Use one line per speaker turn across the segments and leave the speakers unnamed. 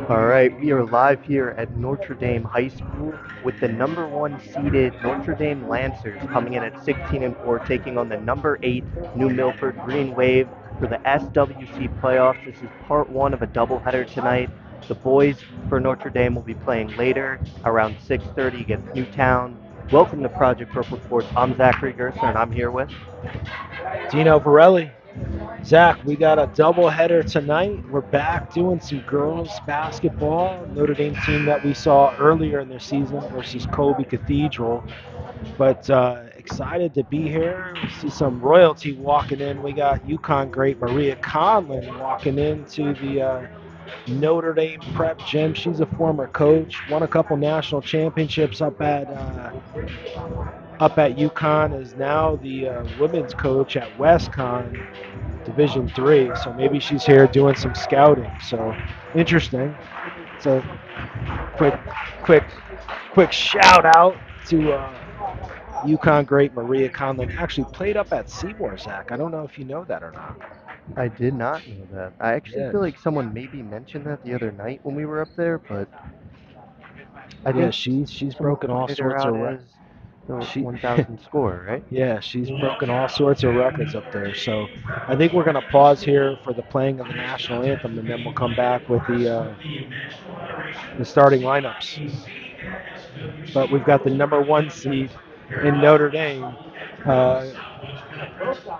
All right, we are live here at Notre Dame High School with the number one seeded Notre Dame Lancers coming in at 16 and 4, taking on the number 8 New Milford Green Wave for the SWC playoffs. This is part one of a doubleheader tonight. The boys for Notre Dame will be playing later around 6:30 against Newtown. Welcome to Project Purple Sports. I'm Zachary Gerster, and I'm here with
Dino Varelli. Zach, we got a doubleheader tonight. We're back doing some girls basketball. Notre Dame team that we saw earlier in their season versus Kobe Cathedral. But excited to be here. We see some royalty walking in. We got UConn great Maria Conlon walking into the Notre Dame prep gym. She's a former coach, won a couple national championships up at UConn, is now the women's coach at WestCon Division III. So maybe she's here doing some scouting. So interesting. So quick, quick, quick shout out to UConn great Maria Conlon. Actually played up at Seymour, Zach. I don't know if you know that or not.
I did not know that. I actually
Yeah,
feel like someone maybe mentioned that the other night when we were up there, but I
yeah.
think
She's
someone
broken all
pointed her
sorts
out
of
as the
she
1,000 scorer, right?
Yeah, she's broken all sorts of records up there. So I think we're going to pause here for the playing of the national anthem, and then we'll come back with the starting lineups. But we've got the number one seed in Notre Dame uh,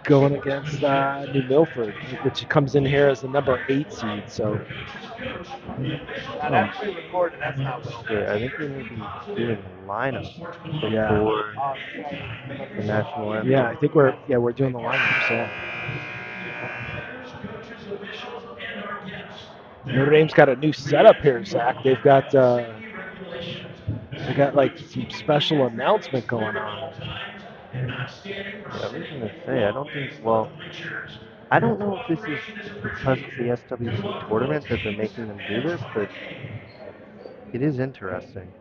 going against New Milford, which comes in here as the number 8 seed. So
Sure, I think we may be doing the lineup
yeah,
before the national
yeah,
anthem.
I think we're doing the lineups. Yeah, Notre Dame's got a new setup here, Zach. They got like some special announcement going on.
Yeah, I was gonna say, I don't think, well, I don't know if this is because it's the SWC tournament that they're making them do this, but it is interesting.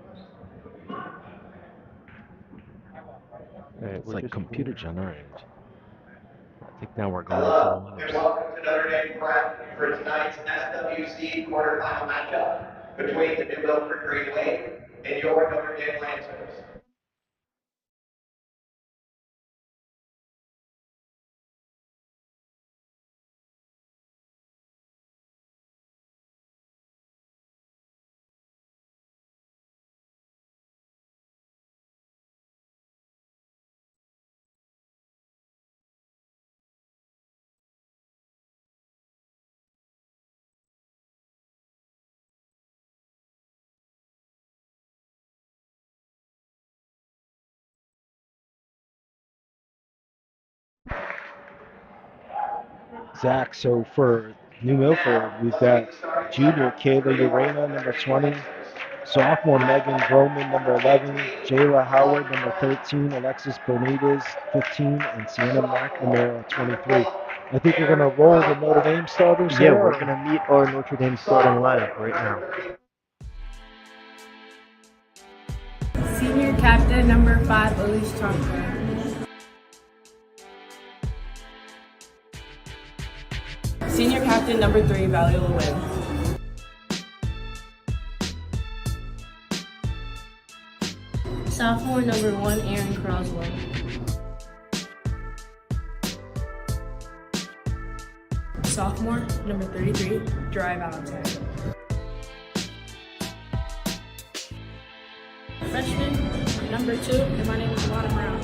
All right,
It's
we're
like
just
computer
waiting.
generated. I think now we're going into the
Hello, and
lineups.
welcome to Notre Dame Prep for tonight's SWC quarterfinal matchup between the New Milford Green Wave and your Notre Dame Lancers.
Zach, so for New Milford, we've got junior Kayla Urena, number 20, sophomore Megan Broman, number 11, Jayla Howard, number 13, Alexis Benitez, 15, and Sienna McNamara, 23. I think we're going to roll the Notre Dame starters
Yeah,
here.
we're gonna meet our Notre Dame starting lineup right now.
Senior captain number 5, Elise Chandler. Senior captain number 3, Valley Lewin. Sophomore number 1, Aaron Croswell. Sophomore number 33, Dry Valentine. Freshman number 2, and my name is Alana Brown.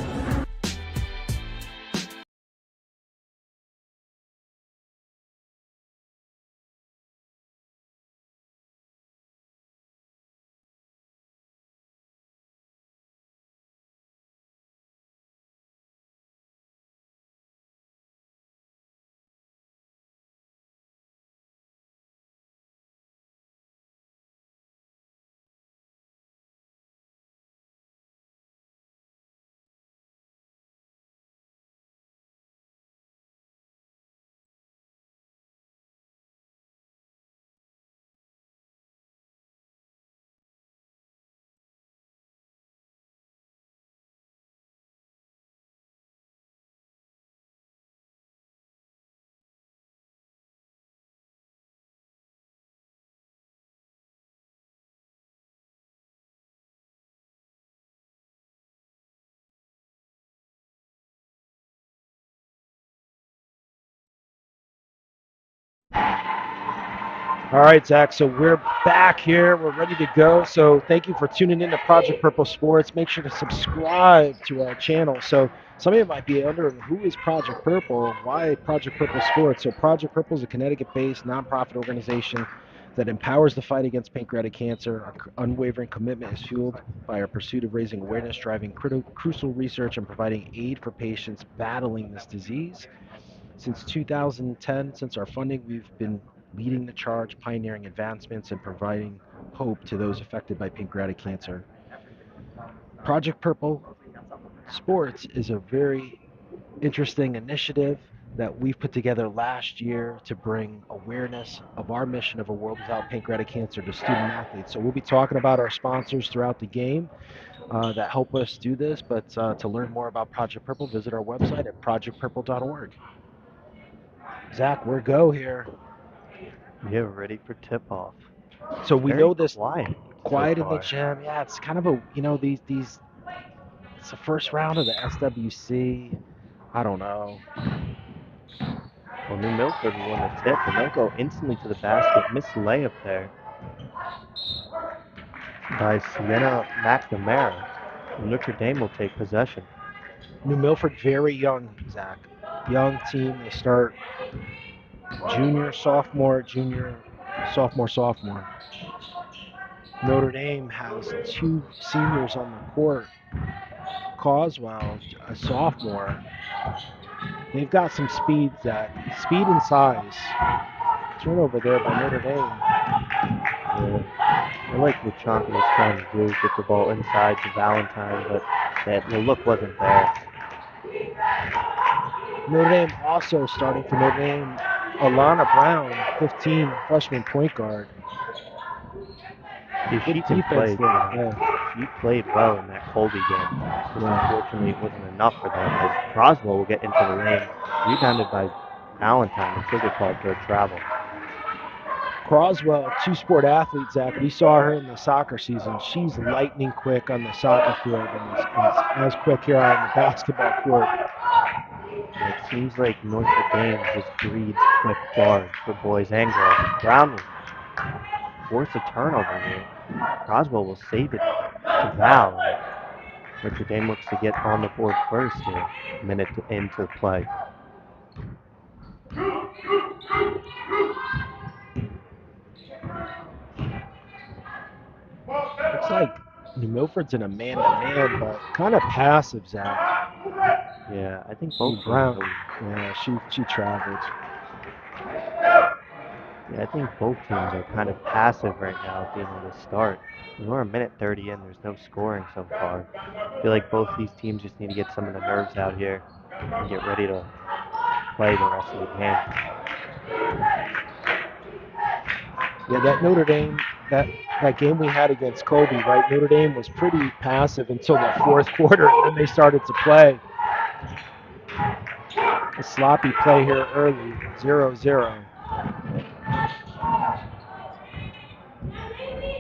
All right, Zach, so we're back here. We're ready to go. So thank you for tuning in to Project Purple Sports. Make sure to subscribe to our channel. So some of you might be wondering, who is Project Purple? Why Project Purple Sports? So Project Purple is a Connecticut-based nonprofit organization that empowers the fight against pancreatic cancer. Our unwavering commitment is fueled by our pursuit of raising awareness, driving crucial research, and providing aid for patients battling this disease. Since 2010, since our funding, we've been leading the charge, pioneering advancements, and providing hope to those affected by pancreatic cancer. Project Purple Sports is a very interesting initiative that we've put together last year to bring awareness of our mission of a world without pancreatic cancer to student athletes. So we'll be talking about our sponsors throughout the game that help us do this, but to learn more about Project Purple, visit our website at projectpurple.org. Zach, we're go here.
Yeah, we're ready for tip-off.
So we
Very
know this
quiet
in the gym. Yeah, it's kind of a, these it's the first round of the SWC. I don't know.
Well, New Milford won the tip, and they'll go instantly to the basket. Missed layup there by Sienna McNamara. Notre Dame will take possession.
New Milford, very young, Zach. Young team. They start junior, sophomore. Notre Dame has 2 seniors on the court. Coswell, a sophomore. They've got some speed, Zach. Speed and size. Turnover there by Notre Dame.
Yeah. I like what Chonky was trying to do, get the ball inside to Valentine, but the look wasn't there.
Notre Dame also starting for Notre Dame, Alana Brown, 15, freshman point guard.
She can play. She played well in that Colby game. Just unfortunately, it wasn't enough for them, as Croswell will get into the lane, rebounded by Valentine, and she'll get called for a travel.
Croswell, 2-sport athlete, Zach. We saw her in the soccer season. She's lightning quick on the soccer field and is as quick here on the basketball court.
It seems like Notre Dame just breeds quick guards for boys and girls. Brown will force a turnover here. Croswell will save it to Val. Notre Dame looks to get on the board first here, minute into play.
Looks like New Milford's in a man-to-man, but kind of passive, Zach.
Yeah, I think both
Brown. Yeah, she traveled.
Yeah, I think both teams are kind of passive right now at the end of the start. We're a minute 30 in, there's no scoring so far. I feel like both these teams just need to get some of the nerves out here and get ready to play the rest of the game.
Yeah, that Notre Dame, that game we had against Colby, right? Notre Dame was pretty passive until the 4th quarter, and then they started to play. A sloppy play here early, 0-0.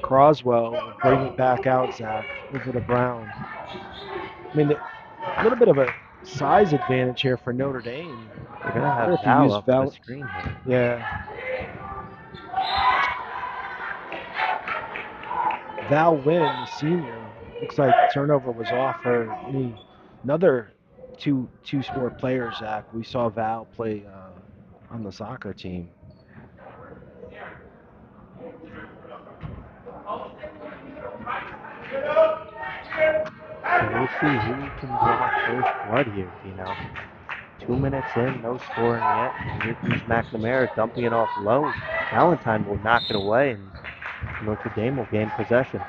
Croswell will bring it back out, Zach, over to Brown. I mean, a little bit of a size advantage here for Notre Dame.
They're going to have Val up the screen here.
Yeah. Val Wynn, the senior, looks like turnover was off her knee. Another two-sport players, Zach. We saw Val play on the soccer team.
So we'll see who can draw first blood here, 2 minutes in, no scoring yet. And here comes McNamara dumping it off low. Valentine will knock it away, and Notre Dame will gain possession.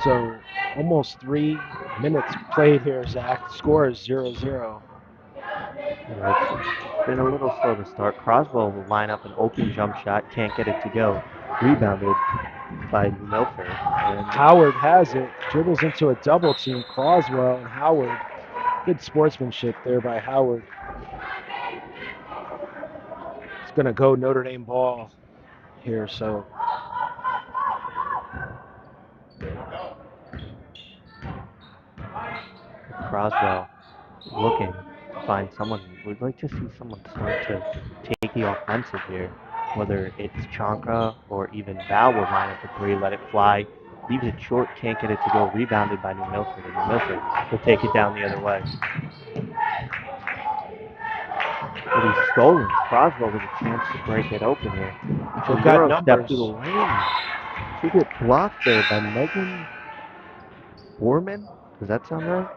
So almost 3 minutes played here, Zach. Score is 0-0.
It's been a little slow to start. Croswell will line up an open jump shot, can't get it to go. Rebounded by Milford.
And Howard has it, dribbles into a double team. Croswell and Howard. Good sportsmanship there by Howard. It's going to go Notre Dame ball here, so
Croswell looking to find someone. We'd like to see someone start to take the offensive here, whether it's Chanka or even Val will line up a three, let it fly, leaves it short, can't get it to go, rebounded by New Milford, and New Milford will take it down the other way. But he's stolen. Croswell with a chance to break it open here. So
They've got
Euro step
numbers.
through the lane. Should get blocked there by Megan Borman. Does that sound right?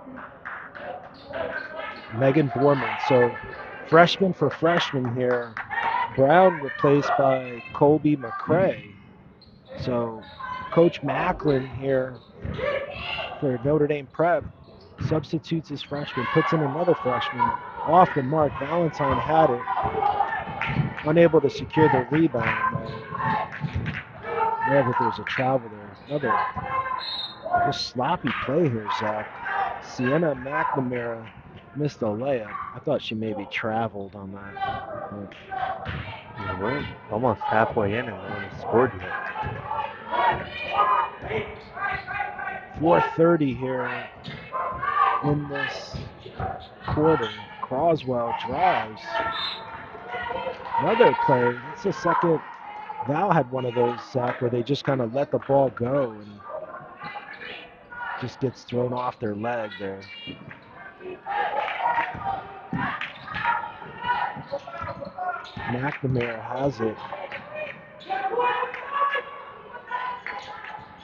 Megan Borman. So freshman for freshman here. Brown replaced by Colby McCrae. So Coach Macklin here for Notre Dame Prep substitutes his freshman, puts in another freshman off the mark. Valentine had it, unable to secure the rebound. Yeah, but there's a travel there. Another just sloppy play here, Zach. Sienna McNamara missed a layup. I thought she maybe traveled on that. But
Yeah, we're almost halfway in and no one has scored yet.
4:30 here in this quarter. Croswell drives. Another play. It's the second. Val had one of those, Zach, where they just kind of let the ball go and just gets thrown off their leg there. McNamara has it.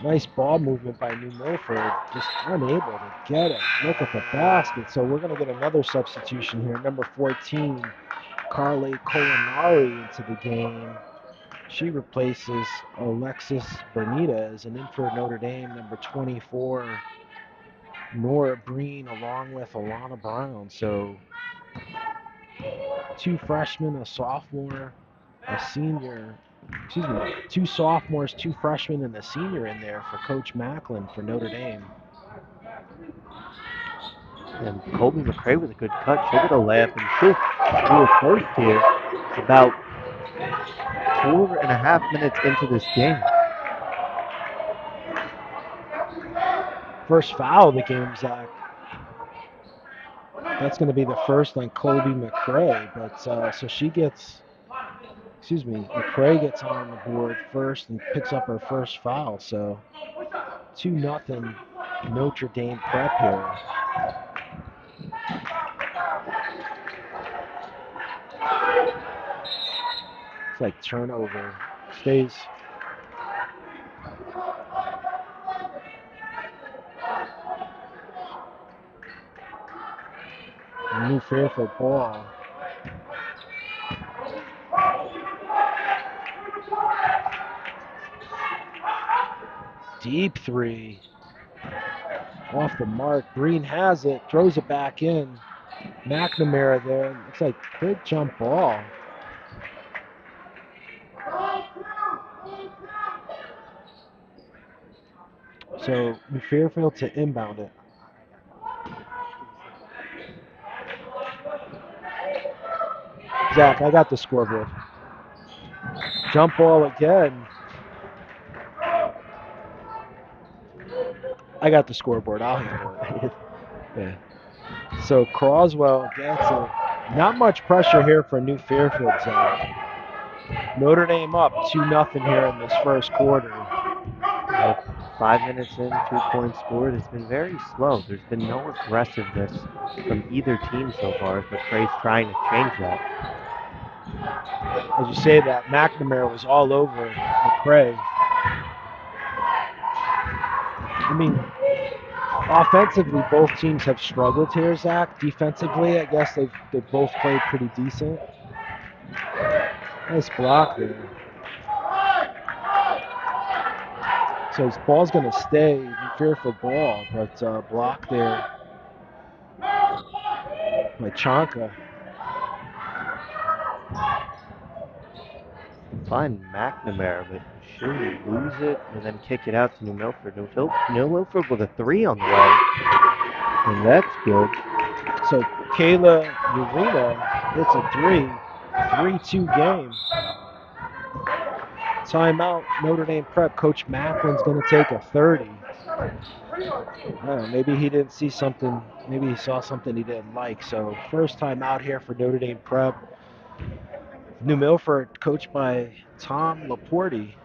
Nice ball movement by New Milford, just unable to get it. Look at the basket. So we're going to get another substitution here. Number 14, Carly Colinari into the game. She replaces Alexis Benitez, and in for Notre Dame, number 24, Nora Breen, along with Alana Brown. So two freshmen, a sophomore, a senior. Excuse me, two sophomores, two freshmen, and a senior in there for Coach Macklin for Notre Dame.
And Colby McCrae with a good cut. She'll get a layup and she'll do it first here. About 4.5 minutes into this game.
First foul of the game, Zach. That's going to be the first on Colby McCrae. But so she gets, McCrae gets on the board first and picks up her first foul. So 2-0 Notre Dame Prep here. It's like turnover. Stays. New Fairfield ball. Deep three. Off the mark. Breen has it. Throws it back in. McNamara there. Looks like big jump ball. So New Fairfield to inbound it. Zach, I got the scoreboard. Jump ball again. I got the scoreboard. I'll handle it. Yeah. So Croswell gets it. Not much pressure here for New Fairfield, Zach. Notre Dame up 2-0 here in this first quarter.
5 minutes in, 2 points scored. It's been very slow. There's been no aggressiveness from either team so far. McCrae's trying to change that.
As you say that, McNamara was all over McCrae. I mean, offensively, both teams have struggled here, Zach. Defensively, I guess they've both played pretty decent. Nice block there. So his ball's going to stay in Fairfield ball, but block there by Chanka.
Find McNamara, but she'll lose it and then kick it out to New Milford. New Milford with a 3 on the way, and that's good.
So Kayla Urena hits a 3, 3-2 game. timeout, Notre Dame Prep. Coach Macklin's going to take a 30. I don't know, maybe he didn't see something. Maybe he saw something he didn't like. So first time out here for Notre Dame Prep. New Milford, coached by Tom Laporte.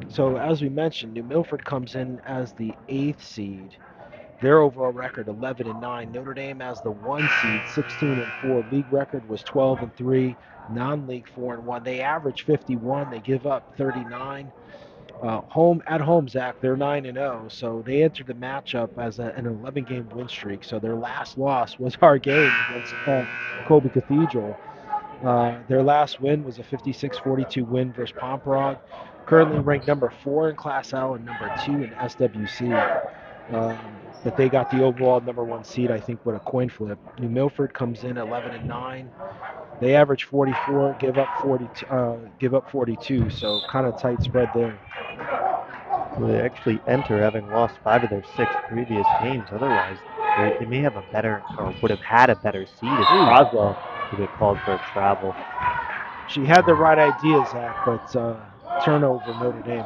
So as we mentioned, New Milford comes in as the 8th seed. Their overall record 11-9. Notre Dame as the 1 seed, 16-4. League record was 12-3. Non-league 4-1. They average 51. They give up 39. At home, Zach, they're 9-0. So they entered the matchup as an 11-game win streak. So their last loss was our game against Colby Cathedral. Their last win was a 56-42 win versus Pomperog. Currently ranked number 4 in Class L and number 2 in SWC. But they got the overall number 1 seed, I think, with a coin flip. New Milford comes in 11-9. They average 44, give up 42. So kind of tight spread there.
Well, they actually enter having lost 5 of their 6 previous games. Otherwise, they may have a better, or would have had a better seed if Croswell would get called for a travel.
She had the right idea, Zach, but turnover Notre Dame.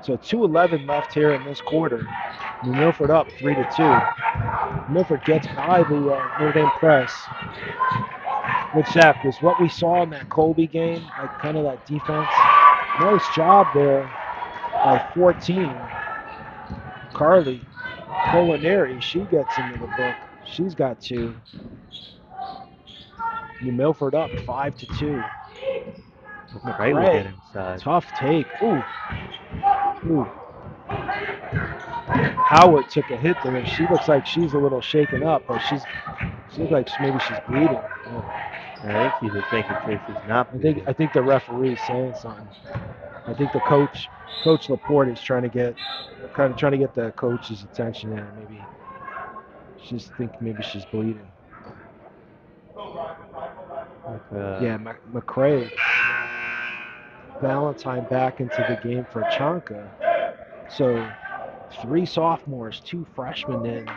So 2:11 left here in this quarter. New Milford up 3-2. Milford gets by the Notre Dame press, which, Zach, was what we saw in that Colby game, like kind of that defense. Nice job there by 14. Carly Culinary, she gets into the book. She's got 2. New Milford up 5-2.
McRae will get inside.
Tough take. Ooh. Howard took a hit there. She looks like she's a little shaken up, but she looks like maybe she's bleeding. Yeah.
I think he's just making sure she's not bleeding.
I think the referee's saying something. I think the Coach Laporte is trying to get the coach's attention there. Maybe she's bleeding. Yeah, McRae. Valentine back into the game for Chanka. So 3 sophomores, 2 freshmen in.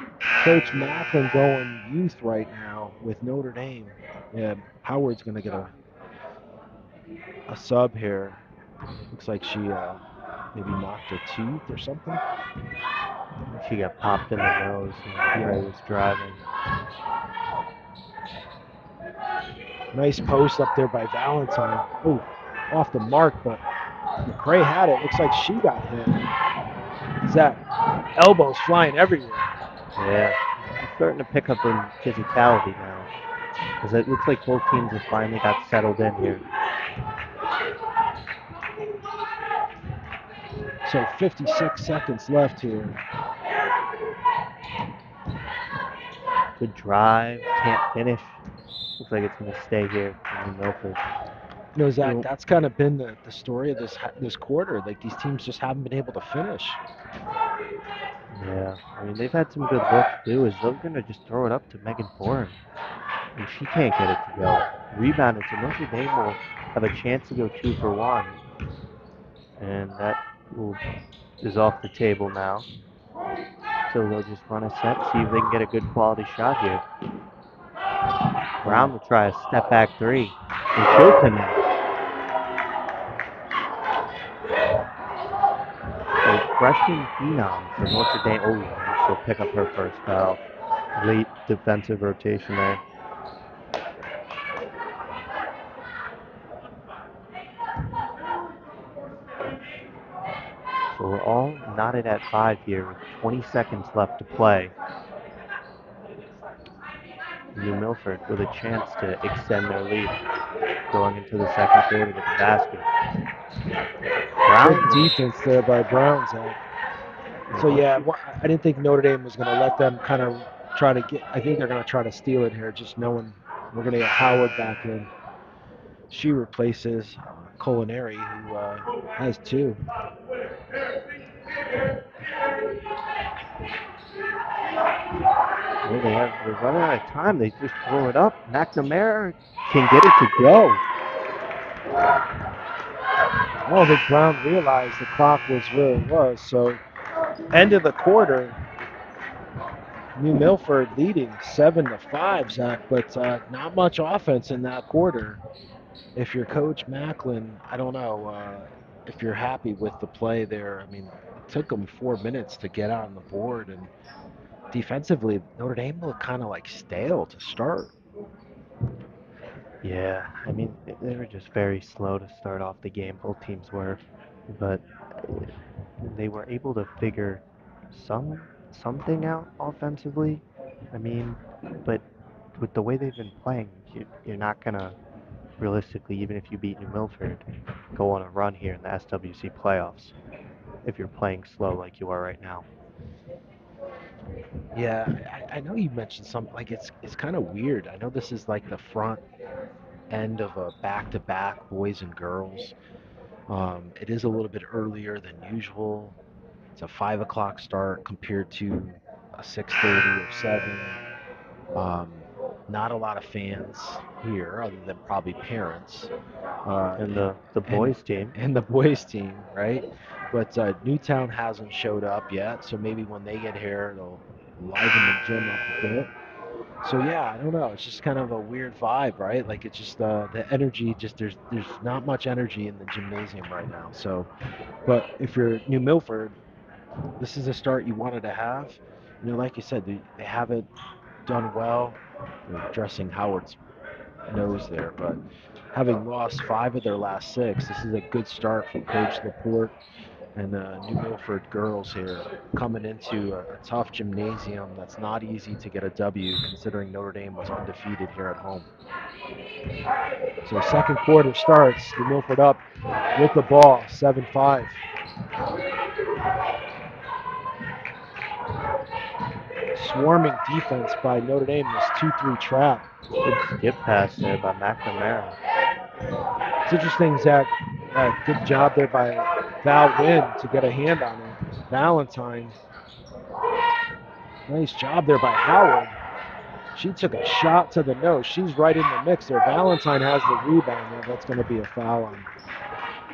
Coach Macklin going youth right now with Notre Dame. Yeah, Howard's going to get a sub here. Looks like she maybe knocked her tooth or something.
She got popped in the nose and McRae was driving.
Nice post up there by Valentine. Oh, off the mark, but McRae had it. Looks like she got hit. Zach, elbows flying everywhere.
Yeah, it's starting to pick up in physicality now, because it looks like both teams have finally got settled in here.
So 56 seconds left here.
Good drive, can't finish. Looks like it's going to stay here in New Milford.
You know, Zach, that's kind of been the story of this quarter. Like, these teams just haven't been able to finish.
Yeah, I mean, they've had some good looks, too, as they're going to just throw it up to Megan Bourne. And she can't get it to go. Rebounded, so Notre Dame will have a chance to go 2 for 1. And that is off the table now. So they'll just run a set, see if they can get a good quality shot here. Brown will try a step back 3. And she'll connect. A freshman phenom for Notre Dame. Oh, she'll pick up her first foul. Late defensive rotation there. So we're all knotted at 5 here with 20 seconds left to play. New Milford with a chance to extend their lead going into the second quarter with the basket.
Brown defense there by Brown, Zach. So yeah, I didn't think Notre Dame was going to let them kind of try to get. I think they're going to try to steal it here, just knowing we're going to get Howard back in. She replaces Culinary, who has 2.
Well, they're running out of time. They just throw it up. McNamara can get it to go.
I don't think Brown realized the clock was where it was. So, end of the quarter, New Milford leading 7-5, Zach, but not much offense in that quarter. if you're Coach Macklin, I don't know if you're happy with the play there. I mean, it took them 4 minutes to get on the board, and defensively, Notre Dame looked kind of like stale to start.
Yeah, I mean, they were just very slow to start off the game. Both teams were, but they were able to figure something out offensively. I mean, but with the way they've been playing, you're not gonna realistically, even if you beat New Milford, go on a run here in the SWC playoffs if you're playing slow like you are right now.
Yeah, I know you mentioned something like it's kind of weird. I know this is like the front end of a back-to-back boys and girls. It is a little bit earlier than usual. It's a 5 o'clock start compared to a 6:30 or 7. Not a lot of fans here, other than probably parents.
And the boys team.
And the boys team, right? But Newtown hasn't showed up yet, so maybe when they get here, they'll liven the gym up a bit. So yeah, I don't know. It's just kind of a weird vibe, right? Like it's just the energy. Just there's not much energy in the gymnasium right now. So, but if you're New Milford, this is a start you wanted to have. You know, like you said, they haven't done well. They're addressing Howard's nose there, but having lost 5 of their last 6, this is a good start from Coach Laporte and the New Milford girls here coming into a tough gymnasium that's not easy to get a W considering Notre Dame was undefeated here at home. So second quarter starts, New Milford up with the ball, 7-5. Swarming defense by Notre Dame, this 2-3 trap.
Good skip pass there by McNamara.
It's interesting, Zach. Good job there by Val Wynn to get a hand on it. Valentine. Nice job there by Howard. She took a shot to the nose. She's right in the mix there. Valentine has the rebound there. That's going to be a foul on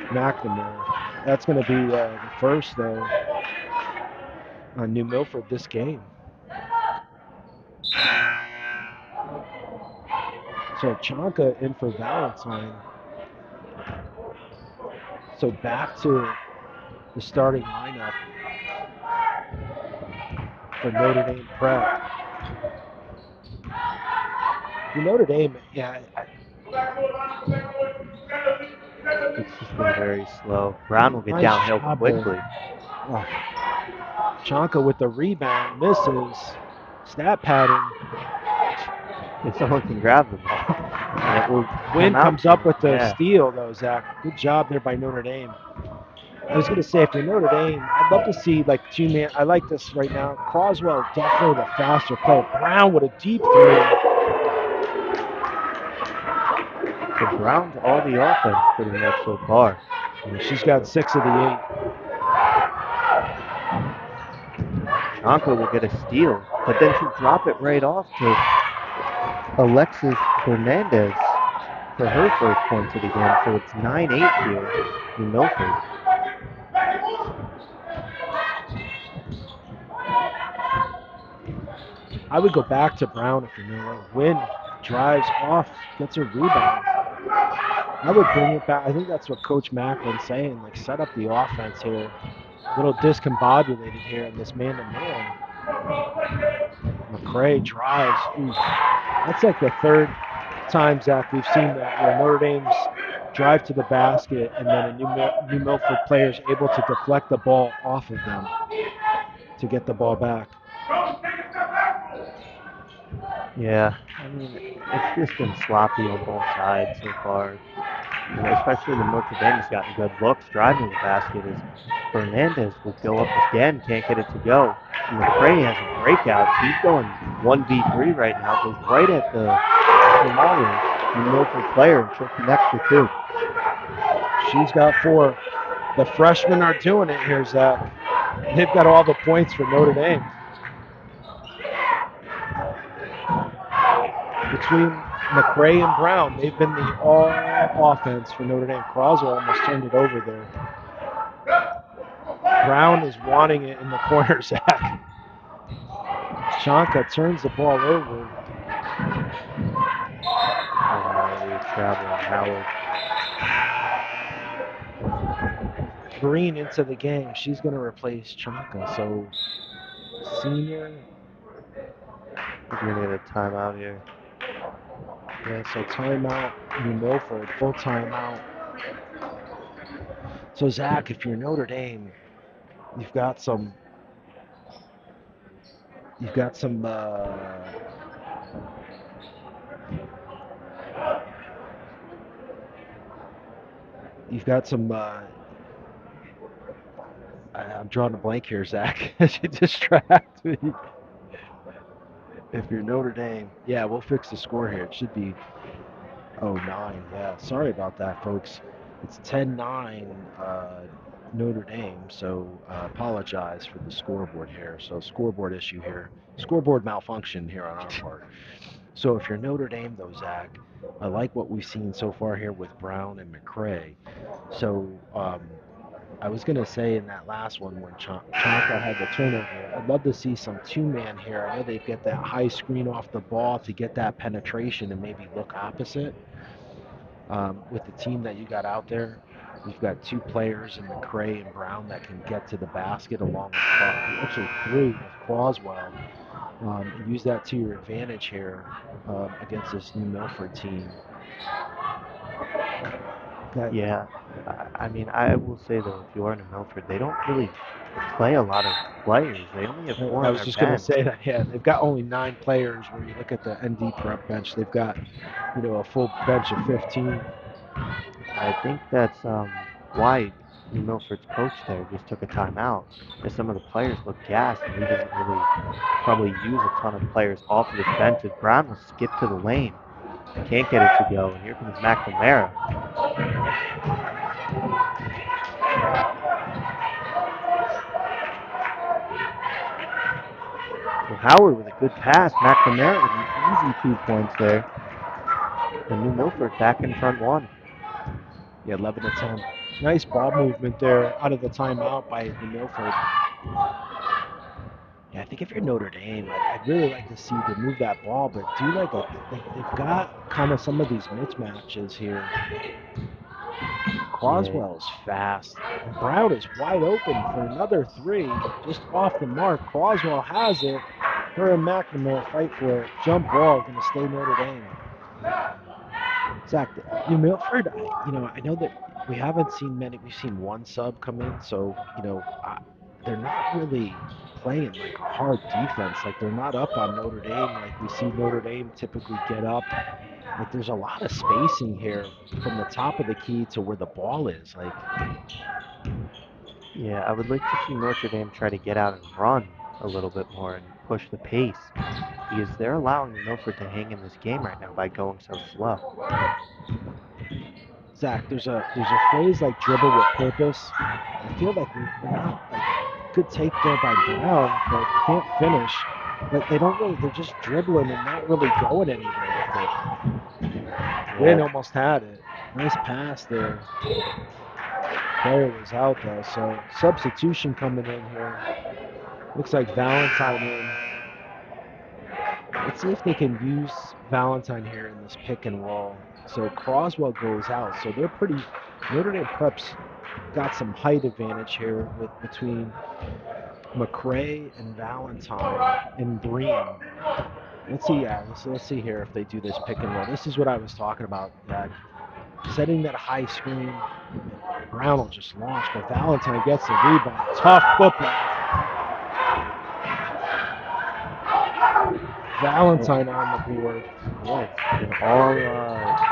McNamara. That's going to be the first, though, on New Milford this game. So Chanka in for Valentine. So back to the starting lineup for Notre Dame prep. Notre Dame, yeah.
It's just been very slow. Brown will get downhill quickly.
Oh. Chanka with the rebound, misses. Stat padding.
If someone can grab the ball. And it will
Wynn comes up with the steal, though, Zach. Good job there by Notre Dame. I was going to say, if you're Notre Dame, I'd love to see, like, two-man. I like this right now. Croswell, definitely the faster player. Brown with a deep three.
So Brown's all the offense pretty much so far.
And she's got 6 of the 8.
Chanka will get a steal, but then she'll drop it right off to Alexis Hernandez for her first points of the game. So it's 9-8 here in Milford.
I would go back to Brown if you're Miller. Wynn drives off, gets a rebound. I would bring it back. I think that's what Coach Macklin's saying. Like, set up the offense here. A little discombobulated here in this man-to-man. McCray drives. Ooh. That's like the third time, Zach, we've seen that, where Notre Dame's drive to the basket and then a New Milford player is able to deflect the ball off of them to get the ball back.
Yeah, I mean, it's just been sloppy on both sides so far. You know, especially when Notre Dame has gotten good looks driving the basket, as Fernandez will go up again, can't get it to go. And McCray has a breakout. He's going 1v3 right now, goes right at the smaller New Milford player, and she'll connect for 2.
She's got 4. The freshmen are doing it here, Zach. They've got all the points for Notre Dame. Between McCray and Brown, they've been the all-offense for Notre Dame. Croswell almost turned it over there. Brown is wanting it in the corner, Zach. Chanka turns the ball over.
travel on Howard.
Green into the game. She's going to replace Chaka. So senior.
We're going to get a timeout here.
Yeah, so timeout, New Milford, full timeout. So Zach, if you're Notre Dame, you've got some I'm drawing a blank here, Zach. You distract me. If you're Notre Dame, yeah, we'll fix the score here. It should be 09. Yeah, sorry about that, folks. It's 10-9 Notre Dame, so apologize for the scoreboard here. So scoreboard issue here. Scoreboard malfunction here on our part. So if you're Notre Dame, though, Zach, I like what we've seen so far here with Brown and McCray. So I was going to say in that last one when Chaka had the turnover, I'd love to see some two-man here. I know they get that high screen off the ball to get that penetration and maybe look opposite. With the team that you got out there, you've got two players in McCray and Brown that can get to the basket along with actually three with Croswell. Use that to your advantage here against this New Milford team.
Yeah, I mean, I will say though, if you are New Milford, they don't really play a lot of players. They only have 4
I
on
was
their
just going to
bench.
say that, yeah, they've got only 9 players. Where you look at the ND prep bench, they've got, a full bench of 15.
I think that's why New Milford's coach there just took a timeout, as some of the players look gassed, and he doesn't really probably use a ton of players off of his bench. As Brown will skip to the lane, can't get it to go, and here comes McNamara. So Howard with a good pass, McNamara with an easy 2 points there. And New Milford back in front 1.
Yeah, 11-10. Nice ball movement there out of the timeout by New Milford. Yeah, I think if you're Notre Dame, I'd really like to see them move that ball, but they've got kind of some of these mismatches here. Croswell's fast. And Brown is wide open for another 3, just off the mark. Croswell has it. Her and McNamara fight for it. Jump ball, going to stay Notre Dame. Zach, New Milford, I know that we haven't seen many. We've seen one sub come in, so, they're not really playing like a hard defense. Like, they're not up on Notre Dame like we see Notre Dame typically get up. Like, there's a lot of spacing here from the top of the key to where the ball is. Like,
yeah, I would like to see Notre Dame try to get out and run a little bit more and push the pace, because they're allowing New Milford to hang in this game right now by going so slow.
Zach, there's a phrase like dribble with purpose. I feel like we're not like good take there by Brown, but can't finish. But they're just dribbling and not really going anywhere with it. Wynn almost had it. Nice pass there. Player was out though, so substitution coming in here. Looks like Valentine in. Let's see if they can use Valentine here in this pick and roll. So Croswell goes out. So they're Notre Dame Prep's got some height advantage here between McCray and Valentine and Breen. Let's see here if they do this pick and roll. This is what I was talking about, that setting that high screen. Brown will just launch, but Valentine gets the rebound. Tough football. Valentine on the board.
Yes, and all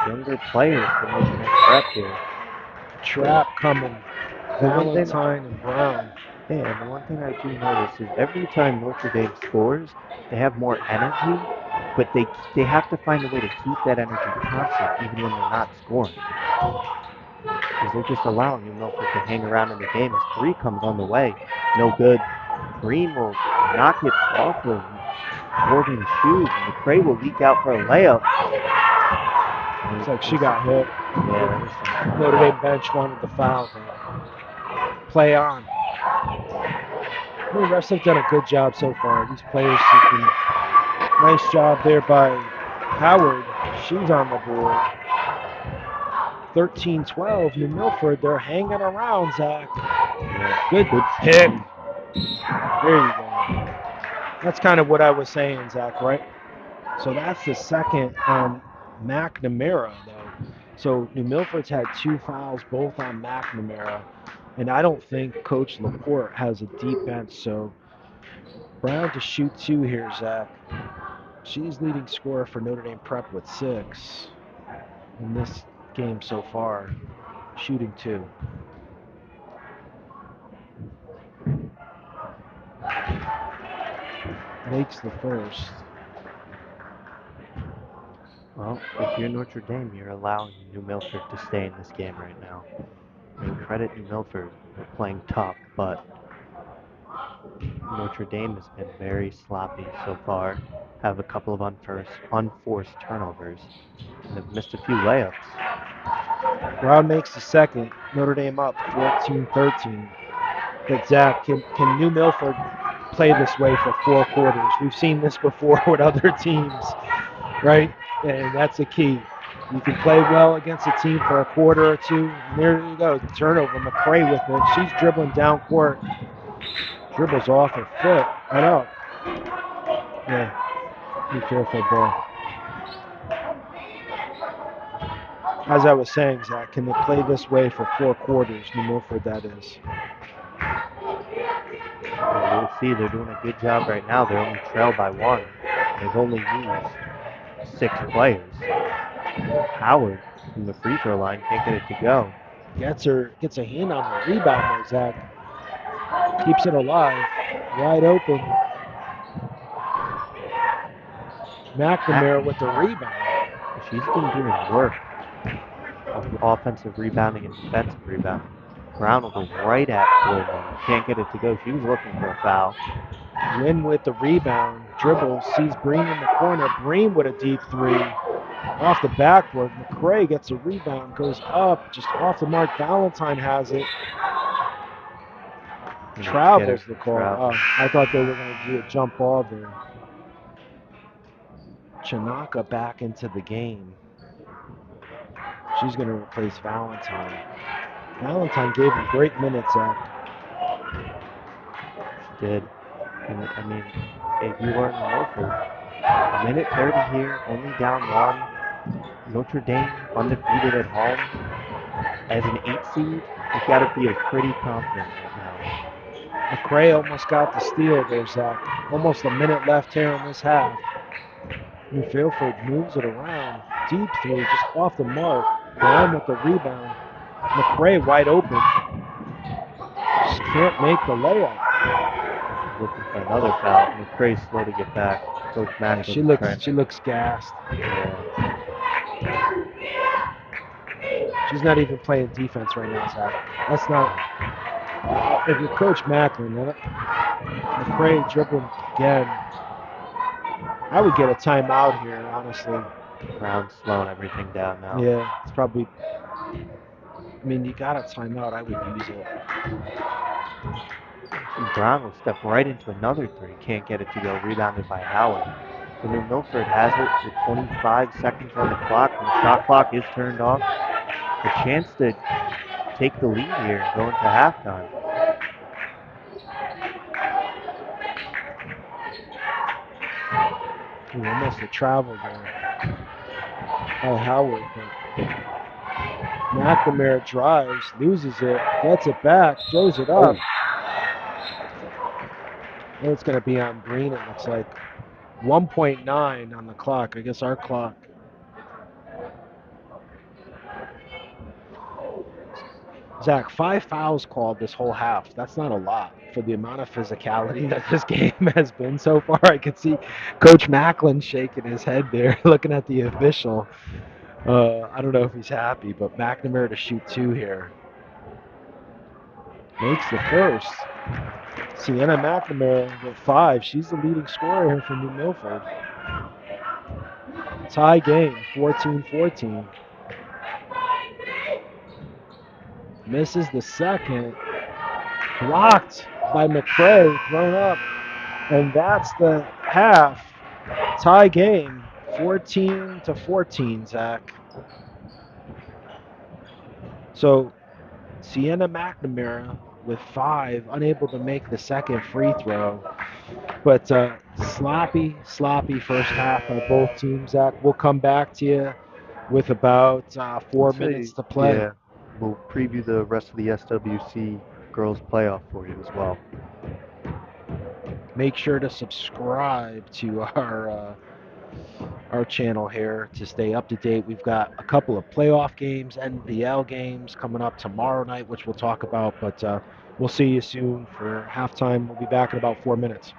younger players from Notre Dame Prep here.
Trap coming. Valentine and Brown.
Yeah, and the one thing I do notice is every time Notre Dame scores, they have more energy, but they have to find a way to keep that energy constant even when they're not scoring. Because they're just allowing New Milford to hang around in the game. As 3 comes on the way, no good. Green will knock it off of Morgan's shoes, and McCray will leak out for a layup.
Looks like she got hit.
Yeah,
Notre Dame bench wanted the foul. Play on. The refs have done a good job so far. These players have been nice job there by Howard. She's on the board. 13-12, New Milford, they're hanging around, Zach.
Yeah.
Good pick. There you go. That's kind of what I was saying, Zach, right? So that's the second on McNamara, though. So New Milford's had 2 fouls, both on McNamara. And I don't think Coach Laporte has a deep bench. So Brown to shoot 2 here, Zach. She's leading scorer for Notre Dame Prep with 6 in this game so far, shooting 2. Makes the first.
Well, if you're Notre Dame, you're allowing New Milford to stay in this game right now. I mean, credit New Milford. They're playing tough, but Notre Dame has been very sloppy so far. Have a couple of unforced turnovers. And they've missed a few layups.
Brown makes the second. Notre Dame up 14-13. But Zach, can New Milford play this way for 4 quarters? We've seen this before with other teams, right? And that's the key. You can play well against a team for a quarter or 2. And there you go, turnover. McCray with it. She's dribbling down court. Dribbles off her foot. I know. Yeah. Be careful, ball. As I was saying, Zach, can they play this way for 4 quarters? New Milford, that is.
Well, we'll see. They're doing a good job right now. They're only trailed by 1. They've only used 6 players. Howard from the free throw line can't get it to go.
Gets a hand on the rebound, though, Zach. Keeps it alive. Wide open. McNamara with the rebound.
She's been doing work of offensive rebounding and defensive rebounding. Brown will go right at Coleman. Can't get it to go. She was looking for a foul.
Wynn with the rebound. Dribbles. Sees Breen in the corner. Breen with a deep 3. Off the backboard. McCray gets a rebound. Goes up. Just off the mark. Valentine has it. Travels the call. Oh, I thought they were going to do a jump ball there. Chinaka back into the game. She's going to replace Valentine. Valentine gave him great minutes, Zach.
She did. And, I mean, if you weren't in Milford, a minute 30 here, only down 1. Notre Dame undefeated at home. As an 8 seed, you've got to feel pretty confident right now.
McCray almost got the steal there, Zach. Almost a minute left here in this half. New Milford moves it around. Deep 3, just off the mark. Brown with the rebound. McCray wide open. Just can't make the layup.
Looking for another foul. McCray's slow to get back. Coach Mack.
She looks gassed.
Yeah.
She's not even playing defense right now, Zach. That's not. If you're Coach Macklin, McCray dribbling again. I would get a timeout here, honestly.
Brown's slowing everything down now.
Yeah, it's probably. I mean, you got a timeout. I would use it.
Brown will step right into another 3. Can't get it to go. Rebounded by Howard. So New Milford has it with 25 seconds on the clock. When the shot clock is turned off, a chance to take the lead here and go into halftime.
Ooh, almost a travel there by Howard. But McNamara drives, loses it, gets it back, throws it up. And it's going to be on Breen, it looks like. 1.9 on the clock. I guess our clock. Zach, 5 fouls called this whole half. That's not a lot for the amount of physicality that this game has been so far. I could see Coach Macklin shaking his head there, looking at the official. I don't know if he's happy, but McNamara to shoot 2 here. Makes the first. Sienna McNamara with 5. She's the leading scorer here for New Milford. Tie game, 14-14. Misses the second. Blocked by McCray, thrown up. And that's the half. Tie game, 14-14, Zach. So Sienna McNamara with 5, unable to make the second free throw. But sloppy first half by both teams, Zach. We'll come back to you with about 4 minutes
Say,
to play.
yeah, we'll preview the rest of the SWC girls playoff for you as well.
Make sure to subscribe to our channel here to stay up to date. We've got a couple of playoff games, NBL games coming up tomorrow night, which we'll talk about. But we'll see you soon for halftime. We'll be back in about 4 minutes.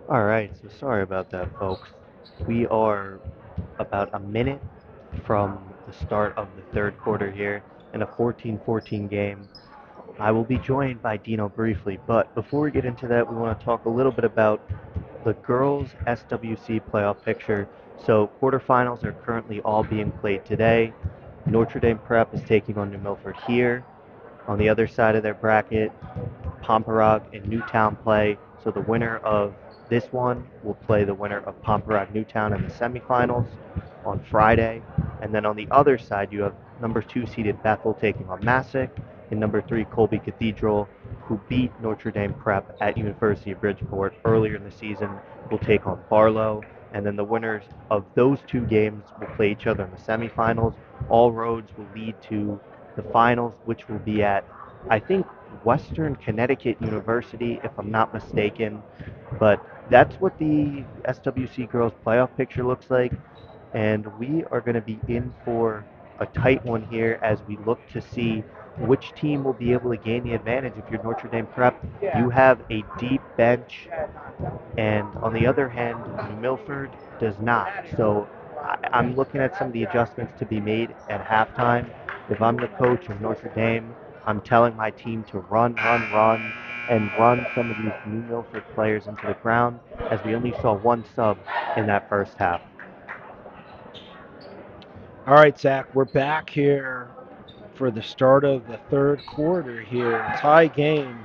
All right, so sorry about that, folks. We are about a minute from the start of the third quarter here in a 14-14 game. I will be joined by Dino briefly, but before we get into that, we want to talk a little bit about the girls' SWC playoff picture. So quarterfinals are currently all being played today. Notre Dame Prep is taking on New Milford here. On the other side of their bracket, Pomperaug and Newtown play. So the winner of this one will play the winner of Pomperaug Newtown in the semifinals on Friday. And then on the other side, you have number 2 seeded Bethel taking on Massac and number 3 Colby Cathedral, who beat Notre Dame Prep at University of Bridgeport earlier in the season, will take on Barlow. And then the winners of those two games will play each other in the semifinals. All roads will lead to the finals, which will be at, I think, Western Connecticut University, if I'm not mistaken. But that's what the SWC girls playoff picture looks like. And we are going to be in for a tight one here as we look to see which team will be able to gain the advantage. If you're Notre Dame Prep, you have a deep bench, and on the other hand, New Milford does not. So I'm looking at some of the adjustments to be made at halftime. If I'm the coach of Notre Dame, I'm telling my team to run, run, run, and run some of these New Milford players into the ground, as we only saw one sub in that first half.
All right, Zach, we're back here for the start of the third quarter here. Tie game.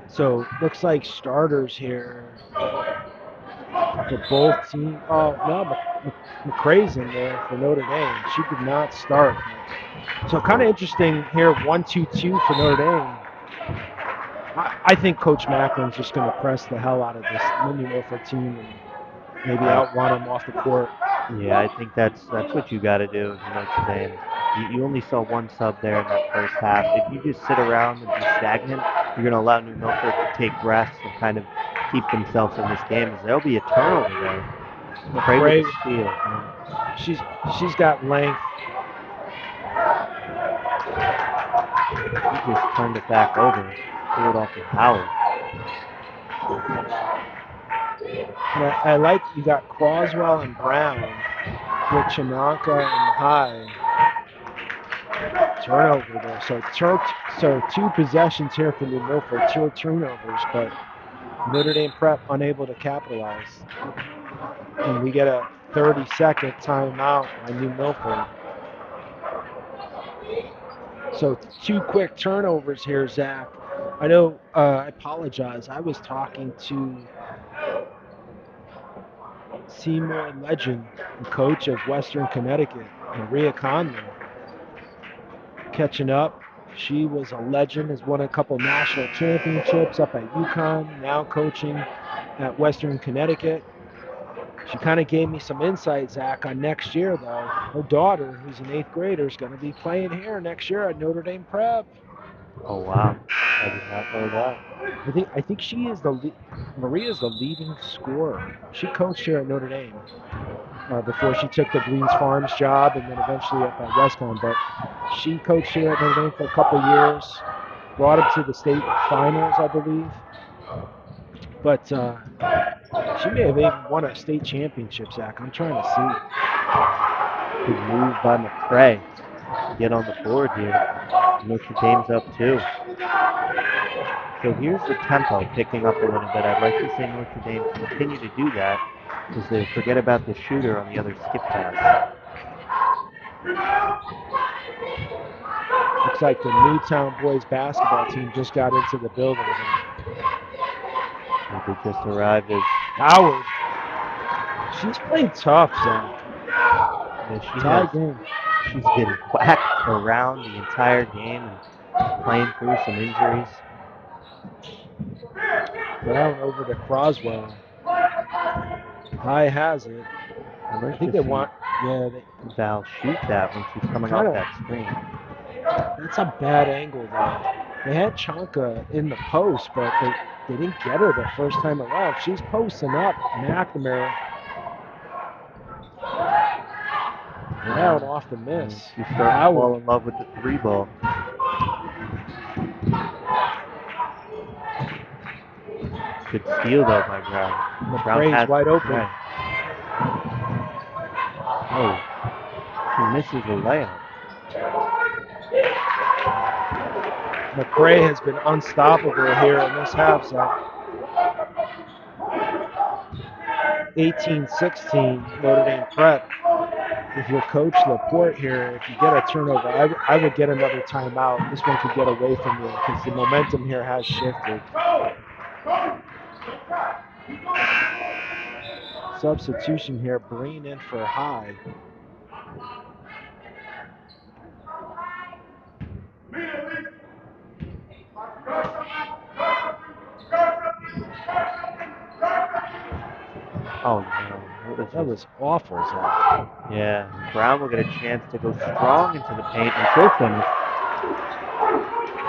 So looks like starters here for both teams. Oh no, McCrae's in there for Notre Dame. She did not start. So kind of interesting here, 1-2-2 for Notre Dame. I think Coach Macklin's just going to press the hell out of this New Milford team and maybe outrun them off the court.
Yeah, I think that's what you got to do if you're Notre Dame. You only saw one sub there in that first half. If you just sit around and be stagnant, you're going to allow New Milford to take breaths and kind of keep themselves in this game. As there'll be a turnover there. McCrae with the steal.
She's got length.
He just turned it back over, threw it off to Howard.
And I like you got Croswell and Brown with Chinanka and High. Turnover there. So two possessions here for New Milford, 2 turnovers, but Notre Dame Prep unable to capitalize. And we get a 30-second timeout by New Milford. So 2 quick turnovers here, Zach. I know, I apologize. I was talking to Seymour Legend, the coach of Western Connecticut, Maria Conley. Catching up. She was a legend, has won a couple national championships up at UConn, now coaching at Western Connecticut. She kind of gave me some insight, Zach, on next year, though. Her daughter, who's an 8th grader, is going to be playing here next year at Notre Dame Prep.
Oh, wow. I did not know that.
I think she is Maria's the leading scorer. She coached here at Notre Dame before she took the Greens Farms job and then eventually up at Westcon. But she coached here at Notre Dame for a couple years, brought them to the state finals, I believe. But she may have even won a state championship, Zach. I'm trying to see.
Good move by McCrae. Get on the board here. Notre Dame's up 2. So here's the tempo picking up a little bit. I'd like to see Notre Dame continue to do that because they forget about the shooter on the other skip pass.
Looks like the Newtown boys basketball team just got into the building.
They just arrived as
Howard. She's playing tough, Zach.
Yeah, she's been whacked around the entire game and playing through some injuries.
Down over to Croswell. High has it. I think they want,
Val shoot that when she's coming off that screen.
That's a bad angle, though. They had Chanka in the post, but they didn't get her the first time around. She's posting up. McNamara. Brown off the miss.
She's starting to
Howard.
fall in love with the 3 ball. Good steal though by Brown. Brown
McRae's
has
wide open.
Right. Oh, she misses a layup.
McRae has been unstoppable here in this half, Zach. 18-16 Notre Dame Prep. If you're Coach Laporte here, if you get a turnover, I would get another timeout. This one could get away from you because the momentum here has shifted. Substitution here, Breen in for High.
Oh no,
That was awful, Zach.
Yeah, Brown will get a chance to go strong into the paint and she'll finish.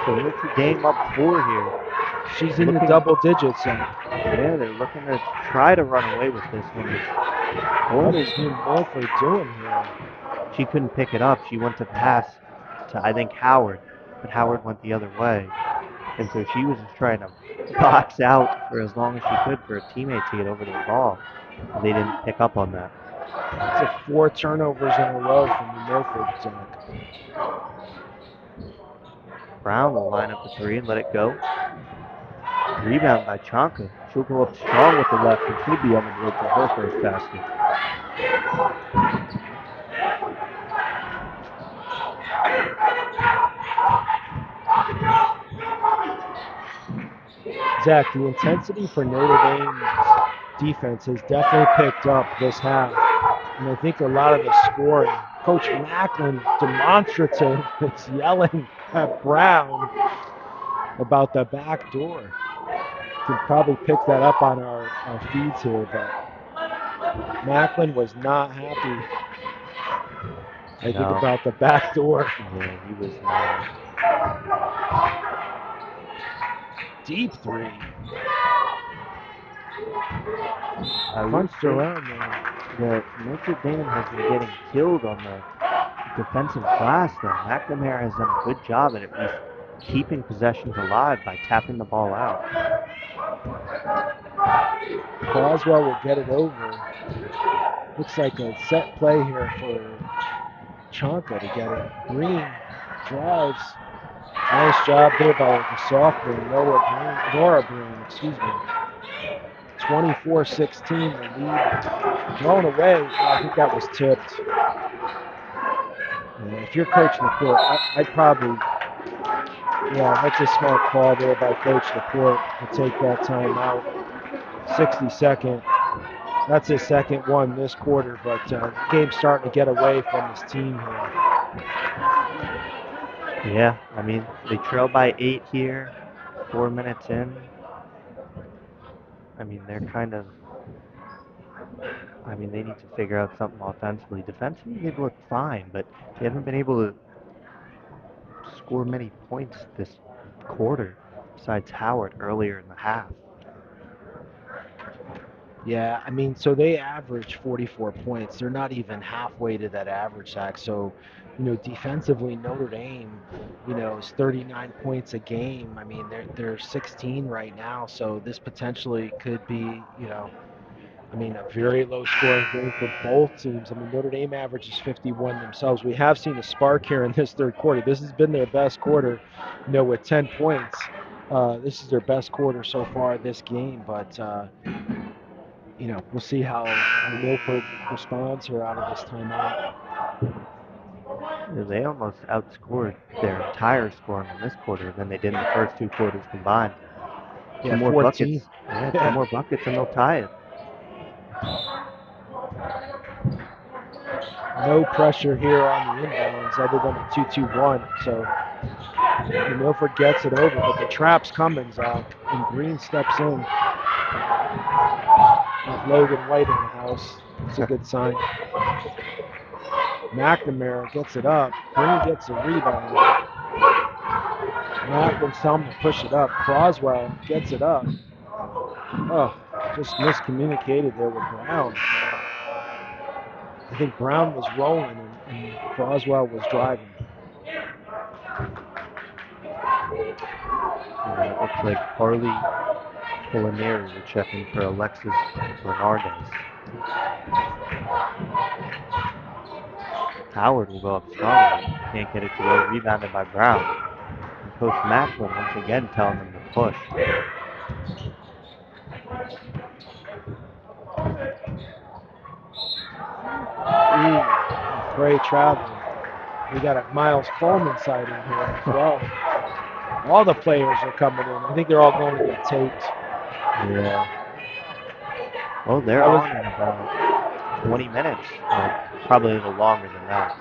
So Notre Dame up 4 here.
She's in the double digits, Zach.
Yeah, they're looking to try to run away with this one.
What is Milford doing here?
She couldn't pick it up. She went to pass to, I think, Howard, but Howard went the other way. And so she was just trying to box out for as long as she could for a teammate to get over the ball. And they didn't pick up on that.
It's 4 turnovers in a row from the Milford, Zach.
Brown will line up the 3 and let it go. Rebound by Chonka. She'll go up strong with the left and she'll be on the board for her first basket.
Zach, the intensity for Notre Dame's defense has definitely picked up this half. And I think a lot of the scoring, Coach Macklin, demonstrative, is yelling at Brown about the back door. You can probably pick that up on our feeds here, but Macklin was not happy, I think, about the back door.
Yeah, he was not.
Deep 3.
Punched around there. Notre Dame has been getting killed on the defensive glass though. McNamara has done a good job at least keeping possessions alive by tapping the ball out.
Croswell will get it over. Looks like a set play here for Chonka to get it. Green drives. Nice job there by the sophomore, Nora Breen, excuse me. 24-16, the lead thrown away. I think that was tipped. If you're Coach Laporte, I'd probably, that's a smart call there by Coach Laporte to take that timeout. 62nd. That's his second one this quarter, but the game's starting to get away from his team here.
Yeah, I mean, they trail by 8 here, 4 minutes in. I mean, they're kind of, they need to figure out something offensively. Defensively, they've looked fine, but they haven't been able to score many points this quarter, besides Howard earlier in the half.
Yeah, so they average 44 points. They're not even halfway to that average, Zach. So, defensively, Notre Dame, is 39 points a game. I mean, they're 16 right now. So this potentially could be, a very low scoring game for both teams. Notre Dame averages 51 themselves. We have seen a spark here in this third quarter. This has been their best quarter, with 10 points. This is their best quarter so far this game, but we'll see how Milford responds here out of this timeout.
They almost outscored their entire scoring in this quarter than they did in the first 2 quarters combined.
Yeah,
2 more
14.
buckets. Yeah, 2 more buckets and they'll tie it.
No pressure here on the inbounds other than a 2-2-1. So Milford gets it over, but the trap's coming, Zach, and Green steps in. With Logan White in the house. It's a good sign. McNamara gets it up. Green gets a rebound. Macklin's telling him to push it up. Croswell gets it up. Oh, just miscommunicated there with Brown. I think Brown was rolling, And Croswell was driving.
And it looks like Harley Culinary will check in for Alexis Bernardez. Howard will go up strong. Can't get it to go. Rebounded by Brown. And Coach Macklin once again telling them to push.
Trey traveling. We got a Miles Coleman sighting here as well. All the players are coming in. I think they're all going to get taped.
Yeah. Oh, they're on in about 20 minutes. Probably a little longer than that.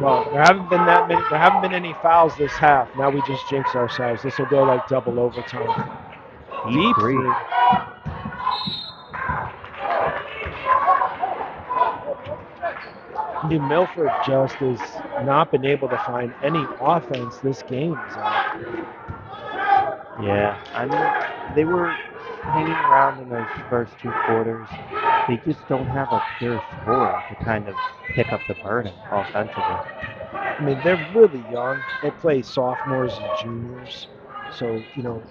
Well, there haven't been that many. There haven't been any fouls this half. Now we just jinx ourselves. This will go like double overtime. Deep three. New Milford just has not been able to find any offense this game, Zach.
Yeah, I mean, they were hanging around in those first 2 quarters. They just don't have a pure scorer to kind of pick up the burden offensively.
I mean, they're really young. They play sophomores and juniors. So, you know,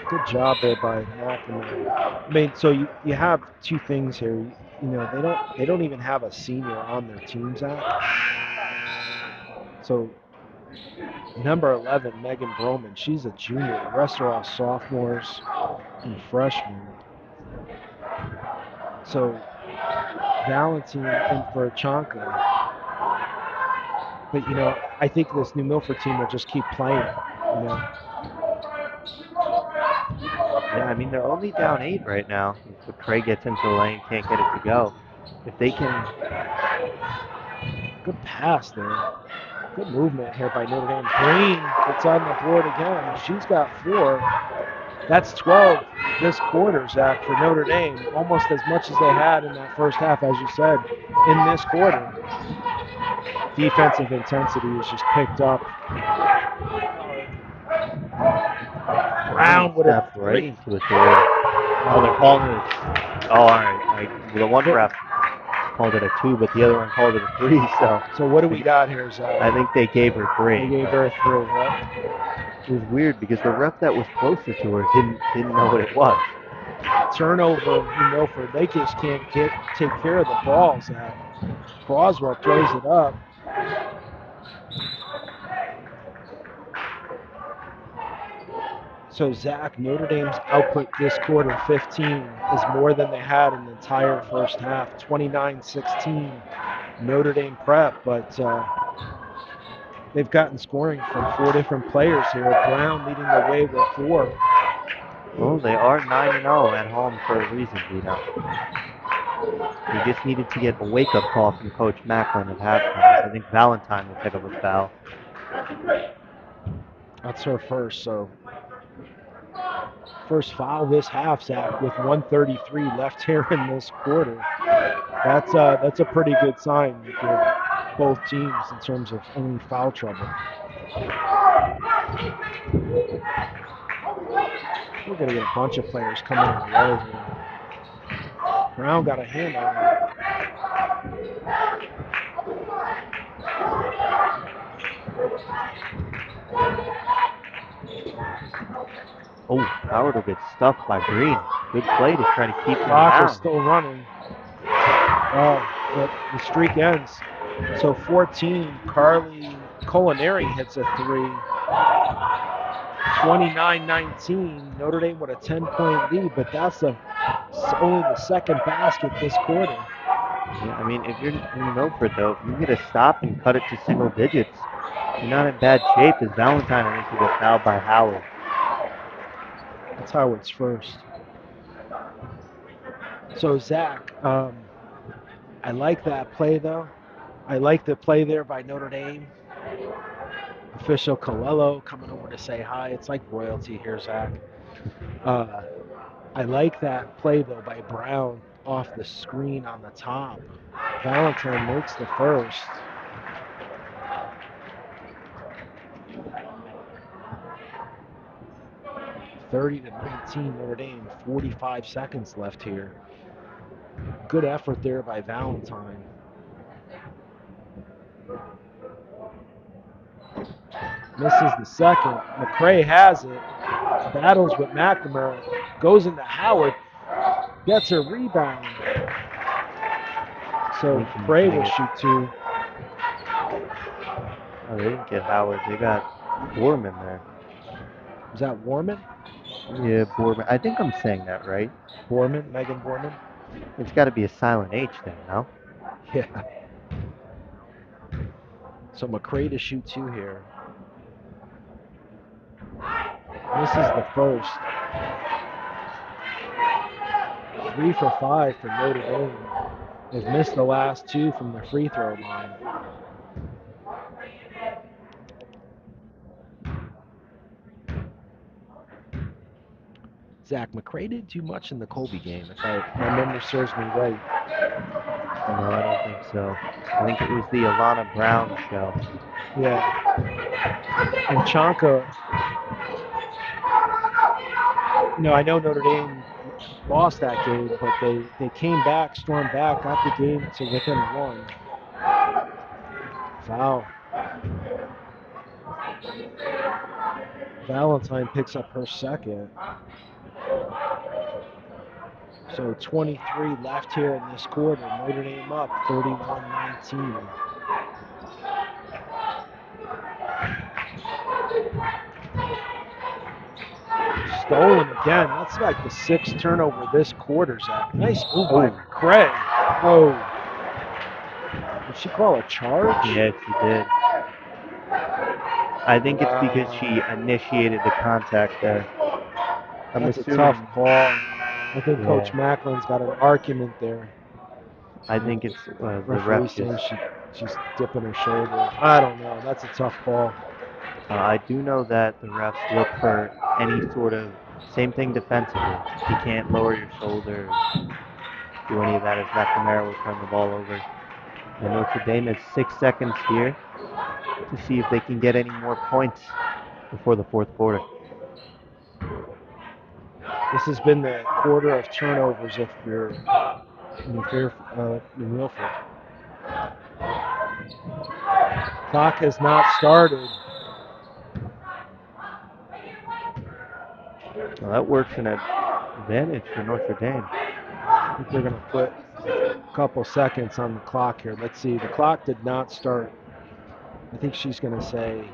good job there by McNamara. I mean, so you have two things here. You know, they don't even have a senior on their team, Zach. So number 11, Megan Broman, she's a junior. The rest are all sophomores and freshmen. So Valentine and Verchanka. But, you know, I think this New Milford team will just keep playing, you know.
Yeah, I mean, they're only down 8 right now. If Craig gets into the lane, can't get it to go. If they can...
Good pass there. Good movement here by Notre Dame. Green gets on the board again. She's got 4. That's 12 this quarter, Zach, for Notre Dame. Almost as much as they had in that first half, as you said, in this quarter. Defensive intensity is just picked up. Brown with a
right into it there. Oh, they're calling it. Oh, all right. The one ref called it a 2, but the other one called it a 3.
So what do we got here, Zach?
I think they gave her 3.
They gave her a 3, right?
It was weird because the ref that was closer to her didn't know what it was.
Turnover in Milford. They just can't take care of the ball, Zach. Croswell throws it up. So, Zach, Notre Dame's output this quarter, 15, is more than they had in the entire first half. 29-16 Notre Dame prep, but they've gotten scoring from 4 different players here. Brown leading the way with 4.
Well, they are 9-0 at home for a reason, Vito. They just needed to get a wake-up call from Coach Macklin at halftime. I think Valentine will pick up a foul.
That's her first, so first foul this half, Zach, with 1:33 left here in this quarter. That's a pretty good sign for both teams in terms of any foul trouble. We're going to get a bunch of players coming in the row here. Brown got a hand on it.
Oh, Howard will get stuffed by Green. Good play to try to keep him
Clock
down.
is still running. Oh, but the streak ends. So 14, Carly Culinary hits a 3. 29-19, Notre Dame with a 10-point lead, but that's only the second basket this quarter.
Yeah, I mean, if you're in Milford, though, if you get a stop and cut it to single digits, you're not in bad shape. As Valentine, I think, will get fouled by Howard.
That's Howard's first. So, Zach, I like that play, though. I like the play there by Notre Dame. Official Colello coming over to say hi. It's like royalty here, Zach. I like that play, though, by Brown off the screen on the top. Valentine makes the first. (30-19) Notre Dame, 45 seconds left here. Good effort there by Valentine. Misses the second. McCray has it. Battles with McNamara. Goes into Howard. Gets a rebound. So
Lincoln's
McCray
getting
will
it.
shoot 2.
Oh, they didn't get Howard. They got Borman there.
Is that Warman?
Yeah, Borman. I think I'm saying that right.
Borman? Megan Borman?
It's got to be a silent H there, no?
Yeah. So McCray to shoot 2 here. Misses the first. 3 for 5 for Notre Dame. They've missed the last 2 from the free throw line. Zach, McCray did too much in the Colby game, if my memory serves me right.
No, I don't think so. I think it was the Alana Brown show.
Yeah. And Chonka, I know Notre Dame lost that game, but they came back, stormed back, got the game to within 1. Foul. Valentine picks up her second. So 23 left here in this quarter. Notre Dame up 31-19. Stolen again. That's like the 6th turnover this quarter, Zach. Nice move by McCray. Whoa. Did she call a charge?
Yeah, she did. I think it's because she initiated the contact there.
That's a tough call. I think Coach Macklin's got an argument there.
I think it's the
Referee
ref
saying
just,
she's dipping her shoulder. I don't know. That's a tough call.
I do know that the refs look for any sort of, same thing defensively. You can't lower your shoulder, do any of that as McNamara will turn the ball over. And Notre Dame has 6 seconds here to see if they can get any more points before the 4th quarter.
This has been the quarter of turnovers if you're New Milford. Clock has not started.
Well, that works an advantage for Notre Dame.
I think they're going to put a couple seconds on the clock here. Let's see. The clock did not start. I think she's going to say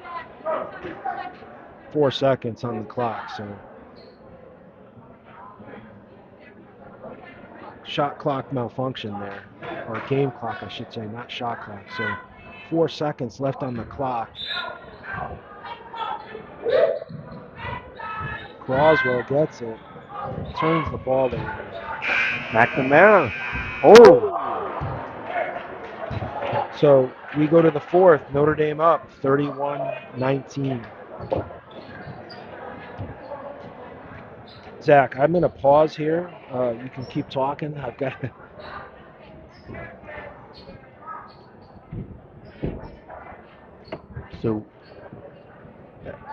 4 seconds on the clock. So shot clock malfunction there, or game clock, I should say, not shot clock. So 4 seconds left on the clock. Croswell gets it, turns the ball over.
McNamara. Oh!
So we go to the 4th. Notre Dame up 31-19. Zach, I'm going to pause here. You can keep talking. I've got.
So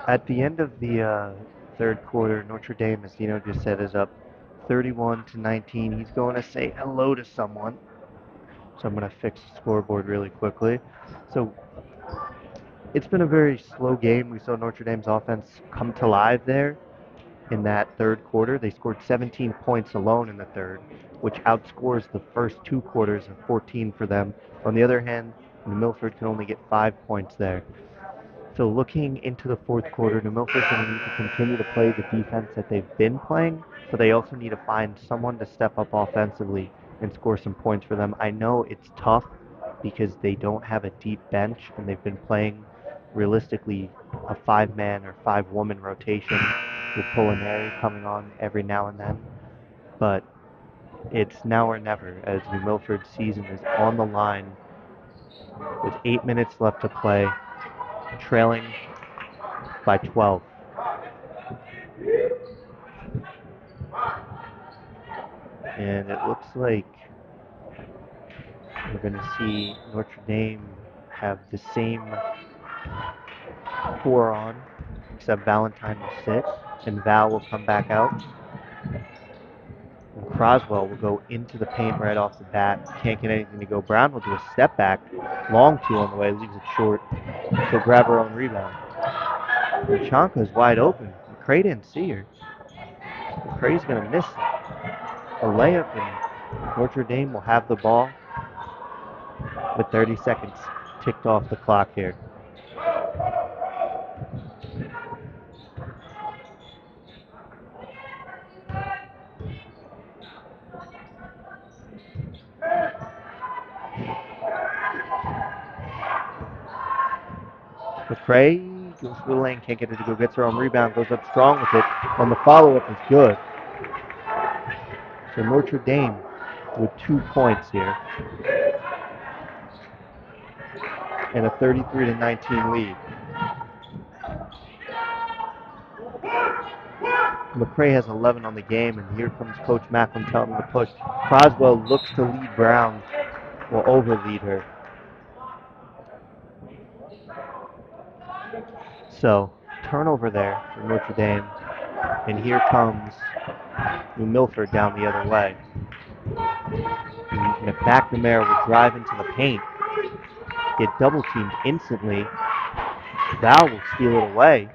at the end of the 3rd quarter, Notre Dame, as Dino just said, is up 31-19. He's going to say hello to someone. So I'm going to fix the scoreboard really quickly. So it's been a very slow game. We saw Notre Dame's offense come to life there in that 3rd quarter. They scored 17 points alone in the 3rd, which outscores the first 2 quarters of 14 for them. On the other hand, New Milford can only get 5 points there. So looking into the 4th quarter, New Milford's going to need to continue to play the defense that they've been playing, but they also need to find someone to step up offensively and score some points for them. I know it's tough because they don't have a deep bench and they've been playing realistically a 5-man or 5-woman rotation with Polinari coming on every now and then. But it's now or never as New Milford's season is on the line with 8 minutes left to play, trailing by 12. And it looks like we're going to see Notre Dame have the same 4 on, except Valentine will sit, and Val will come back out. And Croswell will go into the paint right off the bat. Can't get anything to go. Brown will do a step back. Long two on the way, leaves it short. She'll grab her own rebound. Chanka's wide open. McCray didn't see her. McCray's going to miss a layup, and Notre Dame will have the ball with 30 seconds ticked off the clock here. McCray goes to the lane, can't get it to go, gets her own rebound, goes up strong with it, and the follow-up is good. So Notre Dame with 2 points here and a 33-19 lead. McCray has 11 on the game, and here comes Coach Macklin telling him to push. Croswell looks to lead Brown, will overlead her. So, turnover there for Notre Dame, and here comes New Milford down the other way. And McNamara will drive into the paint, get double teamed instantly. Val will steal it away,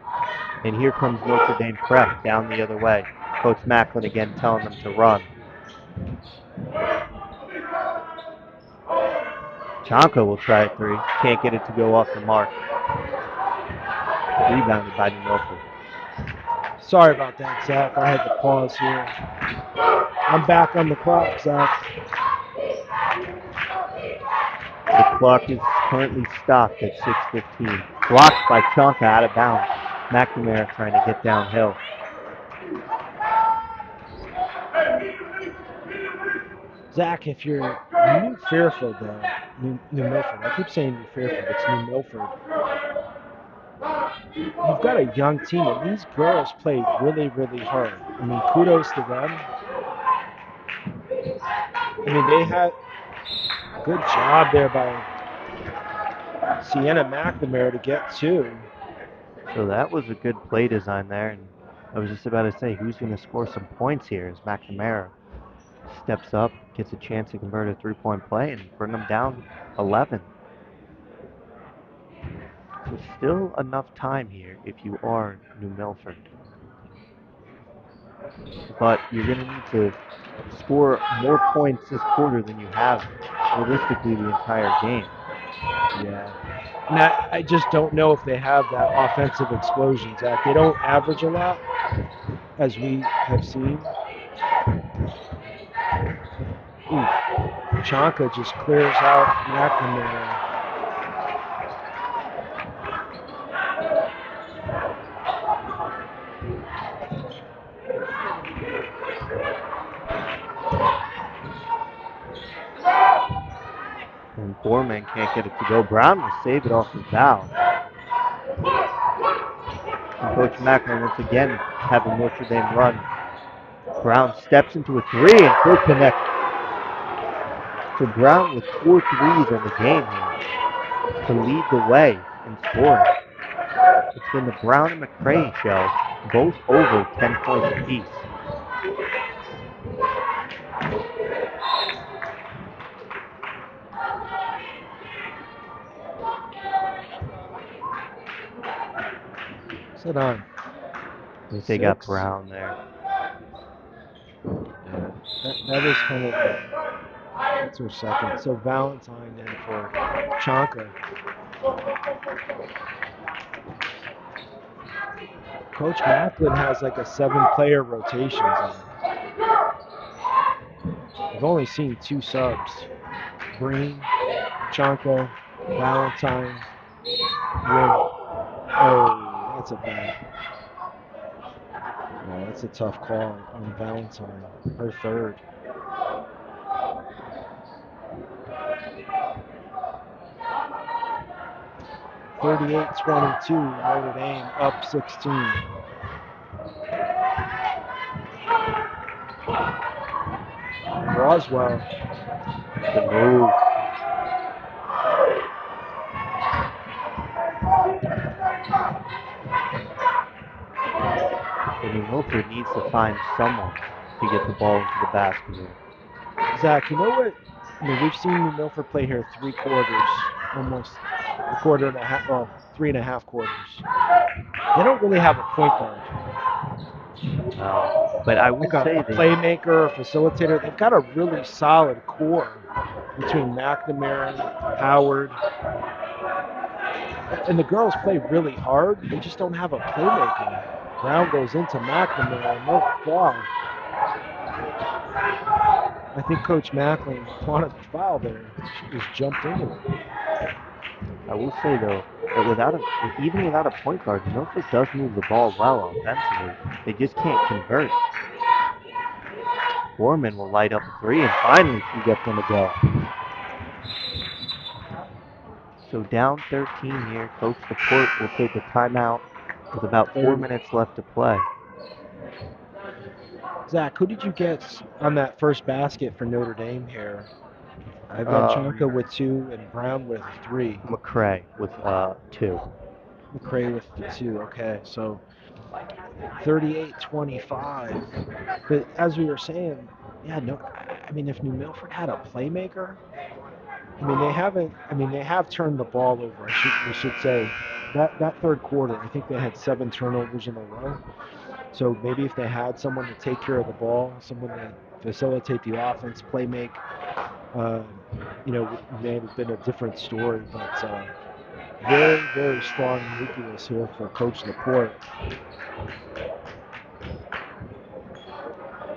and here comes Notre Dame prep down the other way. Coach Macklin again telling them to run. Chanka will try a three, can't get it to go off the mark. Rebounded by New Milford.
Sorry about that, Zach. I had to pause here. I'm back on the clock, Zach.
The clock is currently stopped at 6:15. Blocked by Chanka out of bounds. McNamara trying to get downhill.
Zach, if you're New Fairfield, New Milford, I keep saying New Fairfield, it's New Milford. You've got a young team, and these girls played really, really hard. I mean, kudos to them. I mean, they had a good job there by Sienna McNamara to get 2.
So that was a good play design there, and I was just about to say, who's going to score some points here as McNamara steps up, gets a chance to convert a three-point play and bring them down 11. So still enough time here if you are New Milford. But you're going to need to score more points this quarter than you have realistically the entire game.
Yeah. And I just don't know if they have that offensive explosion, Zach. They don't average a lot, as we have seen. Ooh. Chanka just clears out McNamara.
And Borman can't get it to go. Brown will save it off the foul. And Coach Macklin once again having Notre Dame run. Brown steps into a three and full connect. So Brown with 4 threes on the game here to lead the way in scoring. It's been the Brown and McCray show, both over 10 points apiece.
Sit on.
I think they got Brown there.
Yeah, that is kind of that's her second. So Valentine then for Chanka. Coach Macklin has like a 7-player rotation. I've only seen 2 subs. Green, Chanka, Valentine, Win. Oh, that's a bad. No, that's a tough call on Valentine, her third. (38-22), Notre Dame up 16. Roswell.
The move. New Milford needs to find someone to get the ball into the basket here.
Zach, you know what? I mean, we've seen New Milford play here 3 quarters, almost a quarter and a half, well, 3.5 quarters. They don't really have a point guard.
But I will
Like a
say they,
playmaker, a facilitator. They've got a really solid core between McNamara, Howard, and the girls play really hard. They just don't have a playmaker. Brown goes into McNamara, no foul. I think Coach Macklin wanted the foul there. She just jumped into it.
I will say though that even without a point guard, Milford does move the ball well offensively. They just can't convert. Foreman will light up a 3, and finally she gets them to go. So down 13 here, Coach Laporte will take a timeout with about 4 minutes left to play.
Zach, who did you get on that first basket for Notre Dame here? Ivan Chanka with 2 and Brown with 3.
McCray with 2.
McCray with 2. Okay, so 38-25. But as we were saying, yeah, no. I mean, if New Milford had a playmaker, I mean, they haven't. I mean, they have turned the ball over. We should say that third quarter, I think they had 7 turnovers in a row. So maybe if they had someone to take care of the ball, someone to facilitate the offense, play make, may have been a different story. But very, very strong nucleus here for Coach Laporte.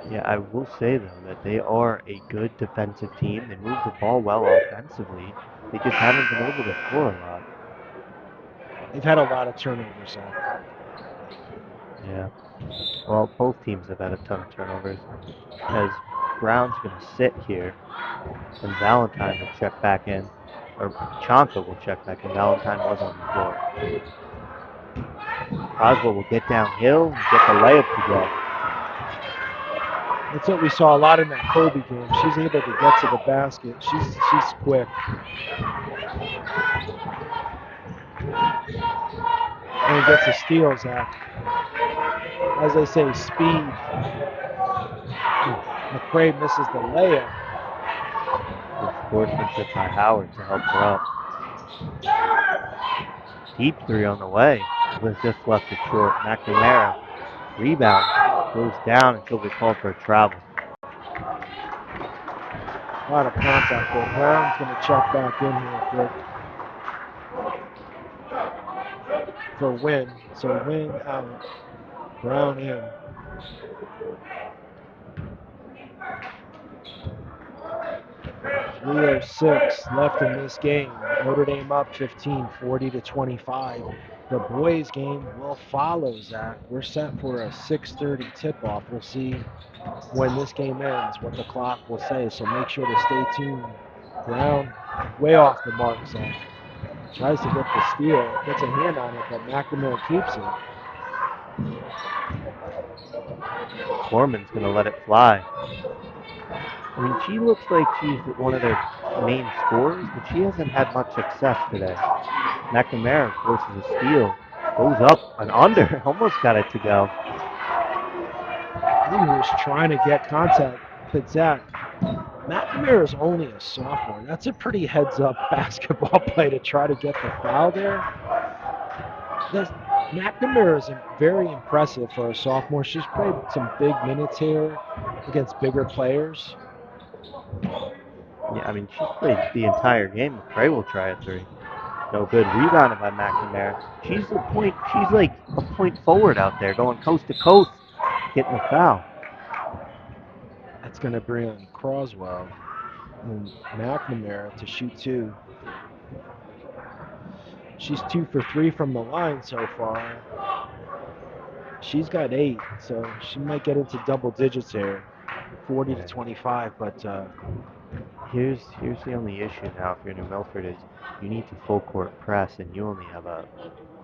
Yeah, I will say though that they are a good defensive team. They move the ball well offensively. They just haven't been able to score a lot.
They've had a lot of turnovers.
Yeah. Well, both teams have had a ton of turnovers. As Brown's going to sit here, and Valentine will check back in, or Chanka will check back in. Valentine was on the floor. Croswell will get downhill and get the layup to go.
That's what we saw a lot in that Kobe game. She's able to get to the basket. She's quick. And gets a steal, Zach. As they say, speed. McCray misses the layup.
Good sportsmanship by Howard to help her up. Deep 3 on the way. Was just left it short. McNamara rebound, goes down, and she'll be called for a travel.
A lot of contact there. Brown's going to check back in here quick for Wynn. So Wynn out, Brown in. .306 left in this game. Notre Dame up 15, 40-25. The boys game will follow, Zach. We're set for a 6:30 tip-off. We'll see when this game ends, what the clock will say. So make sure to stay tuned. Brown way off the mark, Zach. Tries to get the steal, gets a hand on it, but McNamara keeps it.
Foreman's going to let it fly. I mean, she looks like she's one of their main scorers, but she hasn't had much success today. McNamara forces a steal, goes up and under, almost got it to go.
I think he was trying to get contact, but Zach, McNamara is only a sophomore. That's a pretty heads-up basketball play to try to get the foul there. McNamara is very impressive for a sophomore. She's played some big minutes here against bigger players.
Yeah, I mean, she's played the entire game. McCray will try a 3. No good. Rebounded by McNamara. She's like a point forward out there, going coast to coast, getting a foul.
That's going to bring on Croswell and McNamara to shoot 2. She's 2 for 3 from the line so far. She's got 8, so she might get into double digits here, 40-25. But
here's the only issue now for New Milford is you need to full court press, and you only have a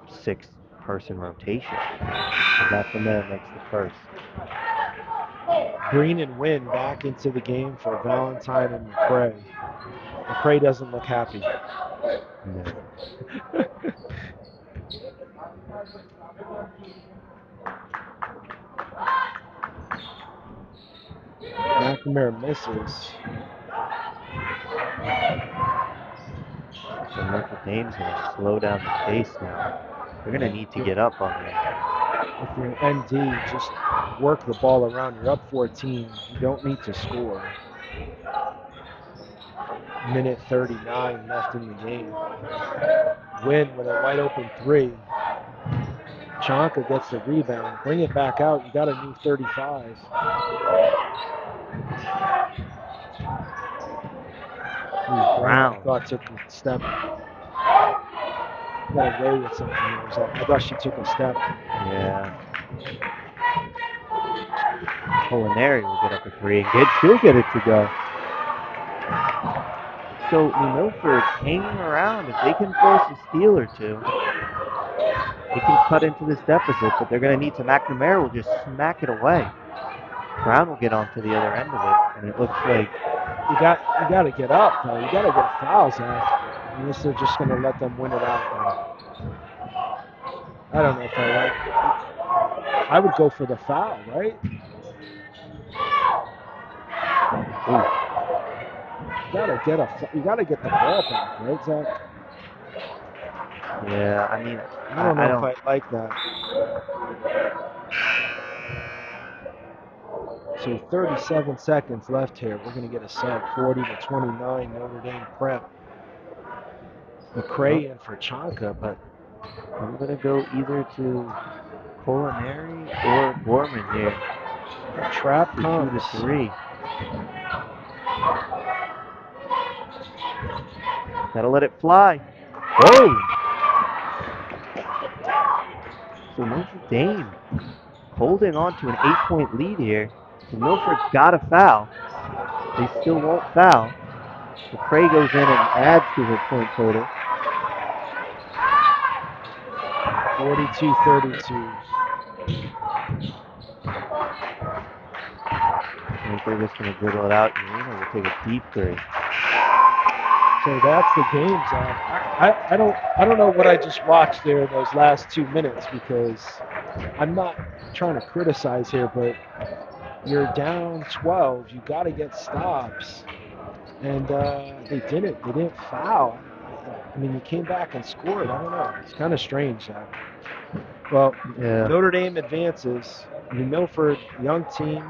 6-person rotation. So that from there makes the first.
Green and Wynn back into the game for Valentine and McCray. McCray doesn't look happy.
No.
McNamara misses.
So Notre Dame's going to slow down the pace now. They're going to need to get up on this.
If you're ND, just work the ball around. You're up 14. You don't need to score. Minute 39 left in the game. Win with a wide open 3. Chonka gets the rebound. Bring it back out. You got a new 35. Brown, I thought, took a step. Got away with something. I thought she took a step.
Yeah. Culinary will get up a 3 and she'll get it to go. So New Milford hanging around. If they can force a steal or two, they can cut into this deficit, but they're going to need to. McNamara will just smack it away. Brown will get onto the other end of it, and it looks like
you got to get up, though. You got to get fouls out. Unless they're just going to let them win it out. I don't know if I like. I would go for the foul, right?
ooh.
You gotta get the ball back, right, Zach?
Yeah, I mean,
I don't know if I like that. So 37 seconds left here. We're gonna get a sub, 40-29, Notre Dame Prep. McCray in for Chonka, but
I'm gonna go either to Culinary or Gorman here.
Trap comes.
2-3. Gotta let it fly. Whoa! So Notre Dame holding on to an 8-point lead here. So Milford's got a foul. They still won't foul. McCray goes in and adds to her point total.
42-32.
I think they're just going to dribble it out. Urena will take a deep 3.
So that's the game, Zach. I don't know what I just watched there in those last 2 minutes, because I'm not trying to criticize here, but you're down 12. You got to get stops, and they didn't. They didn't foul. I mean, you came back and scored. I don't know. It's kind of strange, Zach. Well,
yeah.
Notre Dame advances. New Milford, young team.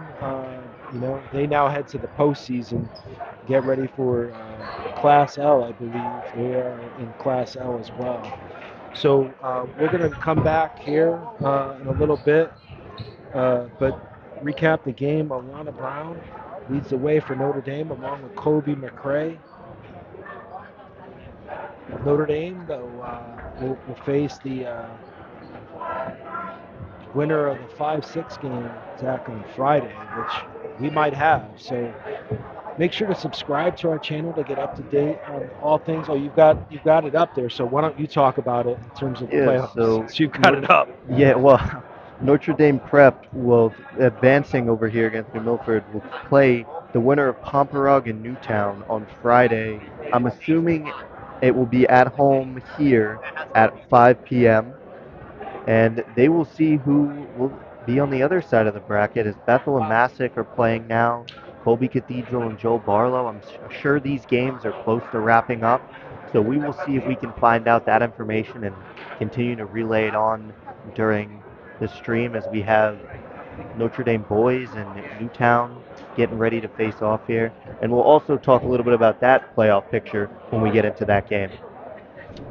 They now head to the postseason. Get ready for Class L, I believe. They are in Class L as well. So we're going to come back here in a little bit, but recap the game. Alana Brown leads the way for Notre Dame along with Kobe McCray. Notre Dame, though, will face the winner of the 5-6 game, Zach, on Friday, which we might have. So make sure to subscribe to our channel to get up to date on all things. Oh, you've got it up there. So why don't you talk about it in terms of the playoffs?
So
you've got it up.
Yeah, well, Notre Dame Prep will, advancing over here against New Milford, will play the winner of Pomperog and Newtown on Friday. I'm assuming it will be at home here at 5 p.m. And they will see who will be on the other side of the bracket, as Bethel and Massac are playing now. Colby Cathedral and Joe Barlow. I'm sure these games are close to wrapping up. So we will see if we can find out that information and continue to relay it on during the stream, as we have Notre Dame boys and Newtown getting ready to face off here. And we'll also talk a little bit about that playoff picture when we get into that game.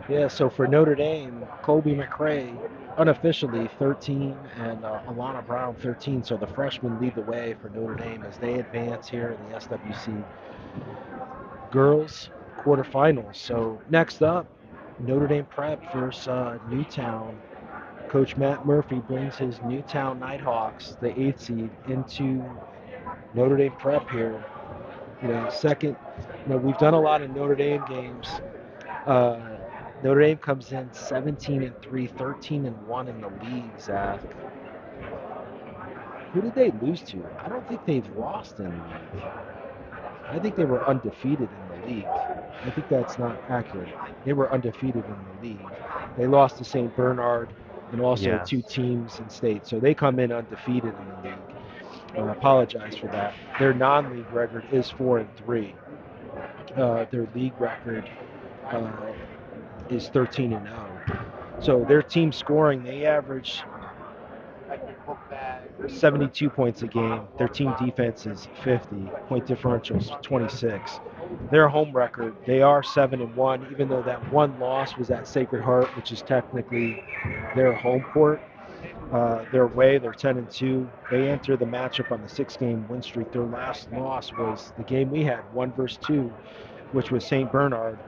Yeah, so for Notre Dame, Colby McCray, unofficially 13, and Alana Brown 13. So the freshmen lead the way for Notre Dame as they advance here in the SWC girls quarterfinals. So next up, Notre Dame Prep versus Newtown. Coach Matt Murphy brings his Newtown Nighthawks, the 8th seed, into Notre Dame Prep here. Second, we've done a lot of Notre Dame games. Notre Dame comes in 17-3, 13-1 in the league, Zach. Who did they lose to? I don't think they've lost in the league. I think they were undefeated in the league. I think that's not accurate. They were undefeated in the league. They lost to St. Bernard and also 2 teams in state. So they come in undefeated in the league. I apologize for that. Their non-league record is 4-3. Their league record uh, is 13-0. So their team scoring, they average 72 points a game. Their team defense is 50. Point differentials 26. Their home record, they are 7-1, even though that one loss was at Sacred Heart, which is technically their home court. Their way, they're 10-2. They enter the matchup on the 6-game win streak. Their last loss was the game we had, 1-2, which was St. Bernard.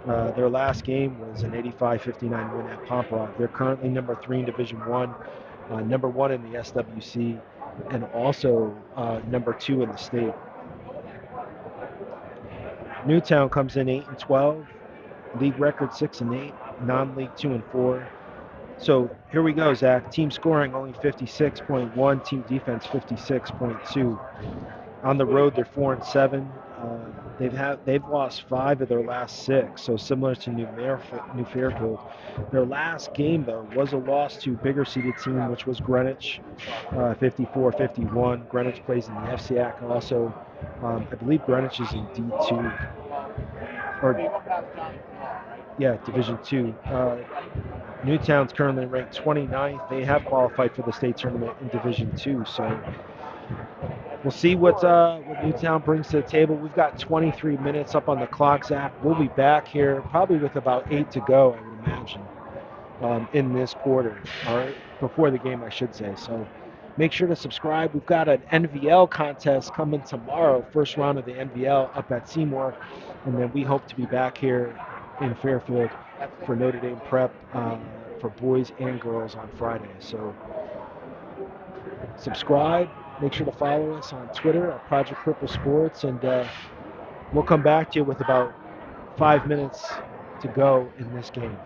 Their last game was an 85-59 win at Pompey. They're currently number 3 in Division One, number 1 in the SWC, and also number 2 in the state. Newtown comes in 8-12, league record 6-8, non-league 2-4. So here we go, Zach. Team scoring only 56.1, team defense 56.2. On the road, they're 4-7. They've lost 5 of their last 6, so similar to New Fairfield. Their last game, though, was a loss to bigger seeded team, which was Greenwich, 54-51. Greenwich plays in the FCAC also. I believe Greenwich is in D2, or yeah, Division 2. Newtown's currently ranked 29th. They have qualified for the state tournament in Division 2, so we'll see what Newtown brings to the table. We've got 23 minutes up on the clock, Zach. We'll be back here probably with about 8 to go, I would imagine, in this quarter, or before the game, I should say. So make sure to subscribe. We've got an NVL contest coming tomorrow, first round of the NVL up at Seymour, and then we hope to be back here in Fairfield for Notre Dame prep for boys and girls on Friday. So subscribe. Make sure to follow us on Twitter at Project Purple Sports, and we'll come back to you with about 5 minutes to go in this game.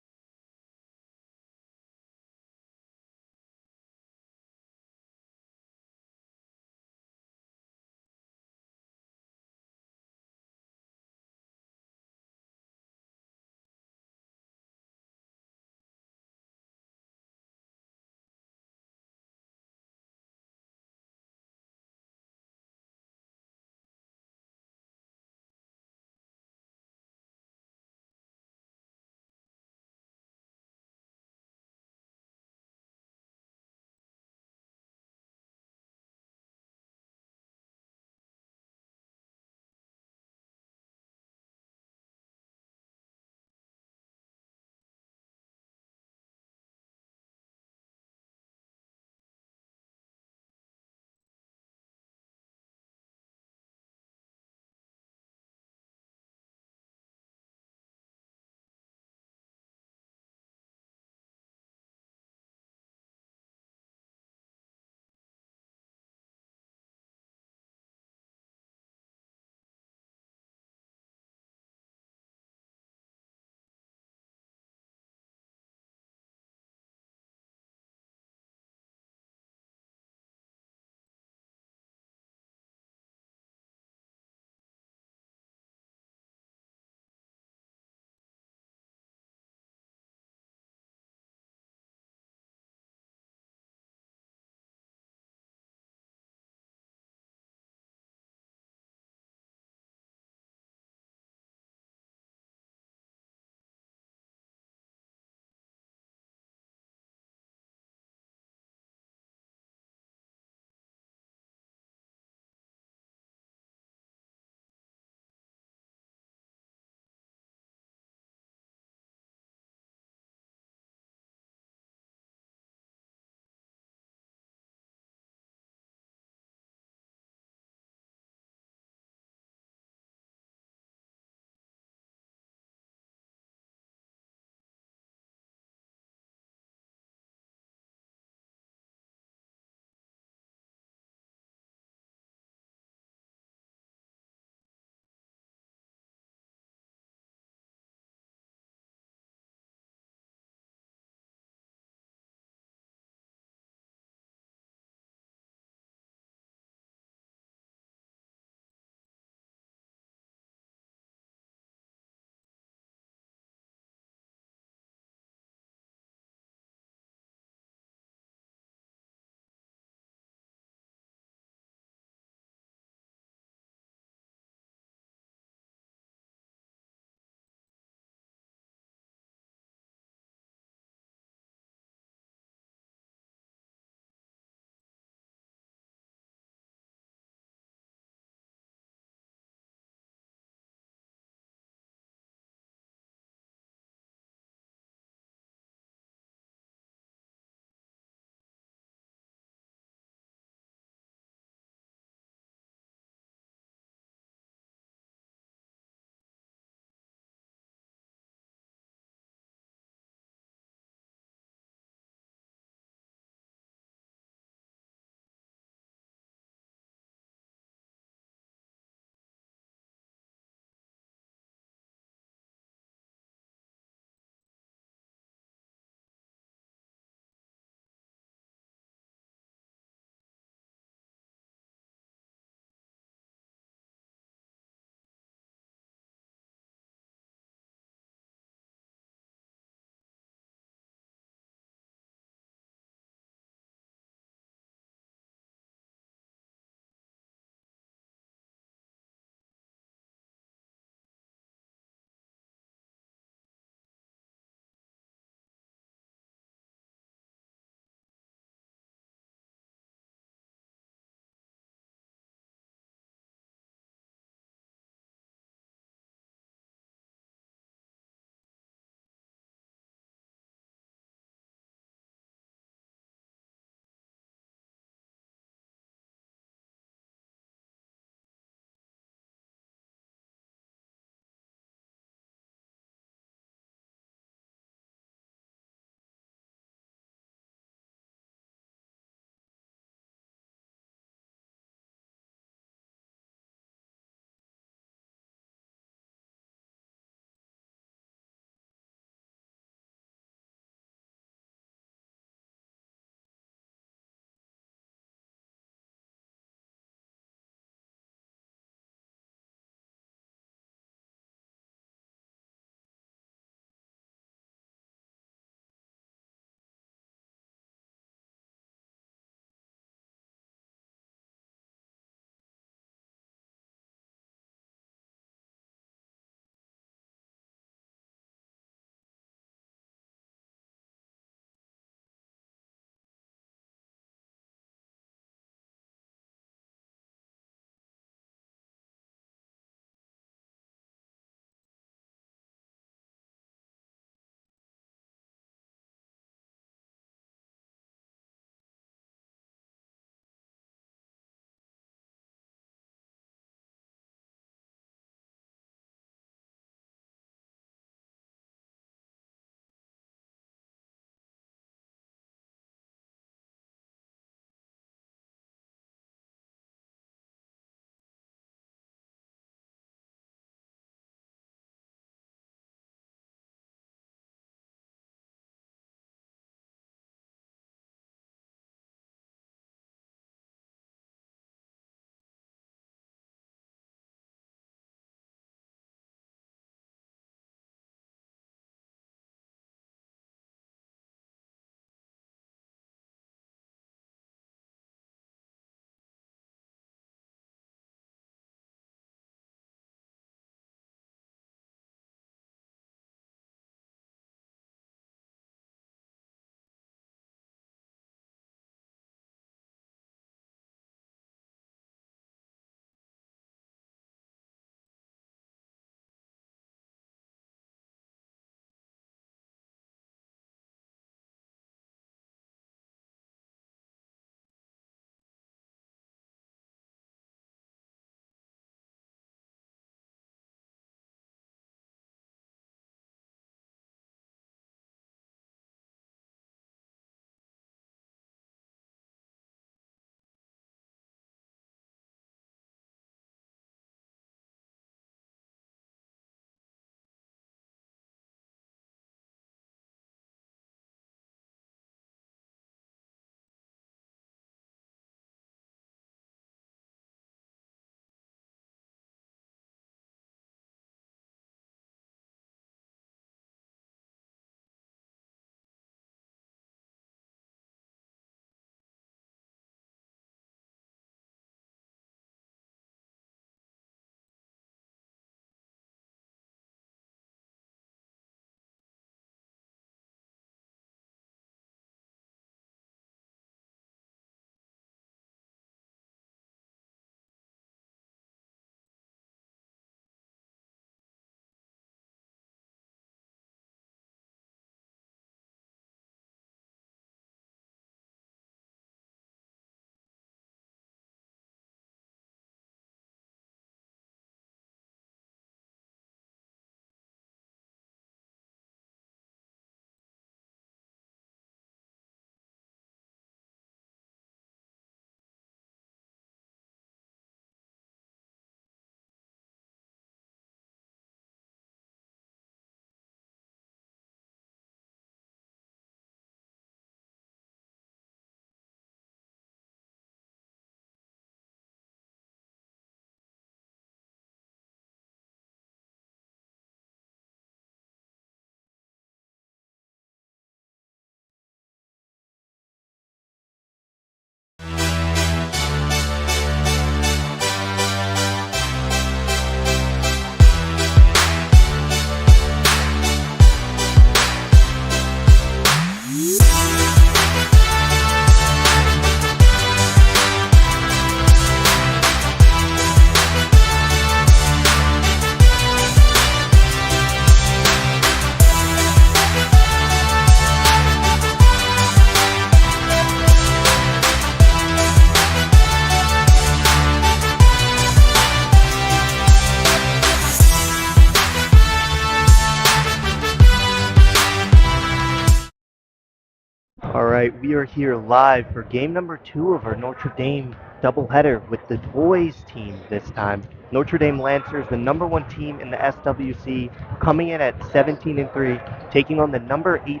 right, we are here live for game number 2 of our Notre Dame doubleheader with the boys team this time. Notre Dame Lancers, the number 1 team in the SWC, coming in at 17-3, taking on the number 8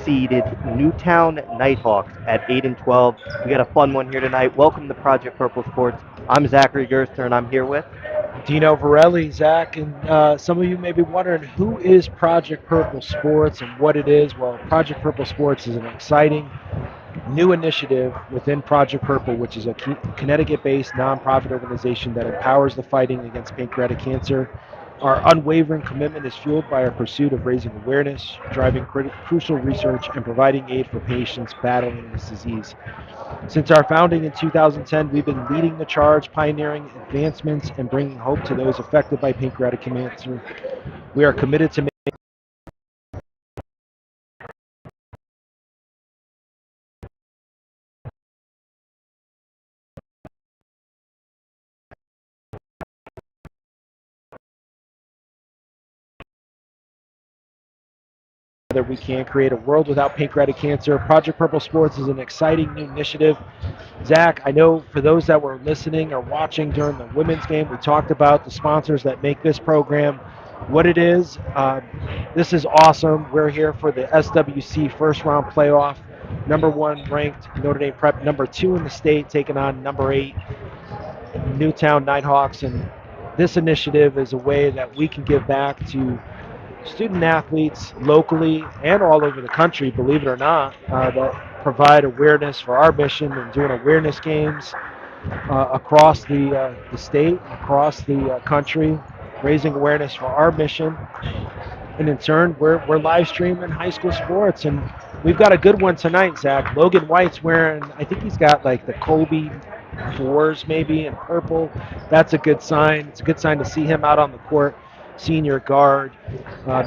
seeded Newtown Nighthawks at 8-12. We got a fun one here tonight. Welcome to Project Purple Sports. I'm Zachary Gerster, and I'm here with
Dino Varelli, Zach, and some of you may be wondering who is Project Purple Sports and what it is. Well, Project Purple Sports is an exciting new initiative within Project Purple, which is a Connecticut-based nonprofit organization that empowers the fighting against pancreatic cancer. Our unwavering commitment is fueled by our pursuit of raising awareness, driving crucial research, and providing aid for patients battling this disease. Since our founding in 2010, we've been leading the charge, pioneering advancements, and bringing hope to those affected by pancreatic cancer. We are committed to that we can create a world without pancreatic cancer. Project Purple Sports is an exciting new initiative. Zach, I know for those that were listening or watching during the women's game, we talked about the sponsors that make this program what it is. This is awesome. We're here for the SWC first round playoff. Number 1 ranked Notre Dame Prep, number 2 in the state, taking on number 8 Newtown Nighthawks. And this initiative is a way that we can give back to student athletes locally and all over the country, believe it or not, that provide awareness for our mission and doing awareness games across the state, across the country, raising awareness for our mission. And in turn, we're live streaming high school sports, and we've got a good one tonight, Zach. Logan White's wearing, I think he's got like the Kobe 4s maybe in purple. That's a good sign. It's a good sign to see him out on the court. Senior guard,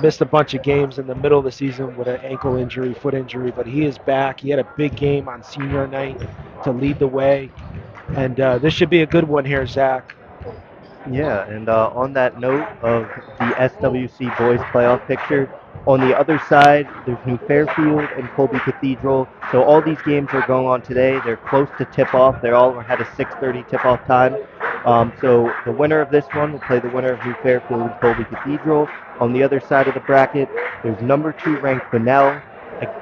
missed a bunch of games in the middle of the season with an ankle injury, foot injury, but he is back. He had a big game on senior night to lead the way, and this should be a good one here, Zach.
Yeah, and on that note of the SWC boys playoff picture, on the other side, there's New Fairfield and Colby Cathedral. So all these games are going on today. They're close to tip-off. They all had a 6:30 tip-off time. So the winner of this one will play the winner of New Fairfield and Colby Cathedral. On the other side of the bracket, there's number 2 ranked Bunnell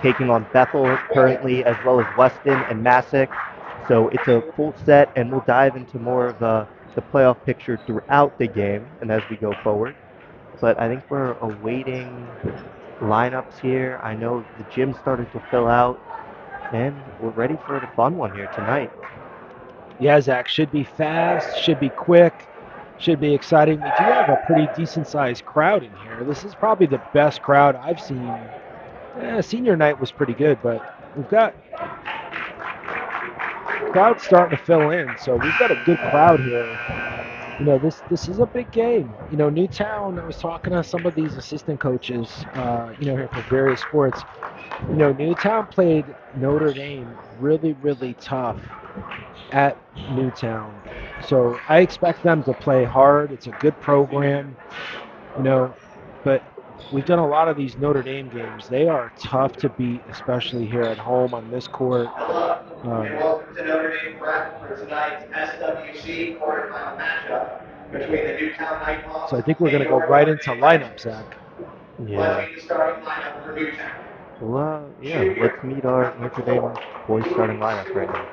taking on Bethel currently, as well as Weston and Massac. So it's a full set, and we'll dive into more of the playoff picture throughout the game and as we go forward. But I think we're awaiting lineups here. I know the gym started to fill out, and we're ready for a fun one here tonight.
Yeah, Zach, should be fast, should be quick, should be exciting. We do have a pretty decent-sized crowd in here. This is probably the best crowd I've seen. Senior night was pretty good, but we've got crowd starting to fill in, so we've got a good crowd here. You know, this is a big game. You know, Newtown, I was talking to some of these assistant coaches, here for various sports. You know, Newtown played Notre Dame really, really tough at Newtown. So I expect them to play hard. It's a good program, but we've done a lot of these Notre Dame games. They are tough to beat, especially here at home on this court.
And welcome to Notre Dame Prep for tonight's SWC quarterfinal matchup between the Newtown Nighthawks.
So I think we're going to go right into lineup, Zach.
Yeah.
Let's meet the starting lineup for Newtown.
Well, let's meet our Notre Dame boys starting lineup right now.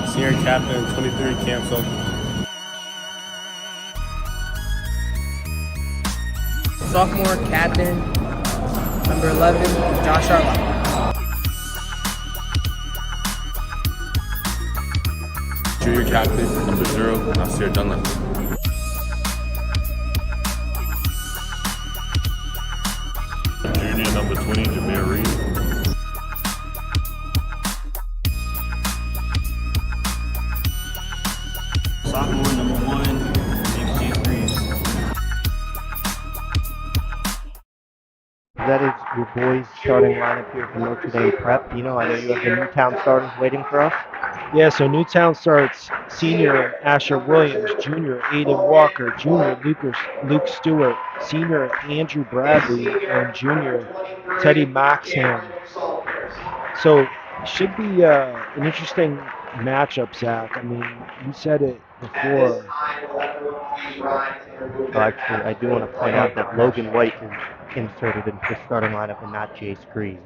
Senior captain, 23, Cam Sullivan.
Sophomore captain, number 11, Josh Arlock.
Junior captain, number 0, Nasir Dunlap. Junior, number 20, Jameer Reed.
Sophomore, number 1, James Reeves.
That is your boys starting lineup here for Notre Dame Prep. I know you have the Newtown starters waiting for us.
Yeah, so Newtown starts senior Asher Williams, junior Aiden Walker, junior Luke Stewart, senior Andrew Bradley, and junior Teddy Maxham. So should be an interesting matchup, Zach. I mean, you said it before.
Oh, actually, I do want to point out that Logan White is inserted into the starting lineup and not Jace Green.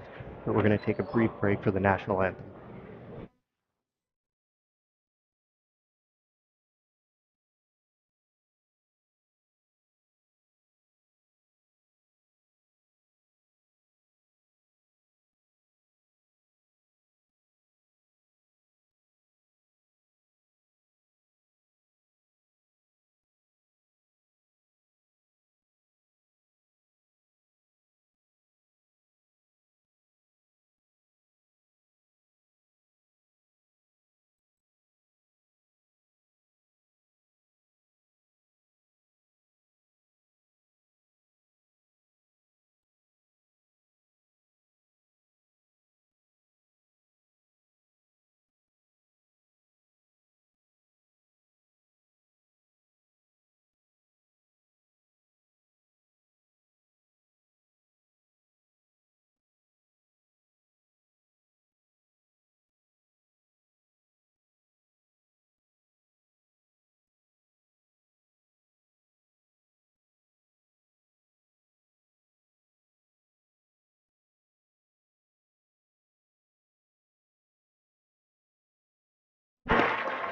But we're going to take a brief break for the national anthem.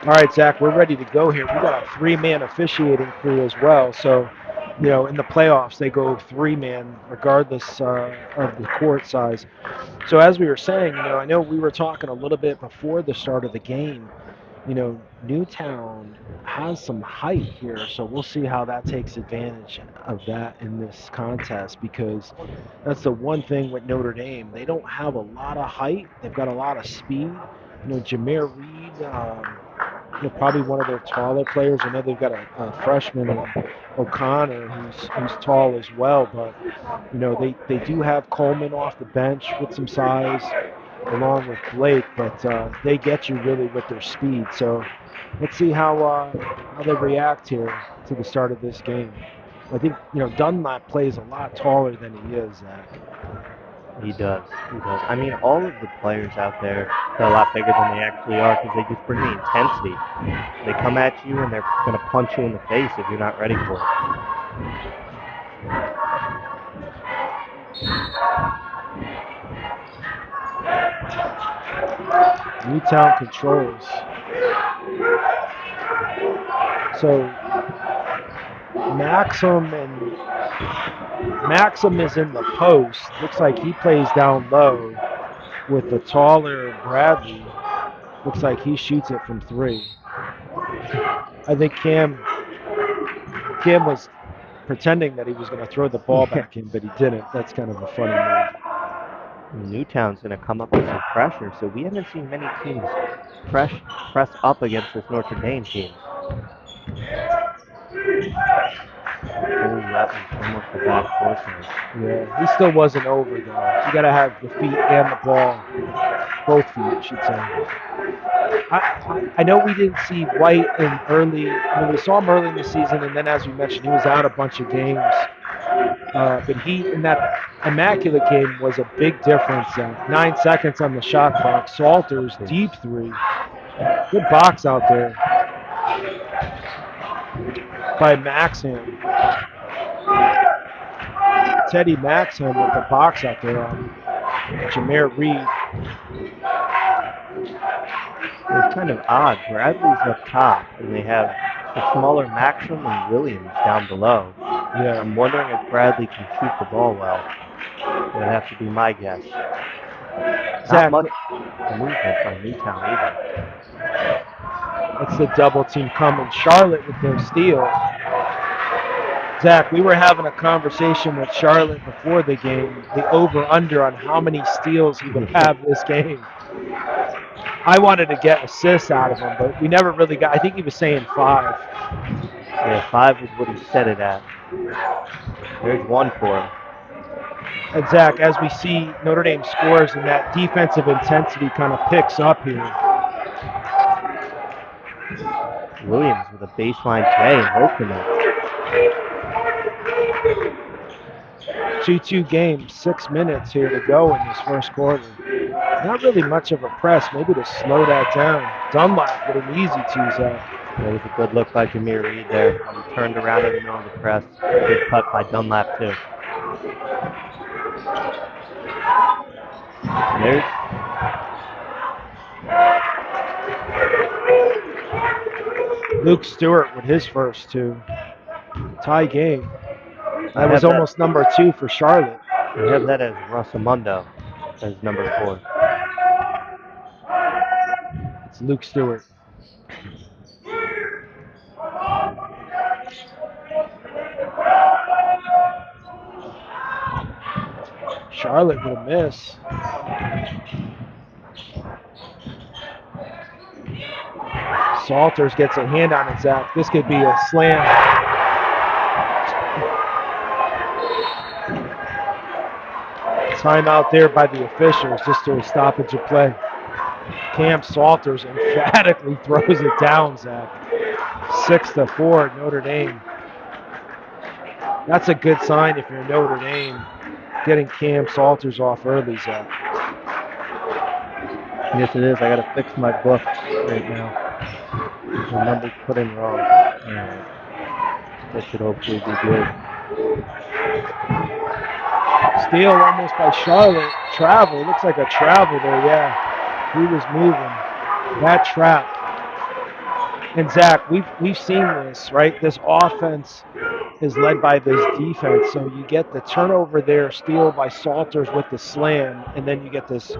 All right, Zach, we're ready to go here. We got a three-man officiating crew as well. So, you know, in the playoffs, they go three-man regardless of the court size. So as we were saying, you know, I know we were talking a little bit before the start of the game. You know, Newtown has some height here, so we'll see how that takes advantage of that in this contest, because that's the one thing with Notre Dame. They don't have a lot of height. They've got a lot of speed. You know, Jameer Reed, you know, probably one of their taller players. I know they've got a freshman, O'Connor, who's tall as well. But you know, they do have Coleman off the bench with some size, along with Blake. But they get you really with their speed. So let's see how they react here to the start of this game. I think, you know, Dunlap plays a lot taller than he is, Zach.
He does. He does. I mean, all of the players out there are a lot bigger than they actually are because they just bring the intensity. They come at you and they're going to punch you in the face if you're not ready for it.
Newtown controls. So Maxim is in the post. Looks like he plays down low with the taller Bradley. Looks like he shoots it from three. I think Cam was pretending that he was going to throw the ball back in, but he didn't. That's kind of a funny move.
Newtown's going to come up with some pressure, so we haven't seen many teams press up against this Notre Dame team. Oh, that was almost a bad force.
Yeah, he still wasn't over, though. You got to have the feet and the ball. Both feet, I should say. I know we didn't see White in early. I mean, we saw him early in the season, and then, as we mentioned, he was out a bunch of games. But he, in that immaculate game, was a big difference. 9 seconds on the shot clock. Salters, deep three. Good box out there by Maxham. Teddy Maxham with the box out there on Jameer Reed.
It's kind of odd. Bradley's up top, and they have the smaller Maxim and Williams down below.
Yeah,
I'm wondering if Bradley can shoot the ball well. That would have to be my guess. Not much movement by Newtown either.
That's the double team coming. Charlotte with their steal. Zach, we were having a conversation with Charlotte before the game, the over-under on how many steals he would have this game. I wanted to get assists out of him, but we never really got. I think he was saying 5.
Yeah, 5 is what he set it at. There's one for him.
And Zach, as we see Notre Dame scores and that defensive intensity kind of picks up here.
Williams with a baseline play and hoping it.
2-2 game, 6 minutes here to go in this first quarter. Not really much of a press, maybe to slow that down. Dunlap with an easy 2, Zach.
That was a good look by Jameer Reed there. He turned around in the middle of the press. Good cut by Dunlap too. There's
Luke Stewart with his first 2. Tie game. That was almost number 2 for Charlotte.
I have that as Rosamundo as number 4.
It's Luke Stewart. Charlotte with a miss. Salters gets a hand on it, Zach. This could be a slam. Timeout there by the officials, just a stoppage of play. Cam Salters emphatically throws it down, Zach. 6-4, Notre Dame. That's a good sign if you're Notre Dame, getting Cam Salters off early, Zach.
Yes, it is. I got to fix my book right now. The numbers put in wrong. Yeah. That should hopefully be good.
Steal almost by Charlotte. Travel. Looks like a travel there, yeah. He was moving. That trap. And Zach, we've seen this, right? This offense is led by this defense. So you get the turnover there, steal by Salters with the slam, and then you get this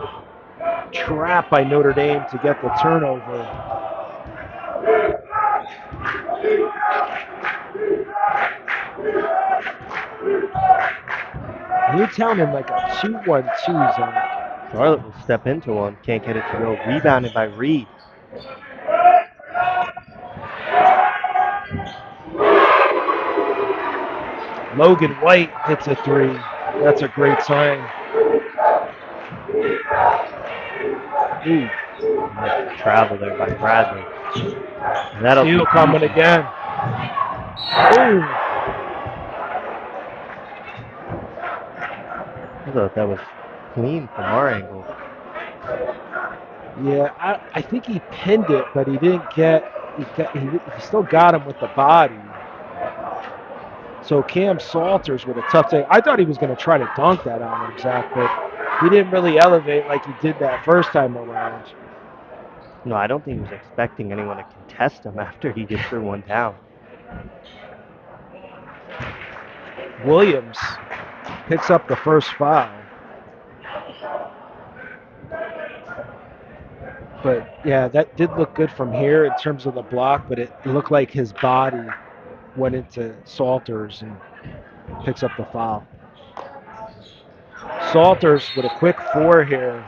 trap by Notre Dame to get the turnover. Newtown in like a 2-1-2 zone.
Charlotte will step into one. Can't get it to go. Rebounded by Reed.
Logan White hits a 3. That's a great sign.
Ooh. Nice travel there by Bradley. That'll
Steal coming again. Ooh.
I thought that was clean from our angle.
Yeah, I think he pinned it, but he didn't get. He still got him with the body. So Cam Salters with a tough thing. I thought he was going to try to dunk that on him, Zach, but he didn't really elevate like he did that first time around.
No, I don't think he was expecting anyone to contest him after he just threw one down.
Williams picks up the first foul. But yeah, that did look good from here in terms of the block, but it looked like his body went into Salters and picks up the foul. Salters with a quick 4 here.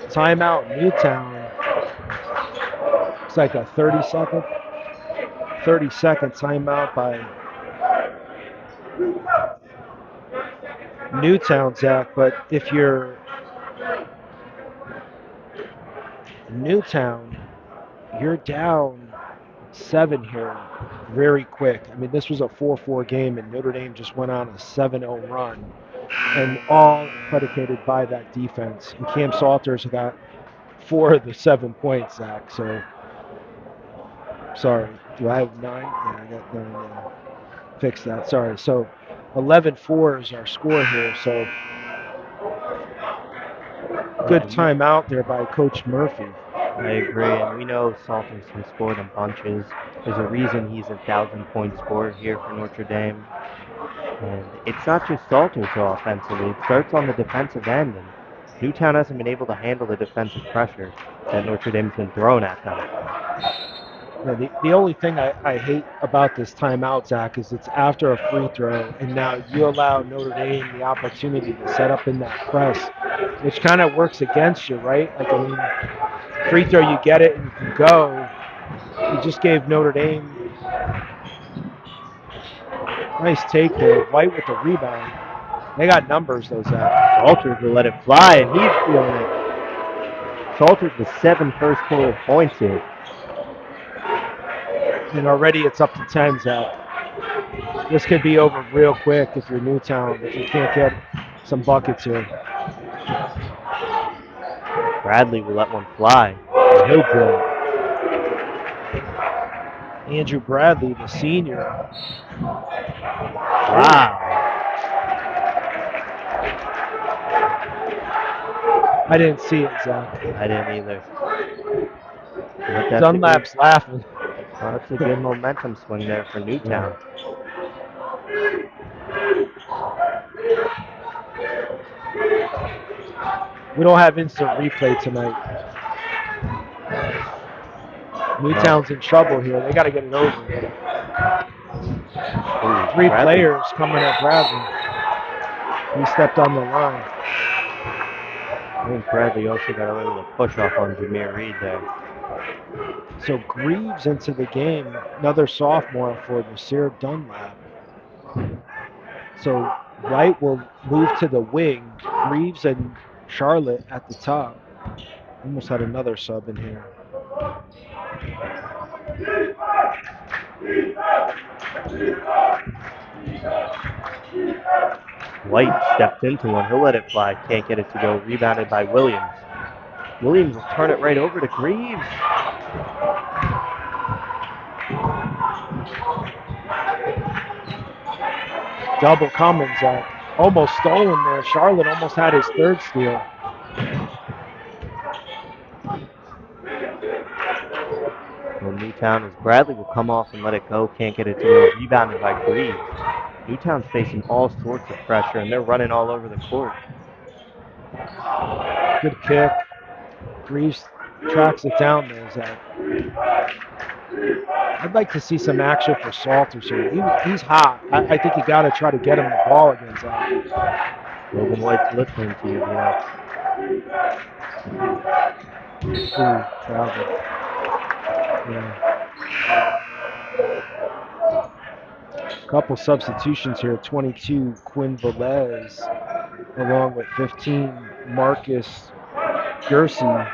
Timeout Newtown. It's like a 30-second timeout by Newtown, Zach. But if you're Newtown, you're down 7 here very quick. I mean, this was a 4-4 game, and Notre Dame just went on a 7-0 run, and all predicated by that defense. And Cam Salters got 4 of the 7 points, Zach. So, sorry, do I have 9? Yeah, I got 9. Yeah. Fix that. Sorry. So, 11-4 is our score here. So, good timeout there by Coach Murphy.
I agree, and we know Salters can score in bunches. There's a reason he's a 1,000-point scorer here for Notre Dame. And it's not just Salters offensively. It starts on the defensive end, and Newtown hasn't been able to handle the defensive pressure that Notre Dame's been throwing at them.
Yeah, the only thing I hate about this timeout, Zach, is it's after a free throw, and now you allow Notre Dame the opportunity to set up in that press, which kind of works against you, right? Like, I mean, free throw, you get it and you can go. You just gave Notre Dame. Nice take there. White with the rebound. They got numbers, though, Zach.
Salters will let it fly, and he's feeling it. Salters with 7 first quarter points here.
And already it's up to 10, Zach. This could be over real quick if you're Newtown, if you can't get some buckets here.
Bradley will let one fly.
No good. Andrew Bradley, the senior.
Wow.
I didn't see it, Zach.
I didn't either. But that's
Dunlap's laughing.
Well, that's a good momentum swing there for Newtown.
We don't have instant replay tonight. Newtown's in trouble here. They got to get it over.
Ooh,
Three
Bradley.
players coming at Bradley. He stepped on the line.
I think Bradley also got a little push off on Jameer Reed there.
So Greaves into the game, another sophomore for Nasir Dunlap. So White will move to the wing. Greaves and Charlotte at the top. Almost had another sub in here.
White steps into one. He'll let it fly. Can't get it to go. Rebounded by Williams. Williams will turn it right over to Greaves.
Double Cummins, almost stolen there. Charlotte almost had his third steal.
Well, Newtown as Bradley will come off and let it go. Can't get it to go. Rebounded by Greaves. Newtown's facing all sorts of pressure, and they're running all over the court.
Good kick. Greaves tracks it down there, Zach. I'd like to see some action for Salters here. He's hot. I think you got to try to get him the ball again, Zach.
Logan White's listening to you,
Ooh, travel. Yeah. Couple substitutions here. 22, Quinn Velez, along with 15, Marcus Gersey.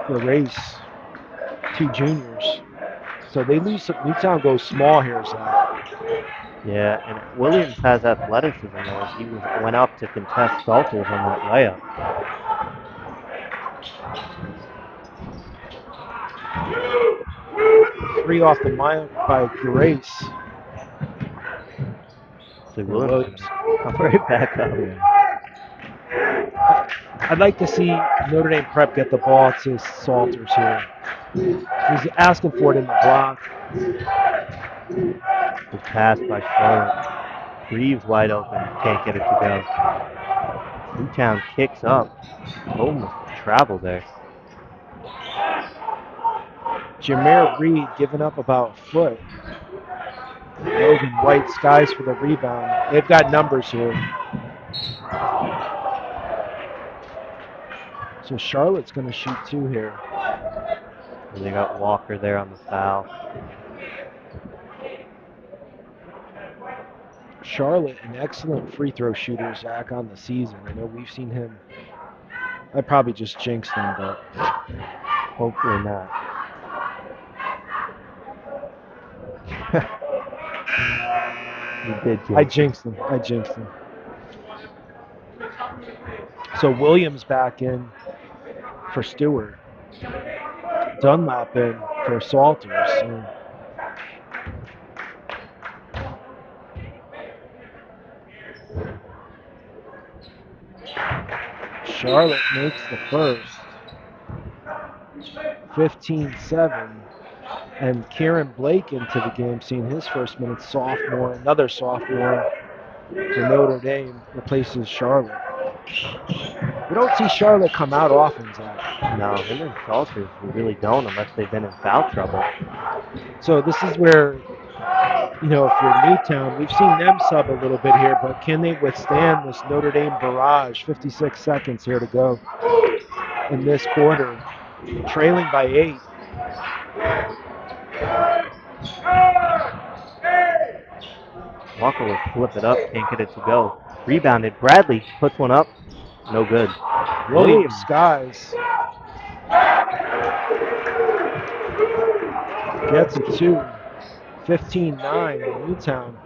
The race, 2 juniors. So they lose. Newtown goes small here, Zach.
Yeah, and Williams has athleticism though. He went up to contest Salters on that layup.
Three off the mile by Grace.
So Williams come right back up.
I'd like to see Notre Dame Prep get the ball to Salters here. He's asking for it in the block.
The pass by Charlotte. Greaves wide open. Can't get it to go. Newtown kicks up. Almost travel there.
Jameer Reed giving up about a foot. Logan White skies for the rebound. They've got numbers here. So Charlotte's going to shoot 2 here.
And they got Walker there on the foul.
Charlotte, an excellent free throw shooter, Zach, on the season. I know we've seen him. I probably just jinxed him, but
hopefully not. You did jinx.
I jinxed him. So Williams back in for Stewart. Dunlap in for Salters. So Charlotte makes the first. 15-7. And Kieran Blake into the game, seeing his first minute. Sophomore, another sophomore for Notre Dame, replaces Charlotte. We don't see Charlotte come out often, Zach.
No, him and Salters, we really don't unless they've been in foul trouble.
So this is where, if you're Newtown, we've seen them sub a little bit here, but can they withstand this Notre Dame barrage? 56 seconds here to go in this quarter. Trailing by 8.
Walker will flip it up, can't get it to go. Rebounded, Bradley puts one up, no good.
Williams skies. gets it to 15-9 Newtown.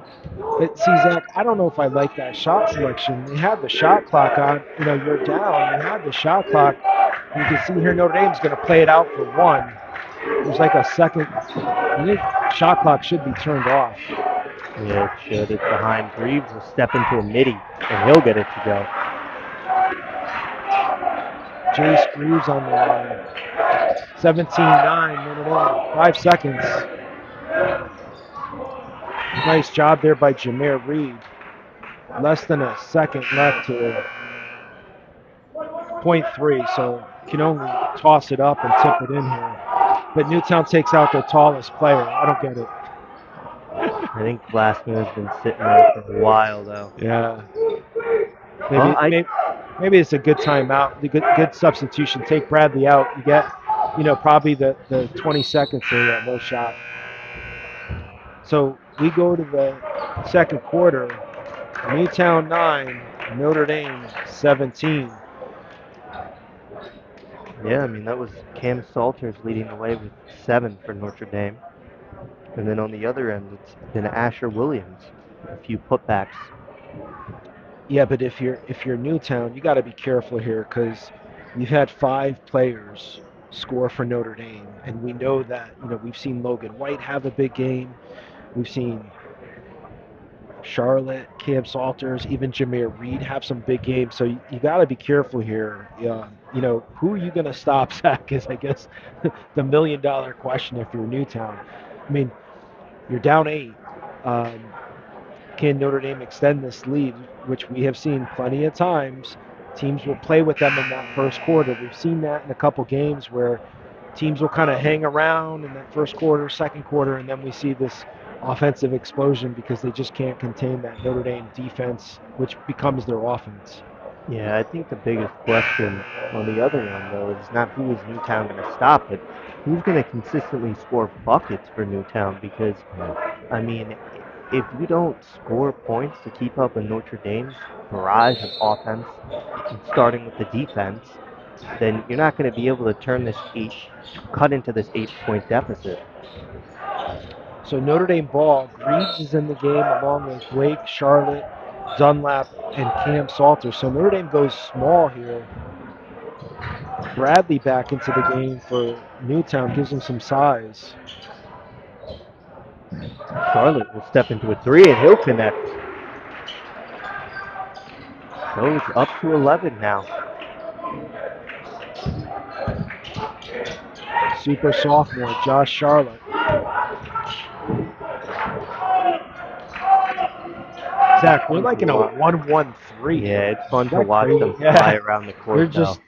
But see, Zach, I don't know if I like that shot selection. They had the shot clock on. You know, you're down. They had the shot clock. You can see here Notre Dame's going to play it out for one. There's like a second. I think shot clock should be turned off.
Yeah, it should. It's behind. Greaves will step into a midi, and he'll get it to go.
Jace Greaves on the line. 17-9 Notre Dame. 5 seconds. Nice job there by Jameer Reed. Less than a second left to .3, so you can only toss it up and tip it in here. But Newtown takes out their tallest player. I don't get it.
I think Glassman has been sitting there for a while, though.
Yeah.
Well,
Maybe it's a good timeout, a good substitution. Take Bradley out. You get, probably the 20 seconds there, no shot. So we go to the second quarter. Newtown 9, Notre Dame 17.
Yeah, I mean, that was Cam Salters leading the way with 7 for Notre Dame. And then on the other end, it's been Asher Williams, a few putbacks.
Yeah, but if you're Newtown, you got to be careful here because you've had 5 players score for Notre Dame, and we know that we've seen Logan White have a big game, we've seen Charlotte, Cam Salters, even Jameer Reed have some big games. So you got to be careful here. Who are you going to stop, Zach? Is I guess the $1 million question if you're Newtown. I mean, you're down 8. Can Notre Dame extend this lead, which we have seen plenty of times? Teams will play with them in that first quarter. We've seen that in a couple games where teams will kind of hang around in that first quarter, second quarter, and then we see this offensive explosion because they just can't contain that Notre Dame defense, which becomes their offense.
Yeah, I think the biggest question on the other end, though, is not who is Newtown going to stop, but who's going to consistently score buckets for Newtown because, I mean, if you don't score points to keep up with Notre Dame's barrage of offense, starting with the defense, then you're not going to be able to cut into this 8-point deficit.
So Notre Dame ball, Greaves is in the game along with Blake, Charlotte, Dunlap, and Cam Salters. So Notre Dame goes small here. Bradley back into the game for Newtown, gives him some size.
Charlotte will step into a 3 and he'll connect. So it's up to 11 now.
Super sophomore, Josh Charlotte. Zach, we're like in a 1-1-3.
Yeah, it's fun to watch them fly around the court.
They're just,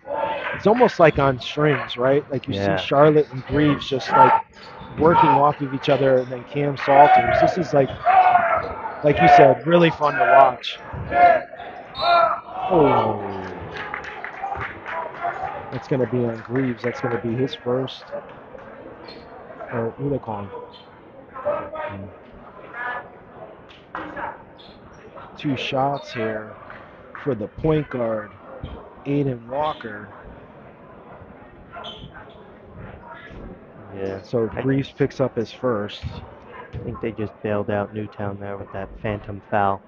it's almost like on strings, right? Like you see Charlotte and Greaves just like working off of each other, and then Cam Salters. This is like you said, really fun to watch. Oh. That's going to be on Greaves. That's going to be his first. Or who they call him? 2 shots here for the point guard, Aiden Walker.
Yeah.
So Greaves picks up his first.
I think they just bailed out Newtown there with that phantom foul.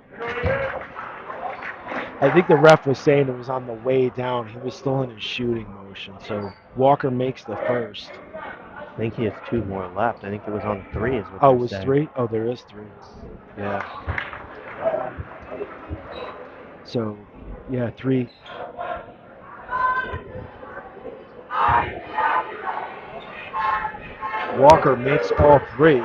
I think the ref was saying it was on the way down. He was still in his shooting motion. So Walker makes the first.
I think he has 2 more left. I think it was on 3 is what
Oh,
it
was
saying.
3? Oh, there is 3. Yeah. So, yeah, 3. Walker makes all 3.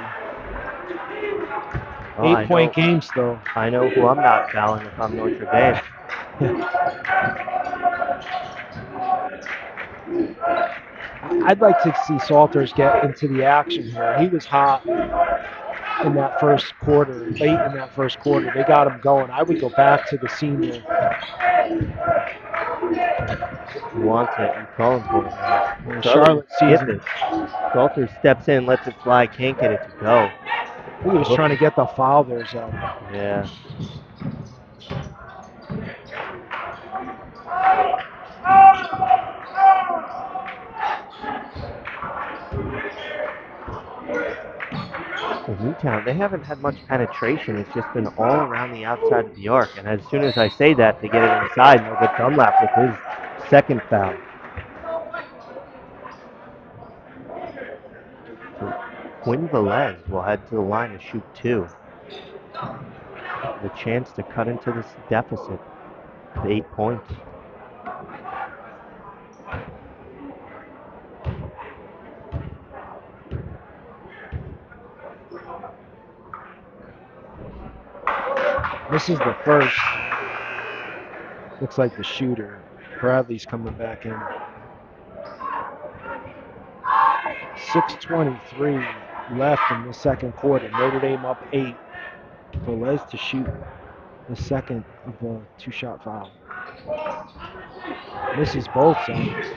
8-point game still.
I know who I'm not fouling if I'm Notre Dame.
I'd like to see Salters get into the action here. He was hot in that first quarter, late in that first quarter. They got him going. I would go back to the senior.
He wants it. He's calling for it.
Charlotte sees it.
Salters steps in, lets it fly, can't get it to go.
He was trying to get the foul there, so.
Yeah. Newtown, they haven't had much penetration. It's just been all around the outside of the arc. And as soon as I say that, they get it inside, and they'll get Dunlap with his second foul. So Quinn Velez will head to the line to shoot 2. The chance to cut into this deficit to 8 points.
This is the first. Looks like the shooter. Bradley's coming back in. 6:23 left in the second quarter. Notre Dame up 8. Velez to shoot the second of the 2-shot foul. Misses both sides.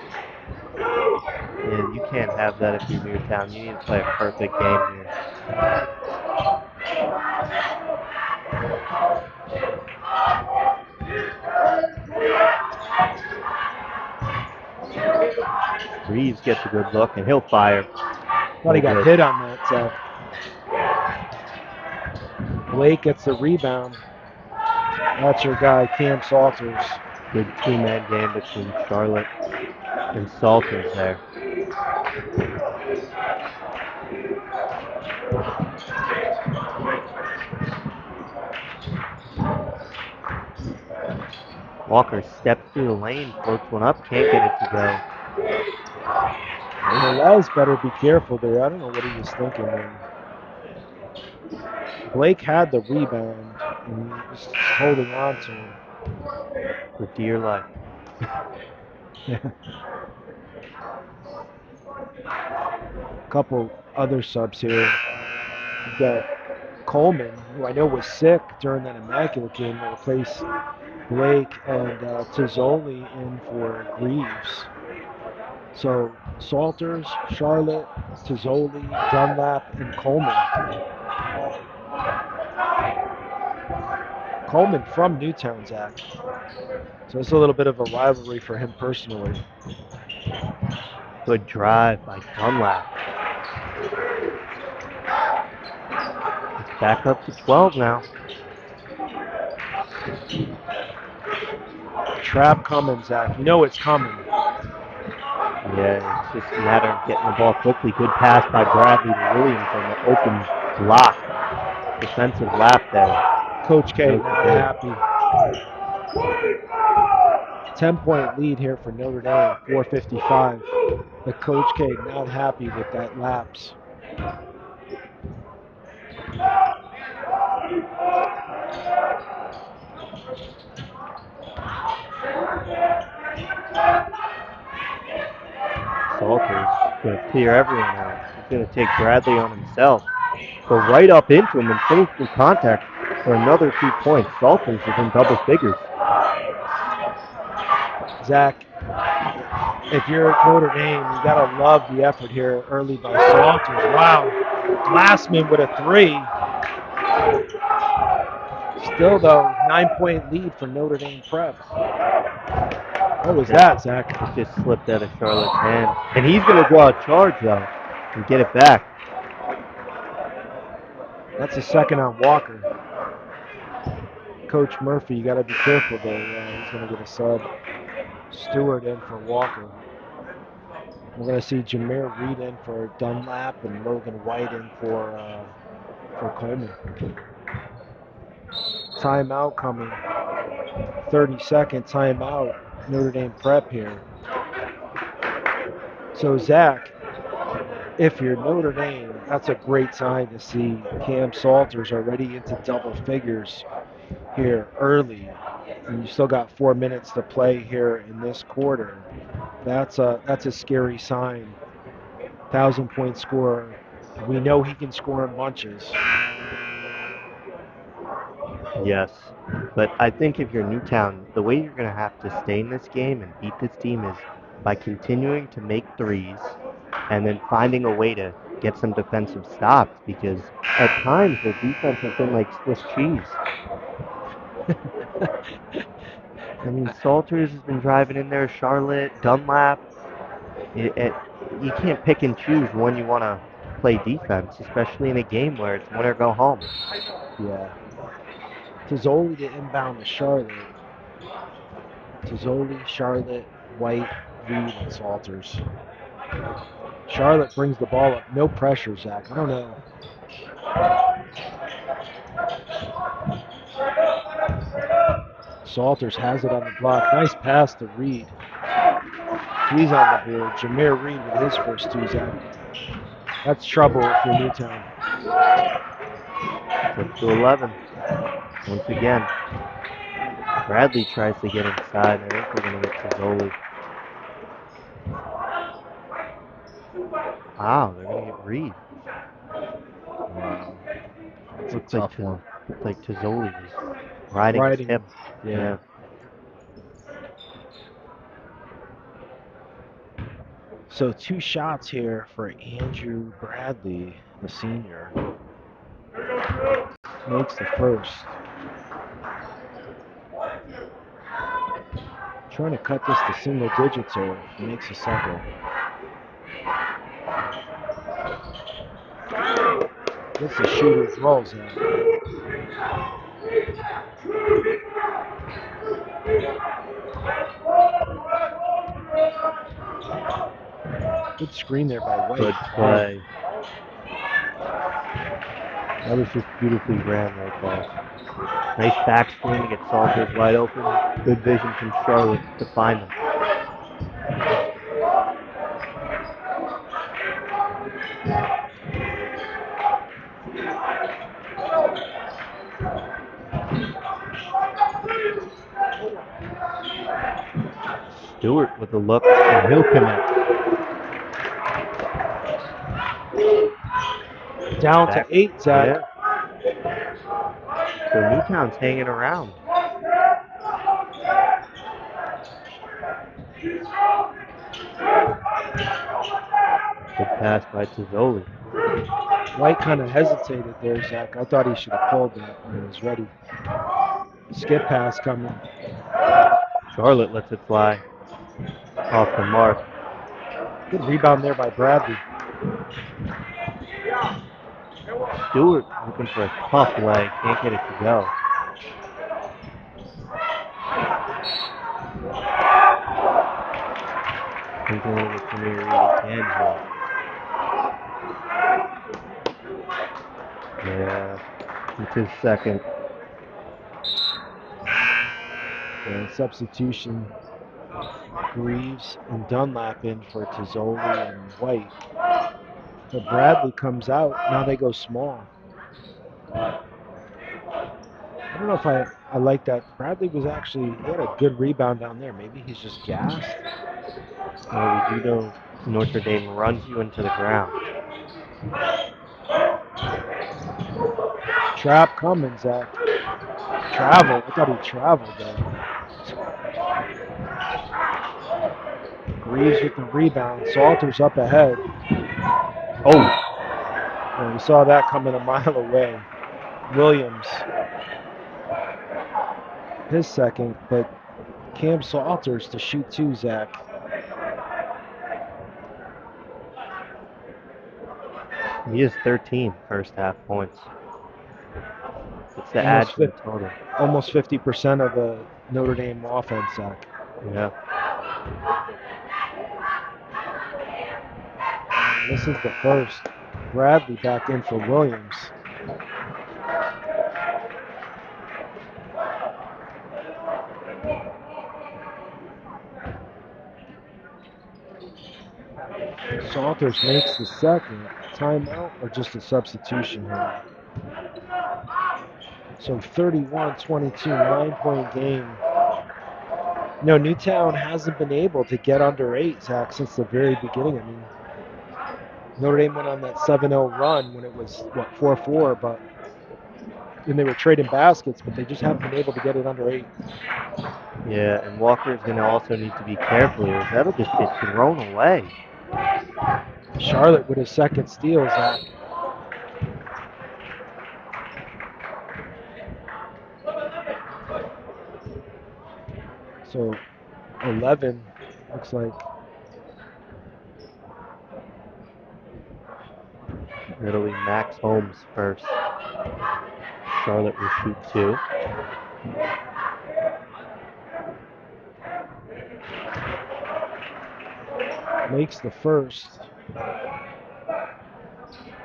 And you can't have that if you're Newtown. You need to play a perfect game here. Reeves gets a good look, and he'll fire.
Thought he got hit on that, so. Blake gets the rebound. That's your guy, Cam Salters.
Good two-man game between Charlotte and Salters there. Walker steps through the lane, floats one up, can't get it to go.
Velez better be careful there. I don't know what he was thinking there. Blake had the rebound, and he was holding on to him.
For dear life.
A couple other subs here. We've got Coleman, who I know was sick during that Immaculate game, to replace Blake, and Tizzoli in for Greaves. So Salters, Charlotte, Tizzoli, Dunlap, and Coleman. Coleman from Newtown, Zach. So it's a little bit of a rivalry for him personally.
Good drive by Dunlap. It's back up to 12 now.
Trap coming, Zach. You know it's coming.
Yeah, it's just a matter of getting the ball quickly. Good pass by Bradley to Williams on the open block. Defensive lap there.
Coach K not happy. 10-point lead here for Notre Dame, 4:55. But Coach K not happy with that lapse.
Salters going to clear everyone out. He's going to take Bradley on himself. Go right up into him and finish through contact for another 2 points. Salters is in double figures.
Zach, if you're Notre Dame, you got to love the effort here early by Salters. Wow. Glassman with a 3. Still, though, 9-point lead for Notre Dame Prep. What was that, Zach?
It just slipped out of Charlotte's hand. And he's going to draw a charge, though, and get it back.
That's a second on Walker. Coach Murphy, you got to be careful there. He's going to get a sub. Stewart in for Walker. We're going to see Jameer Reed in for Dunlap and Logan White in for Coleman. Timeout coming. 30-second timeout. Notre Dame Prep here. So Zach, if you're Notre Dame, that's a great sign to see Cam Salters already into double figures here early. And you still got 4 minutes to play here in this quarter. That's a scary sign. 1,000-point scorer. We know he can score in bunches.
Yes, but I think if you're Newtown, the way you're going to have to stay in this game and beat this team is by continuing to make threes and then finding a way to get some defensive stops, because at times their defense has been like Swiss cheese. I mean, Salters has been driving in there, Charlotte, Dunlap. You can't pick and choose when you want to play play defense, especially in a game where it's win or go home.
Yeah. Tizzoli to inbound to Charlotte. Tizzoli, Charlotte, White, Reed, and Salters. Charlotte brings the ball up. No pressure, Zach. I don't know. Salters has it on the block. Nice pass to Reed. He's on the board. Jameer Reed with his first two, Zach. That's trouble for Newtown.
Flip to 11. Once again. Bradley tries to get inside. I think we're going to get Tizzoli. Wow, they're going to get Reed.
Wow. It's a
Looks
tough one.
Looks like Tizzoli was riding his hip.
Yeah. So 2 shots here for Andrew Bradley, the senior. Makes the first. Trying to cut this to single digits here. Makes the second. Gets the shooter's rolls out. Good screen there by White.
Good play. That was just beautifully ran right there. Nice back screen to get Salters wide open. Good vision from Charlotte to find him. Stewart with a look, and he'll connect.
Down to 8, Zach.
Yeah. So Newtown's hanging around. Good pass by Tizzoli.
White kind of hesitated there, Zach. I thought he should have pulled that when he was ready. Skip pass coming.
Charlotte lets it fly. Off the mark.
Good rebound there by Bradley.
Stewart looking for a tough leg. Can't get it to go. Thinking over to me again here. Yeah, it's his second.
And substitution. Greaves and Dunlap in for Tizzoli and White. But Bradley comes out. Now they go small. I don't know if I like that. Bradley was actually, he had a good rebound down there. Maybe he's just gassed.
Well, we do know Notre Dame runs you into the ground.
Trap coming, Zach. Travel. I thought he traveled there. Greaves with the rebound. Salters up ahead.
Oh!
And we saw that coming a mile away. Williams. His second, but Cam Salters to shoot 2, Zach.
He is 13 first half points. It's the add to the total.
Almost 50% of the Notre Dame offense, Zach.
Yeah.
This is the first. Bradley back in for Williams. Salters makes the second. Timeout or just a substitution here? So 31-22, 9-point game. No, Newtown hasn't been able to get under 8, Zach, since the very beginning. I mean, Notre Dame went on that 7-0 run when it was, 4-4, but and they were trading baskets, but they just haven't been able to get it under 8.
Yeah, and Walker's going to also need to be careful here. That'll just get thrown away.
Charlotte with his second steal, Zach. So 11 looks like
That'll be Max Holmes first. Charlotte will shoot 2.
Makes the first.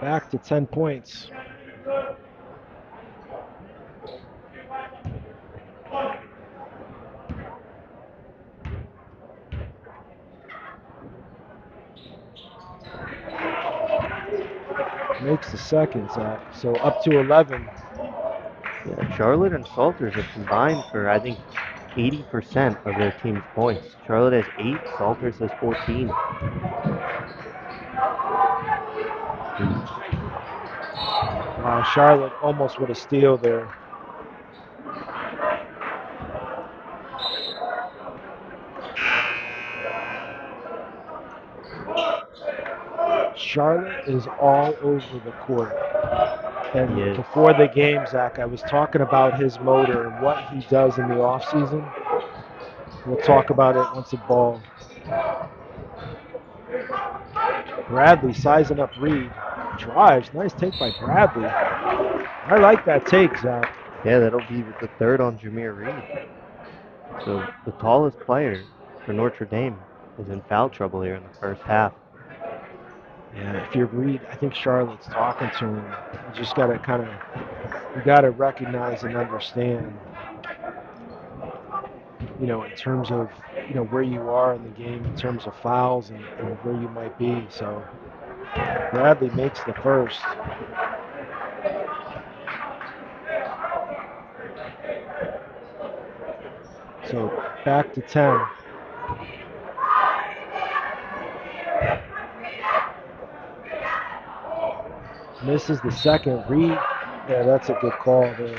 Back to 10 points. Makes the second, Zach. So up to 11.
Yeah, Charlotte and Salters have combined for, I think, 80% of their team's points. Charlotte has 8, Salters has 14.
Wow, Charlotte almost with a steal there. Charlotte is all over the court. And
Yes.
before the game, Zach, I was talking about his motor and what he does in the offseason. We'll talk about it once the ball. Bradley sizing up Reed. Drives. Nice take by Bradley. I like that take, Zach.
Yeah, that'll be the third on Jameer Reed. So the tallest player for Notre Dame is in foul trouble here in the first half.
Yeah, if you Reed, I think Charlotte's talking to him. You just got to you got to recognize and understand, in terms of, where you are in the game, in terms of fouls and where you might be. So Bradley makes the first. So back to 10. Misses the second. Reed, yeah, that's a good call there.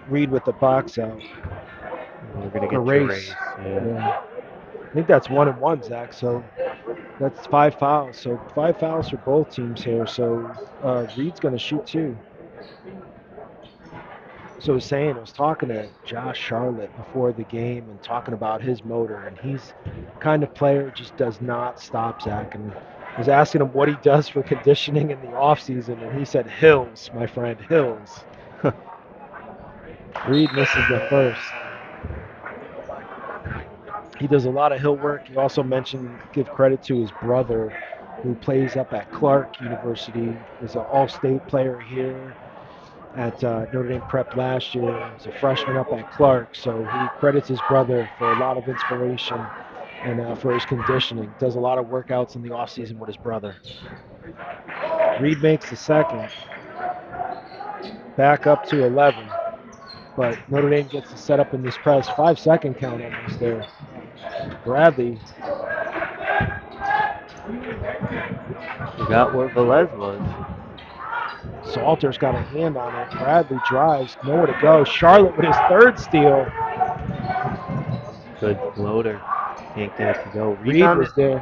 Reed with the box out.
We're going to get
race. Yeah. I think that's 1-1, Zach. So that's 5 fouls. So 5 fouls for both teams here. So Reed's going to shoot 2. So I was talking to Josh Charlotte before the game and talking about his motor, and he's the kind of player just does not stop, Zach. And I was asking him what he does for conditioning in the offseason, and he said, hills, my friend, hills. Reed misses the first. He does a lot of hill work. He also mentioned, give credit to his brother, who plays up at Clark University. He's an all-state player here at Notre Dame Prep last year. He's a freshman up at Clark, so he credits his brother for a lot of inspiration and for his conditioning. Does a lot of workouts in the offseason with his brother. Reed makes the second. Back up to 11. But Notre Dame gets to set up in this press. 5-second count almost there. Bradley.
Forgot where Velez was.
Salter's got a hand on it. Bradley drives, nowhere to go. Charlotte with his third steal.
Good floater. Can't get it to go.
Reed was there.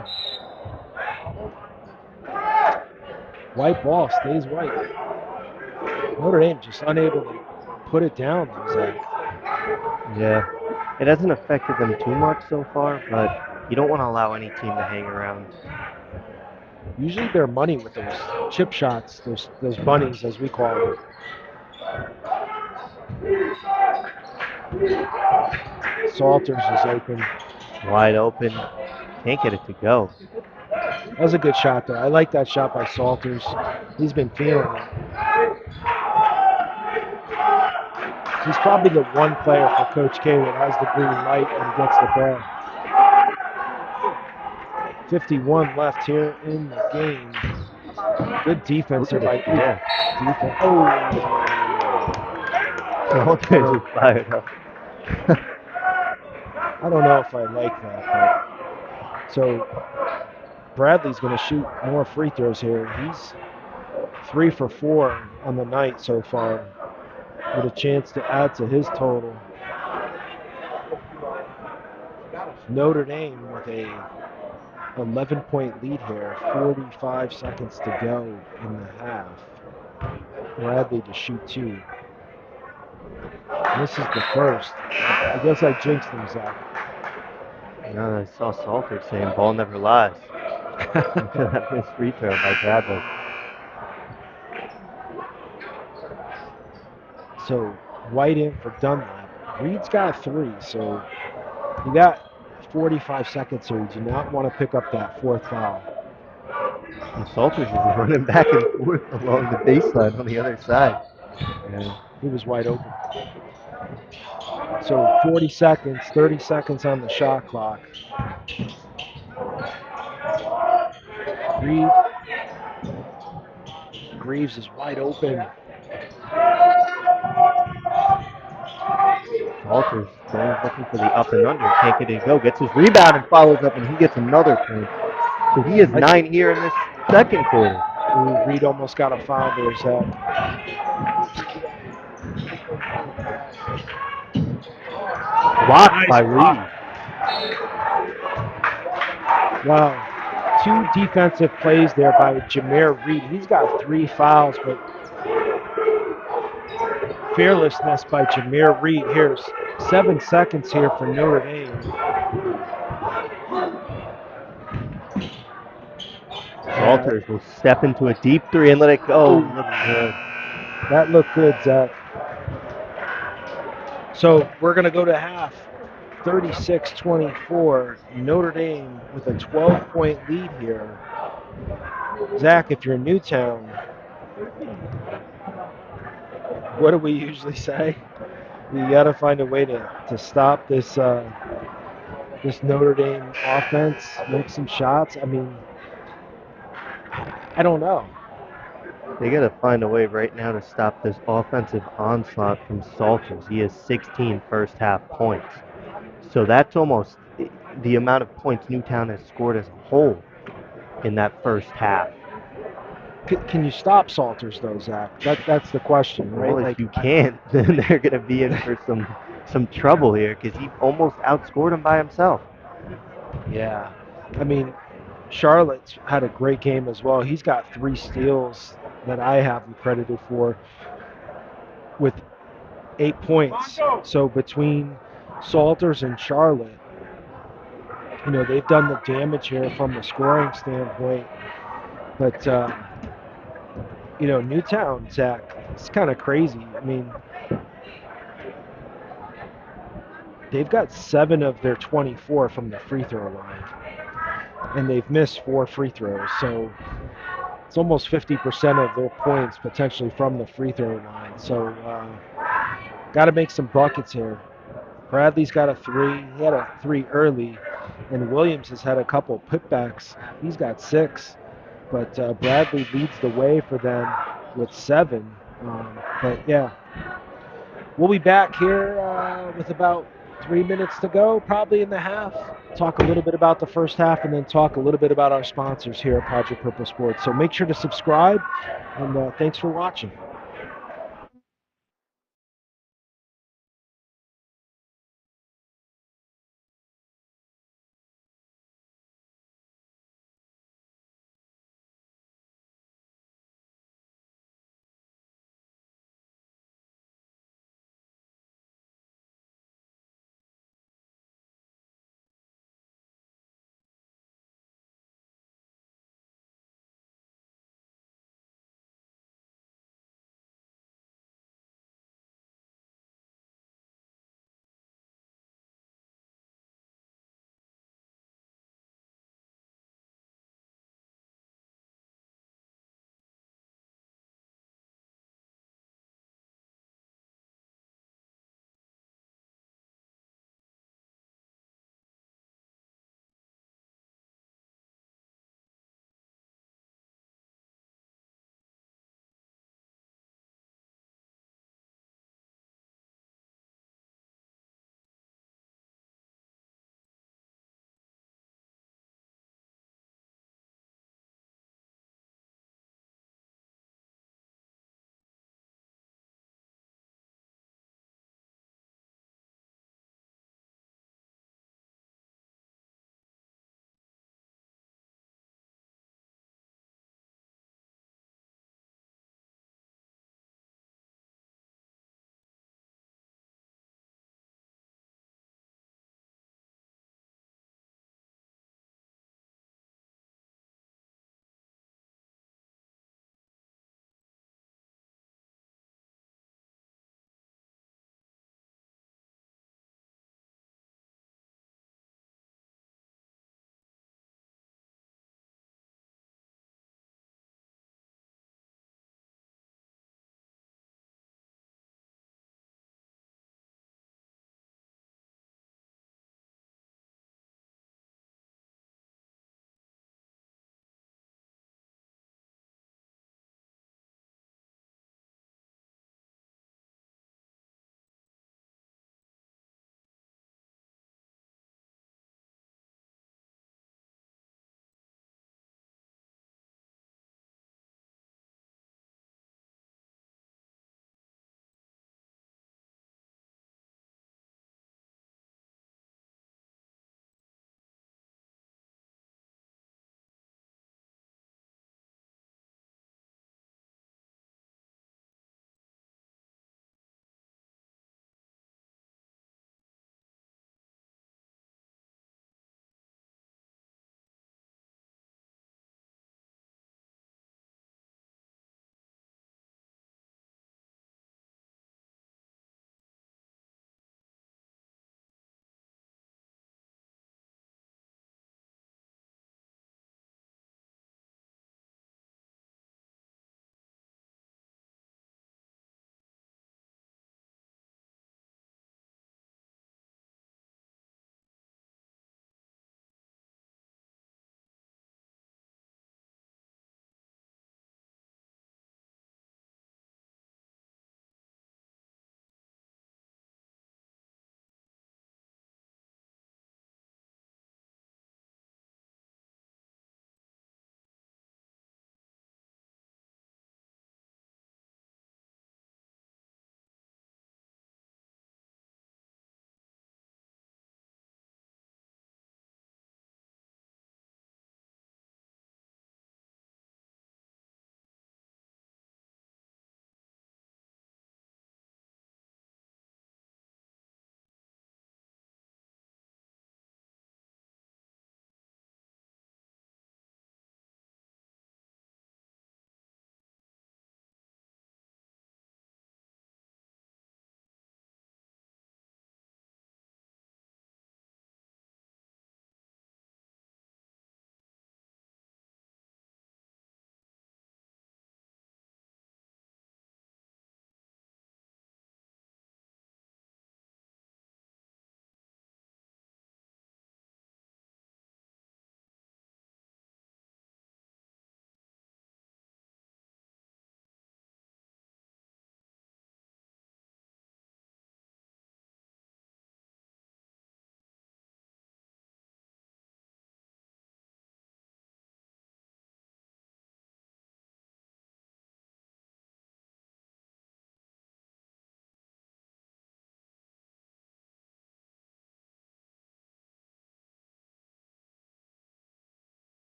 White ball, stays white. Notre Dame just unable to put it down, Zach.
Yeah. It hasn't affected them too much so far, but you don't want to allow any team to hang around.
Usually they're money with those chip shots, those bunnies, as we call them. Salters is open.
Wide open. Can't get it to go.
That was a good shot, though. I like that shot by Salters. He's been feeling it. He's probably the one player for Coach K that has the green light and gets the ball. 51 left here in the game. Good defense by defense. Oh,
Salters is fired up.
I don't know if I like that. But. So Bradley's going to shoot more free throws here. He's 3 for 4 on the night so far, with a chance to add to his total. Notre Dame with a 11-point lead here, 45 seconds to go in the half. Bradley to shoot 2. This is the first. I guess I jinxed him, Zach.
No, I saw Salter saying ball never lies. That missed free throw by Bradley.
So White in for Dunlap. Reed's got 3, so you got 45 seconds here. You do not want to pick up that 4th foul.
And Salters is running back and forth along the baseline on the other side.
And he was wide open. So 40 seconds, 30 seconds on the shot clock. Reed. Greaves is wide open.
Salters going looking for the up and under. Can't get it to go. Gets his rebound and follows up, and he gets another point. So he is 9 here in this second quarter.
Ooh, Reed almost got a foul there, Zach.
Blocked by Reed.
Wow. 2 defensive plays there by Jameer Reed. He's got 3 fouls, but fearlessness by Jameer Reed. Here's 7 seconds here for Notre Dame.
Salters will step into a deep 3 and let it go. Look good.
That looked good, Zach. So we're going to go to half. 36-24. Notre Dame with a 12-point lead here. Zach, if you're in Newtown, what do we usually say? You got to find a way to stop this this Notre Dame offense, make some shots. I mean, I don't know.
They got to find a way right now to stop this offensive onslaught from Salters. He has 16 first half points. So that's almost the amount of points Newtown has scored as a whole in that first half.
Can you stop Salters though, Zach? That's the question, right?
Well, if you can't, then they're going to be in for some trouble here because he almost outscored him by himself.
Yeah. I mean, Charlotte's had a great game as well. He's got 3 steals that I have him credited for with 8 points. So between Salters and Charlotte, you know, they've done the damage here from a scoring standpoint. But, you know, Newtown, Zach, it's kind of crazy. I mean, they've got 7 of their 24 from the free throw line. And they've missed 4 free throws. So it's almost 50% of their points potentially from the free throw line. So got to make some buckets here. Bradley's got a 3. He had a 3 early. And Williams has had a couple putbacks. He's got 6. But Bradley leads the way for them with 7. But yeah, we'll be back here with about 3 minutes to go, probably in the half. Talk a little bit about the first half and then talk a little bit about our sponsors here at Project Purple Sports. So make sure to subscribe, and thanks for watching.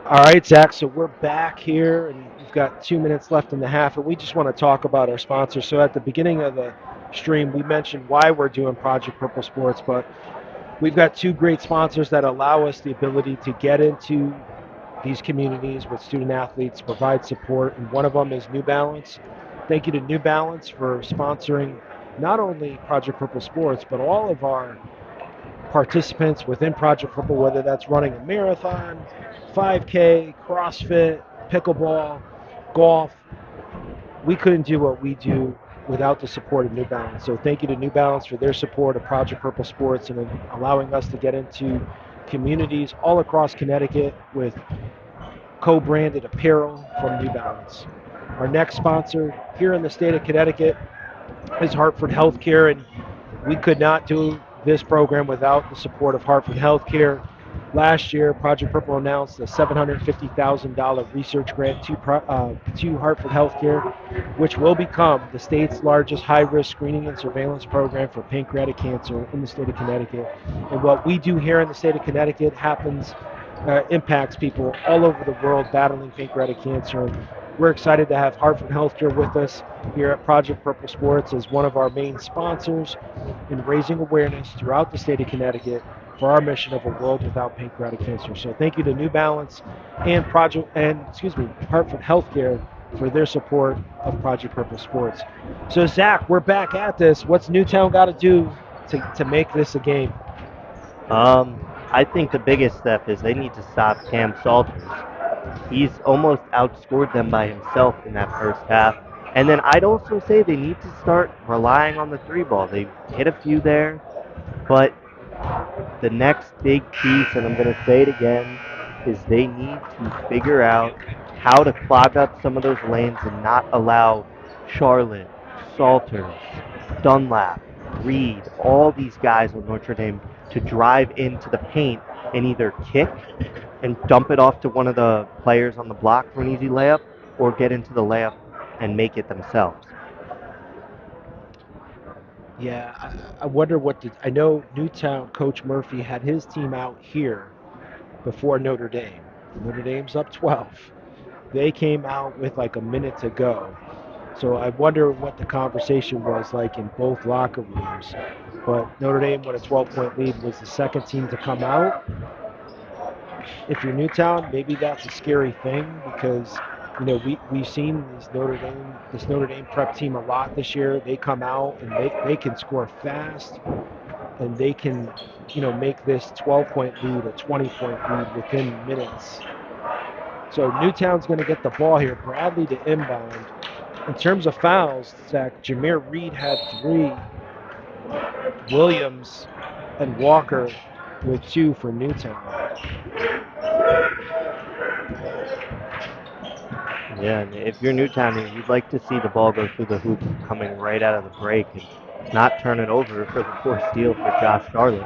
All right, Zach, so we're back here, and we've got 2 minutes left in the half, and we just want to talk about our sponsors. So at the beginning of the stream, we mentioned why we're doing Project Purple Sports, but we've got two great sponsors that allow us the ability to get into these communities with student athletes, provide support, and one of them is New Balance. Thank you to New Balance for sponsoring not only Project Purple Sports, but all of our participants within Project Purple, whether that's running a marathon, 5K, CrossFit, pickleball, golf. We couldn't do what we do without the support of New Balance. So thank you to New Balance for their support of Project Purple Sports and allowing us to get into communities all across Connecticut with co-branded apparel from New Balance. Our next sponsor here in the state of Connecticut is Hartford Healthcare, and we could not do this program without the support of Hartford Healthcare. Last year, Project Purple announced a $750,000 research grant to Hartford Healthcare, which will become the state's largest high-risk screening and surveillance program for pancreatic cancer in the state of Connecticut. And what we do here in the state of Connecticut impacts people all over the world battling pancreatic cancer. And we're excited to have Hartford Healthcare with us here at Project Purple Sports as one of our main sponsors in raising awareness throughout the state of Connecticut for our mission of a world without pancreatic cancer. So thank you to New Balance and Hartford Healthcare for their support of Project Purple Sports. So Zach, we're back at this. What's Newtown got to do to make this a game?
I think the biggest step is they need to stop Cam Salters. He's almost outscored them by himself in that first half. And then I'd also say they need to start relying on the three ball. They've hit a few there, but the next big piece, and I'm going to say it again, is they need to figure out how to clog up some of those lanes and not allow Charlotte, Salters, Dunlap, Reed, all these guys on Notre Dame to drive into the paint and either kick and dump it off to one of the players on the block for an easy layup, or get into the layup and make it themselves.
Yeah, I wonder I know Newtown Coach Murphy had his team out here before Notre Dame. Notre Dame's up 12. They came out with like a minute to go. So I wonder what the conversation was like in both locker rooms. But Notre Dame, with a 12-point lead, was the second team to come out. If you're Newtown, maybe that's a scary thing because we've seen this Notre Dame prep team a lot this year. They come out and they can score fast, and they can make this 12-point lead a 20-point lead within minutes. So Newtown's going to get the ball here. Bradley to inbound. In terms of fouls, Zach, Jameer Reed had 3. Williams and Walker with 2 for Newtown.
Yeah, and if you're Newtown, you'd like to see the ball go through the hoop coming right out of the break and not turn it over for the forced steal for Josh Charlotte.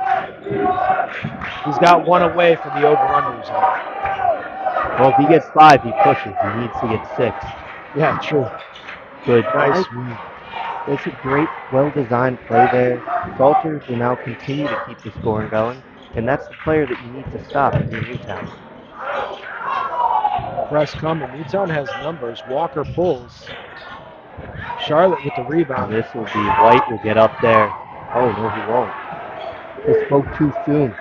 He's got 1 away from the over-under zone.
Well, if he gets 5, he pushes. He needs to get 6.
Yeah, true.
Good.
Nice.
It's a great, well-designed play there. Salters will now continue to keep the scoring going, and that's the player that you need to stop if you're Newtown.
Press coming. Newtown has numbers. Walker pulls. Charlotte with the rebound.
And this will be White will get up there. Oh, no, he won't. He spoke too soon.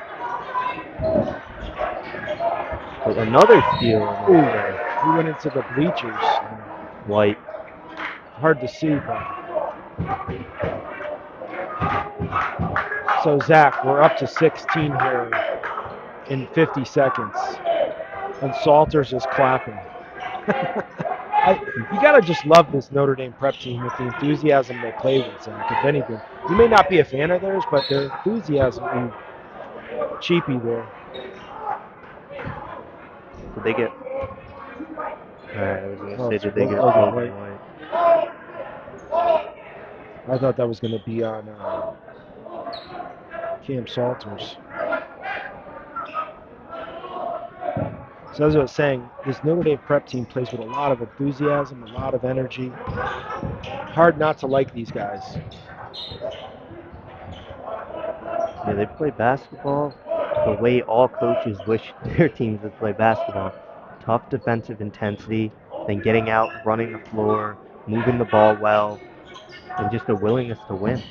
But another steal.
Ooh, he went into the bleachers.
White.
Hard to see, but. So, Zach, we're up to 16 here in 50 seconds. And Salters is clapping. You got to just love this Notre Dame prep team with the enthusiasm they play with, Zach, if anything. You may not be a fan of theirs, but their enthusiasm and cheapy there.
Did they get... I was going to say, did they get...
White? I thought that was going to be on Cam Salters. So as I was saying, this Notre Dame prep team plays with a lot of enthusiasm, a lot of energy. Hard not to like these guys.
Yeah, they play basketball the way all coaches wish their teams would play basketball. tough defensive intensity, then getting out, running the floor, moving the ball well, and just a willingness to win.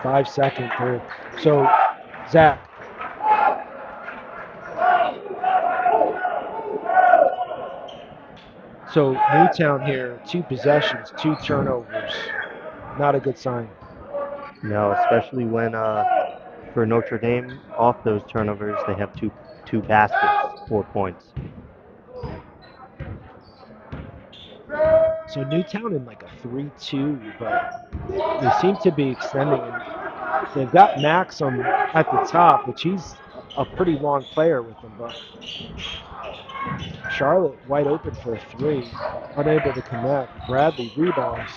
5-second third. So, Zach. So Newtown here, 2 possessions, 2 turnovers. Not a good sign.
No, especially when for Notre Dame, off those turnovers, they have two baskets, 4 points.
So Newtown in like a 3-2, but they seem to be extending. And they've got Maxim at the top, which he's a pretty long player with them, but Charlotte wide open for a 3, unable to connect. Bradley rebounds.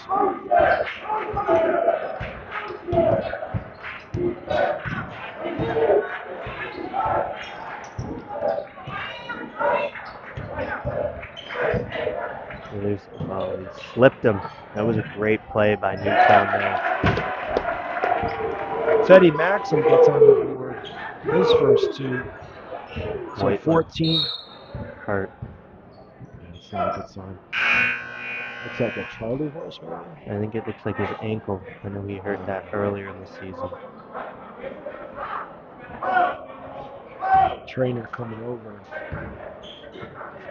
He slipped him. That was a great play by Newtown there.
Teddy Maxim gets on the board. His first 2. So
White
14.
Hurt.
That's not a good sign. Looks like a Charlie horse, maybe?
I think it looks like his ankle. I know he hurt that earlier in the season.
Trainer coming over.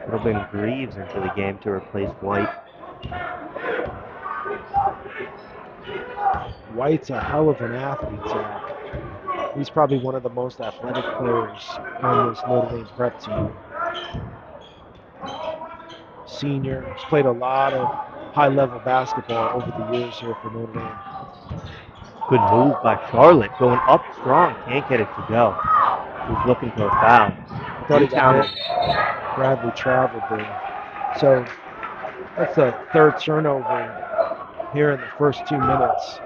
It'll bring Greaves into the game to replace White.
White's a hell of an athlete, Zach. He's probably one of the most athletic players on this Notre Dame prep team. Senior, he's played a lot of high-level basketball over the years here for Notre Dame.
Good move by Charlotte, going up strong, can't get it to go. He's looking for a foul.
Thought he got it. Bradley traveled there. So that's the 3rd turnover here in the first 2 minutes.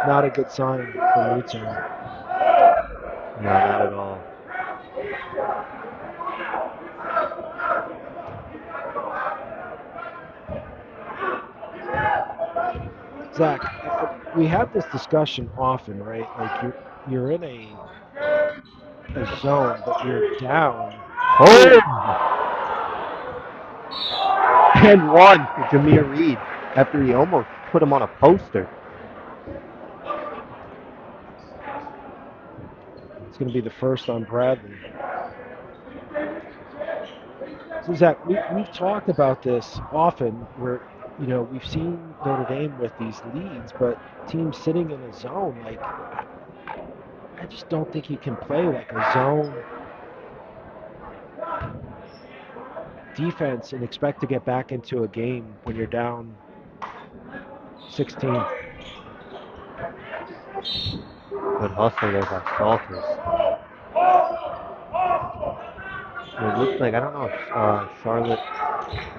Not a good sign for Newtown.
No, not at all.
Zach, we have this discussion often, right? Like you're in a zone, but you're down.
Oh! And 1 for Jameer Reed after he almost put him on a poster.
It's going to be the first on Bradley. So Zach, we've talked about this often where, you know, we've seen Notre Dame with these leads, but teams sitting in a zone, like, I just don't think you can play like a zone defense and expect to get back into a game when you're down 16.
Good hustle there by Salters. It looks like, I don't know if Charlotte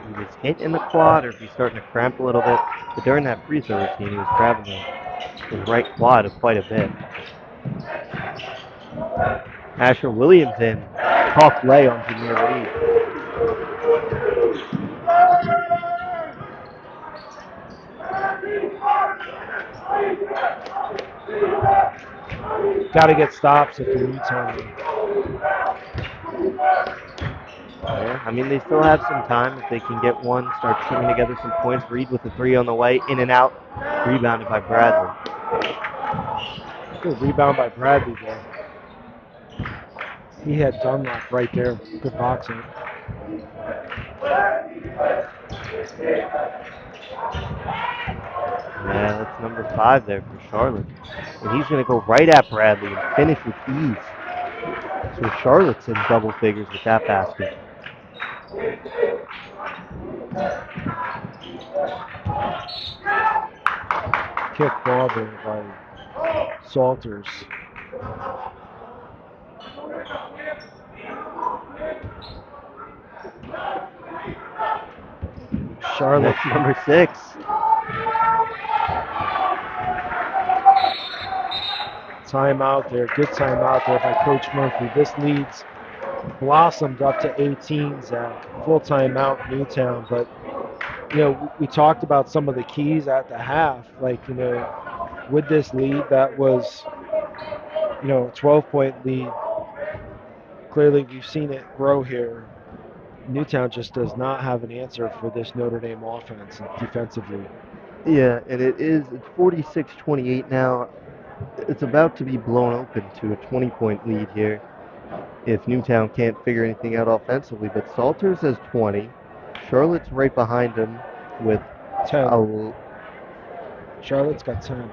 he was hit in the quad or if he's starting to cramp a little bit. But during that free throw routine, he was grabbing the right quad quite a bit. Asher Williams in. Tough lay on Jameer Reed.
Got to get stops at the Newtown.
Yeah, I mean, they still have some time if they can get one, start putting together some points. Reed with the 3 on the way, in and out, rebounded by Bradley.
Good rebound by Bradley there. He had Dunlop right there. Good boxing.
Yeah, that's number 5 there for Charlotte. And he's going to go right at Bradley and finish with ease. So Charlotte's in double figures with that basket.
Kick ball there by Salters. Charlotte,
That's number 6.
Timeout there. Good timeout there by Coach Murphy. This leads blossomed up to 18, Zach. Full timeout, Newtown. But, you know, we talked about some of the keys at the half. Like, you know, with this lead, that was, you know, a 12-point lead. Clearly, we've seen it grow here. Newtown just does not have an answer for this Notre Dame offense defensively.
Yeah, and it's 46-28 now. It's about to be blown open to a 20-point lead here if Newtown can't figure anything out offensively. But Salters has 20. Charlotte's right behind him with
10. Charlotte's got 10.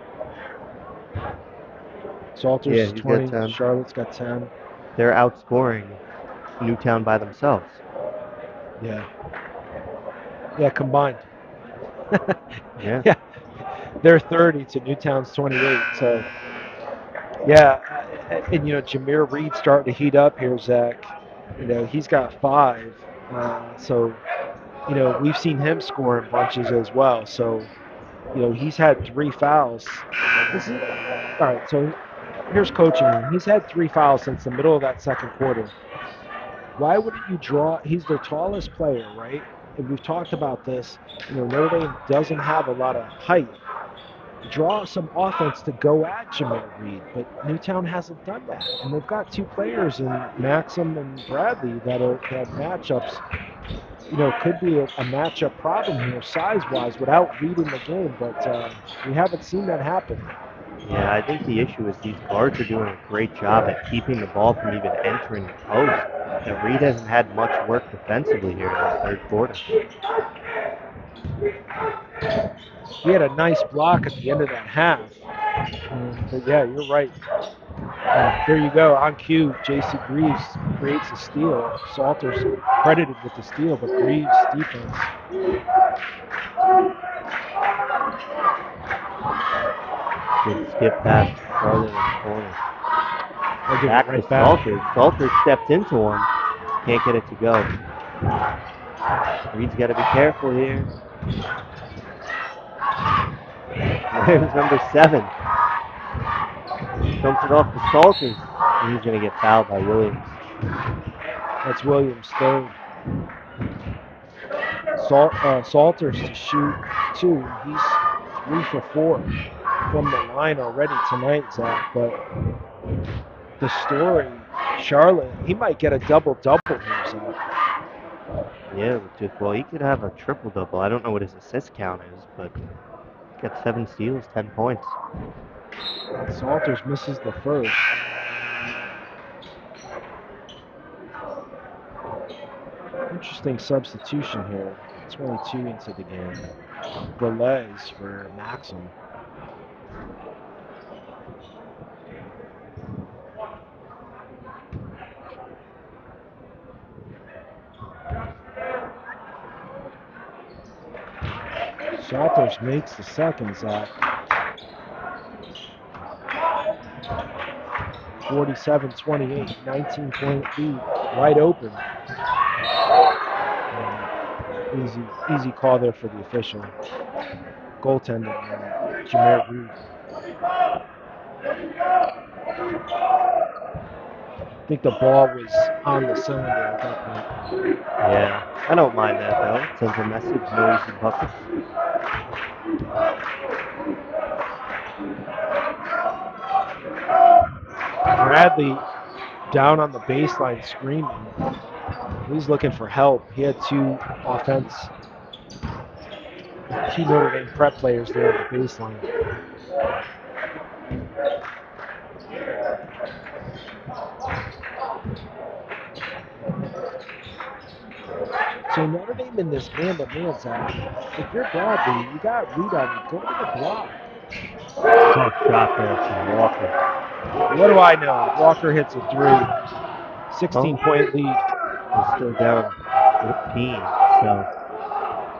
Salters is
he's
20.
got 10.
Charlotte's got 10.
They're outscoring Newtown by themselves.
Yeah. Yeah, combined.
Yeah.
Yeah. They're 30 to Newtown's 28. So, yeah. And, Jameer Reed's starting to heat up here, Zach. He's got 5. So, we've seen him score in bunches as well. So, he's had 3 fouls. All right, so here's coaching. He's had 3 fouls since the middle of that second quarter. Why wouldn't you draw? He's their tallest player, right? And we've talked about this. Notre Dame doesn't have a lot of height. Draw some offense to go at Jameer Reed, but Newtown hasn't done that. And they've got 2 players in Maxim and Bradley that have matchups. Could be a matchup problem here size-wise without reading the game, but we haven't seen that happen.
Yeah, I think the issue is these guards are doing a great job at keeping the ball from even entering the post. And Reed hasn't had much work defensively here in the third quarter.
He had a nice block at the end of that half. But yeah, you're right. There you go. On cue, J.C. Greaves creates a steal. Salters credited with the steal, but Greaves' defense.
Good skip pass farther in the corner.
Back
to Salters. Salters stepped into one. Can't get it to go. Reed's got to be careful here. There's number 7. Dumps it off to Salters. And he's going to get fouled by Williams.
That's Williams' third. Salters to shoot 2. He's 3 for 4 from the line already tonight, Zach. But the story, Charlotte, he might get a double-double here, Zach.
Yeah, well, he could have a triple-double. I don't know what his assist count is, but he's got 7 steals, 10 points.
Salters misses the first. Interesting substitution here. 22 into the game. Velez for Maxim. Salters makes the second, Zach. 47-28, 19-point lead, wide open. Easy call there for the official. Goaltender, Jameer Reed. I think the ball was on the cylinder at that point.
Yeah, I don't mind that though. It sends a message, no easy buckets.
Bradley down on the baseline screaming. He's looking for help. He had 2 Notre Dame prep players there on the baseline. So Notre Dame in this man-to-man zone. If you're Bradley, you got Reed on you. Go to the block.
Tough shot there from Walker.
What do I know? Walker hits a 3. 16-point lead.
They're still down 15, so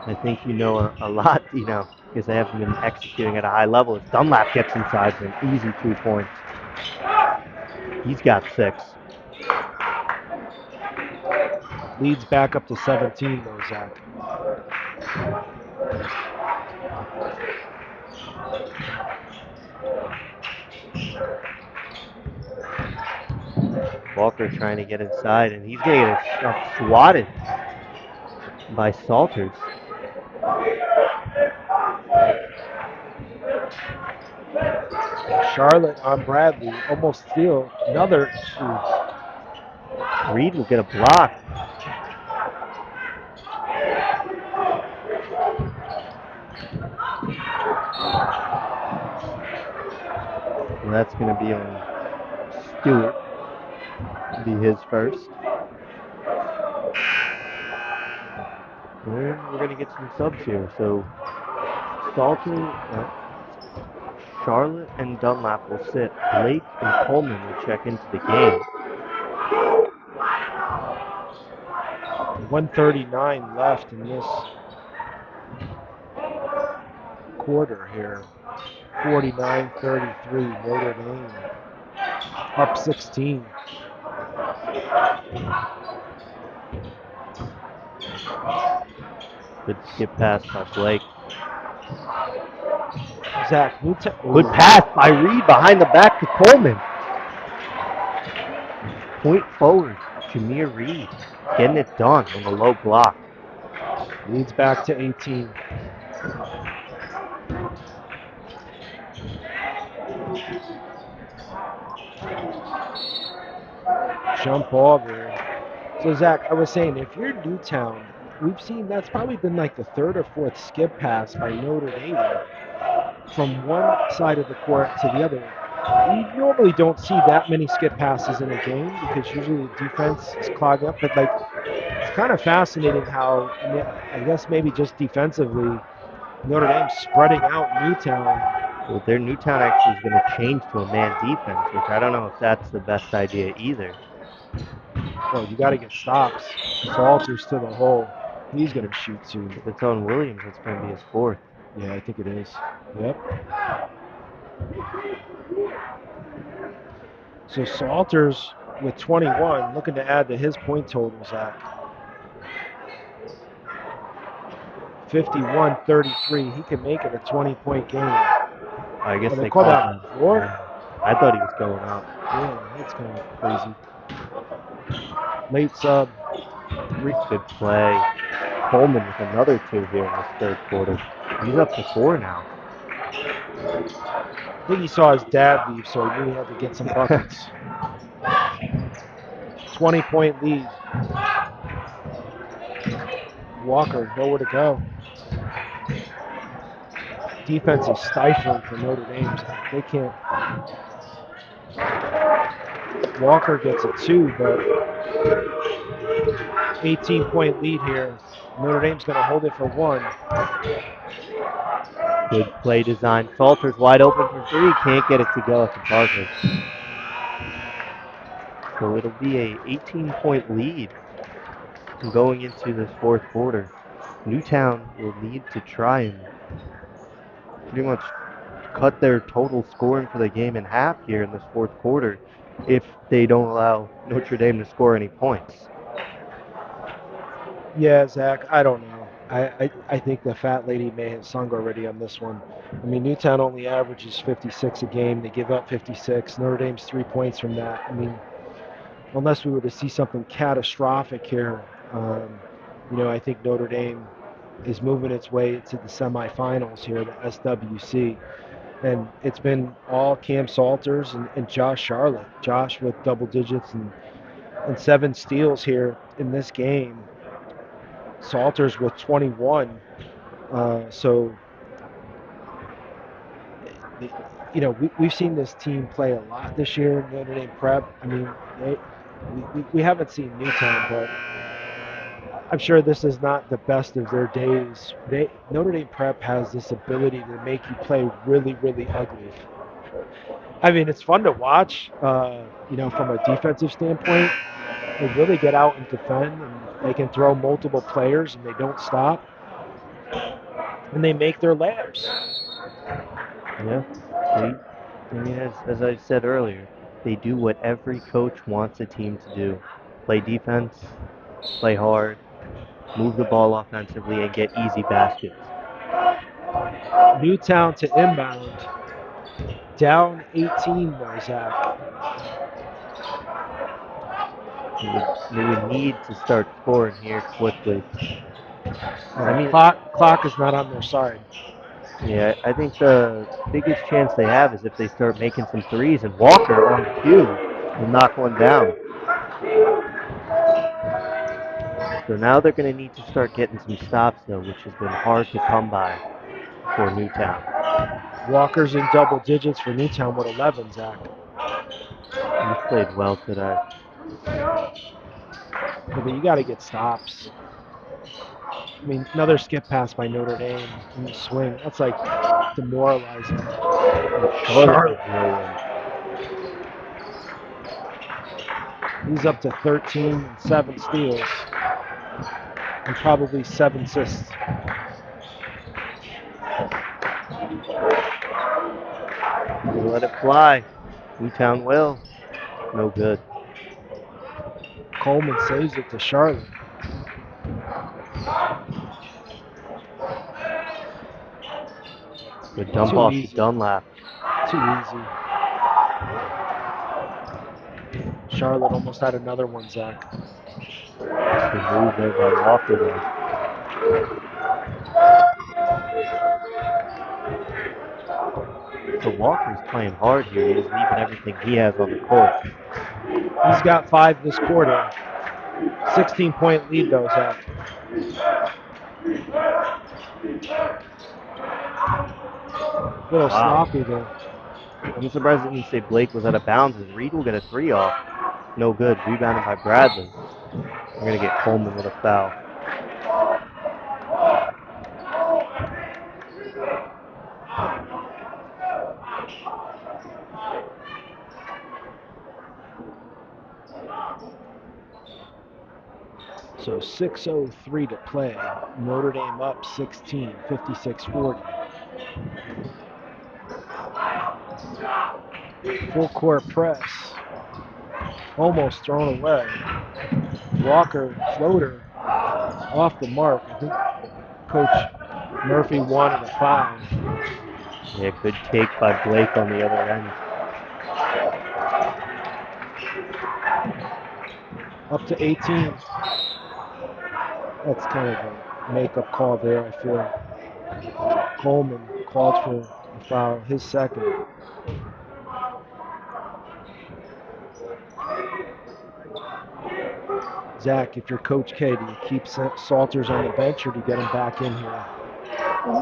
I think you know a lot, because they haven't been executing at a high level. If Dunlap gets inside for an easy 2 points, he's got 6.
Leads back up to 17, though, Zach.
Walker trying to get inside, and he's going to get swatted by Salters.
Charlotte on Bradley, almost steal. Another.
Reed will get a block. Well, that's going to be on Stewart. Be his first. And we're going to get some subs here. So Salter, Charlotte, and Dunlap will sit. Blake and Coleman will check into the game.
1:39 left in this quarter here. 49-33 Notre Dame. Up 16.
Good skip pass by Blake.
Zach, Newtown.
Good pass by Reed behind the back to Coleman. Point forward, Jameer Reed getting it done on the low block.
Leads back to 18. Jump ball there. So Zach, I was saying, if you're Newtown, we've seen that's probably been like the third or fourth skip pass by Notre Dame from one side of the court to the other. You normally don't see that many skip passes in a game because usually the defense is clogged up. But like, it's kind of fascinating how, I guess maybe just defensively, Notre Dame's spreading out Newtown.
Well, their Newtown actually is going to change to a man defense, which I don't know if that's the best idea either.
Well, you got to get stops. Salters to the hole. He's going to shoot soon.
If it's on Williams, it's going to be his fourth.
Yeah, I think it is. Yep. So Salters with 21, looking to add to his point total, Zach. 51-33. He can make it a 20-point game.
I guess they
call
called
that
him.
four?
I thought he was going up.
Yeah, that's kind of crazy. Late sub.
Good play. Coleman with another two here in this third quarter. He's up to 4 now.
I think he saw his dad leave, so he really had to get some buckets. 20-point lead. Walker, nowhere to go. Defense is stifling for Notre Dame. They can't. Walker gets a 2, but 18-point lead here. Notre Dame's going to hold it for 1.
Good play design. Salter's wide open for 3. Can't get it to go at the buzzer. So it'll be a 18-point lead going into this fourth quarter. Newtown will need to try and pretty much cut their total scoring for the game in half here in this fourth quarter if they don't allow Notre Dame to score any points.
Yeah, Zach, I don't know. I think the fat lady may have sung already on this one. I mean, Newtown only averages 56 a game. They give up 56. Notre Dame's 3 points from that. I mean, unless we were to see something catastrophic here, I think Notre Dame is moving its way to the semifinals here, the SWC. And it's been all Cam Salters and Josh Charlotte. Josh with double digits and 7 steals here in this game. Salters with 21. We've seen this team play a lot this year, Notre Dame Prep. I mean, we haven't seen Newtown, but I'm sure this is not the best of their days. Notre Dame Prep has this ability to make you play really, really ugly. I mean, it's fun to watch, from a defensive standpoint. They really get out and defend, and they can throw multiple players, and they don't stop. And they make their layups.
Yeah. As I said earlier, they do what every coach wants a team to do. Play defense, play hard, move the ball offensively, and get easy baskets.
Newtown to inbound. Down 18 though, Zach.
They would need to start scoring here quickly.
Clock is not on their side.
Yeah, I think the biggest chance they have is if they start making some threes, and Walker on cue will knock one down. So now they're going to need to start getting some stops, though, which has been hard to come by for Newtown.
Walker's in double digits for Newtown with 11, Zach.
He's played well today.
But you got to get stops. I mean, another skip pass by Notre Dame in the swing. That's like demoralizing.
Charlotte. Brilliant.
He's up to 13 and 7 steals and probably 7 assists.
They let it fly. Newtown will. No good.
Coleman saves it to Charlotte.
Good dump
Too
off
easy.
to Dunlap.
Too easy. Charlotte almost had another one, Zach.
Good move there by Walker, though. So Walker's playing hard here. He's leaving everything he has on the court.
He's got 5 this quarter. 16-point lead, though, Zach. A little sloppy there.
I'm surprised that you say Blake was out of bounds, as Reed will get a 3 off. No good. Rebounded by Bradley. We're going to get Coleman with a foul.
So 6:03 to play. Notre Dame up 16, 56-40. Full court press. Almost thrown away. Walker floater off the mark. I think Coach Murphy wanted a foul.
Yeah, good take by Blake on the other end.
Up to 18. That's kind of a makeup call there, I feel. Coleman called for a foul, his second. Zach, if you're Coach K, do you keep Salters on the bench or do you get him back in here?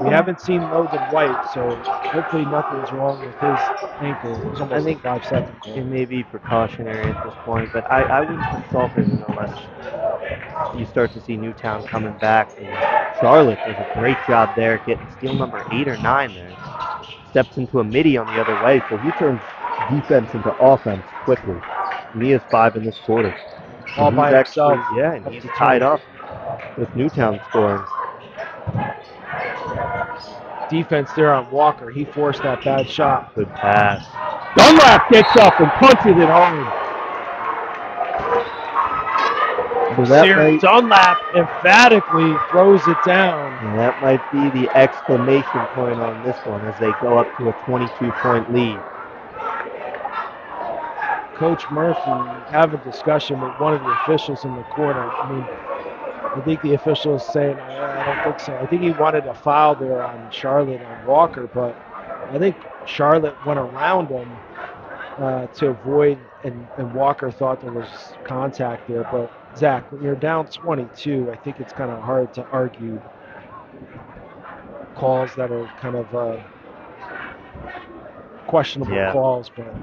We haven't seen Logan White, so hopefully nothing's wrong with his ankle. It was almost
I think
a 5-second call.
it may be precautionary at this point, but I wouldn't put Salters in unless you start to see Newtown coming back. And Charlotte does a great job there getting steal number 8 or 9 there. Steps into a midi on the other way, so he turns defense into offense quickly. And he has 5 in this quarter.
All
And
by
he's
himself.
Yeah, and he's tied up with Newtown scoring.
Defense there on Walker. He forced that bad shot.
Good pass. Dunlap gets up and punches it home. So that
Dunlap emphatically throws it down.
And that might be the exclamation point on this one as they go up to a 22-point lead.
Coach Murphy have a discussion with one of the officials in the corner. I mean, I think the official is saying, I don't think so. I think he wanted a foul there on Charlotte on Walker, but I think Charlotte went around him to avoid, and Walker thought there was contact there. But Zach, when you're down 22, I think it's kind of hard to argue calls that are kind of questionable calls. But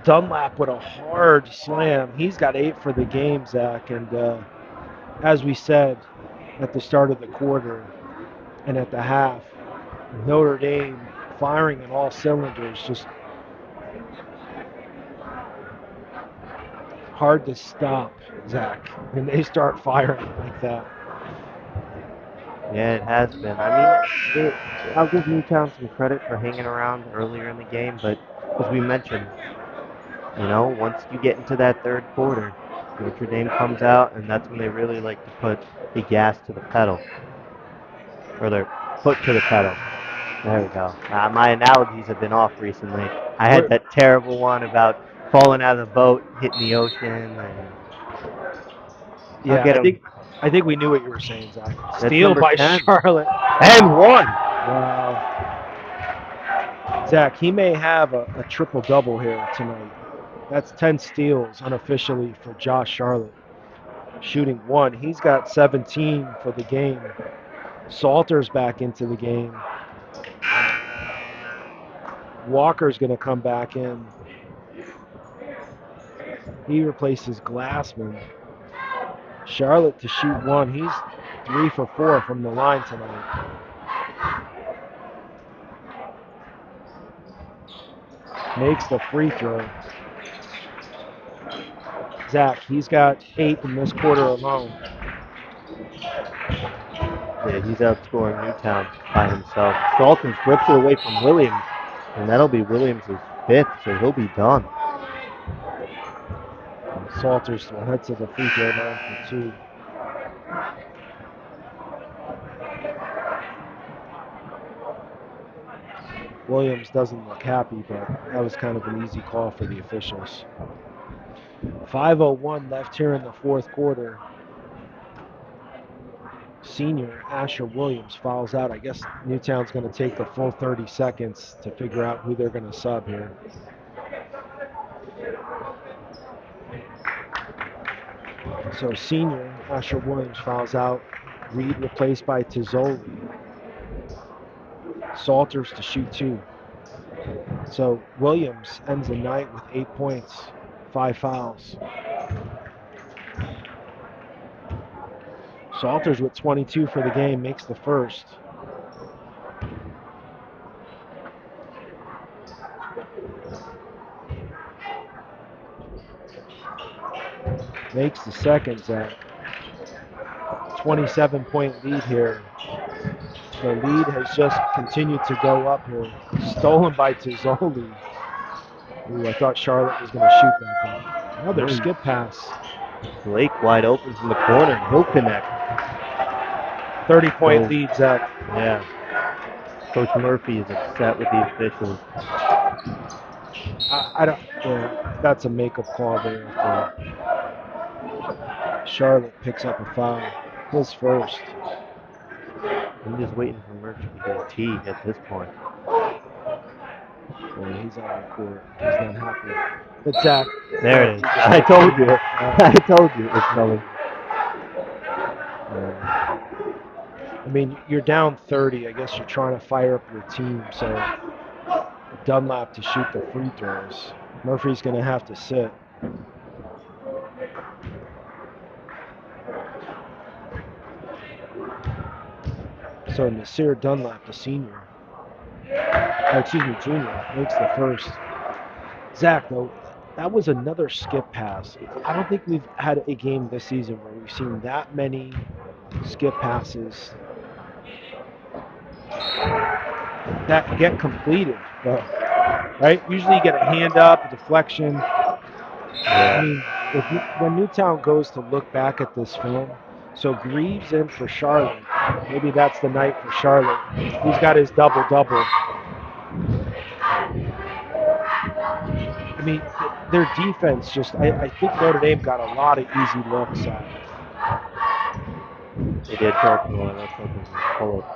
Dunlap with a hard slam. He's got 8 for the game, Zach, and as we said at the start of the quarter and at the half, Notre Dame firing in all cylinders, just hard to stop, Zach, when they start firing like that.
Yeah, it has been. I mean, I'll give Newtown some credit for hanging around earlier in the game, but as we mentioned, you know, once you get into that third quarter, Notre Dame comes out, and that's when they really like to put the gas to the pedal, or their foot to the pedal. There we go. My analogies have been off recently. I had that terrible one about falling out of the boat, hitting the ocean. And
yeah, I think we knew what you were saying, Zach. Steal by
10.
Charlotte.
And 1.
Wow. Zach, he may have a triple-double here tonight. That's 10 steals unofficially for Josh Charlotte. shooting 1. He's got 17 for the game. Salter's back into the game. Walker's going to come back in. He replaces Glassman. Charlotte to shoot 1. He's 3 for 4 from the line tonight. Makes the free throw. Zach, he's got 8 in this quarter alone.
Yeah, he's outscoring Newtown by himself. Dalton flips it away from Williams, and that'll be Williams' 5th, so he'll be done.
Salters will head to the free throw line for 2. Williams doesn't look happy, but that was kind of an easy call for the officials. 5:01 left here in the 4th quarter. Senior Asher Williams fouls out. I guess Newtown's going to take the full 30 seconds to figure out who they're going to sub here. So senior Asher Williams fouls out. Reed replaced by Tizzoli. Salters to shoot 2. So Williams ends the night with 8 points, 5 fouls. Salters with 22 for the game, makes the first. Makes the second, Zach. 27-point lead here. The lead has just continued to go up here. Stolen by Tizzoli. Ooh, I thought Charlotte was going to shoot that ball. Another skip pass.
Blake wide open from the corner. He'll connect.
30-point lead, Zach.
Yeah. Coach Murphy is upset with the officials.
I don't. Yeah, that's a makeup call there. Charlotte picks up a foul. His first.
I'm just waiting for Murphy to get a tee at this point.
Boy, he's on the court. He's not happy. But Zach.
There it is. I told you. I told you it was coming.
I mean, you're down 30. I guess you're trying to fire up your team. So Dunlap to shoot the free throws. Murphy's going to have to sit. So Nasir Dunlap, the senior, junior, makes the first. Zach, though, that was another skip pass. I don't think we've had a game this season where we've seen that many skip passes that get completed, though. Right? Usually you get a hand up, a deflection. I mean, when Newtown goes to look back at this film, so Greaves in for Charlotte. Maybe that's the night for Charlotte. He's got his double-double. I mean, their defense just, I think Notre Dame got a lot of easy looks at it.
They did talk to one. That's something to pull up.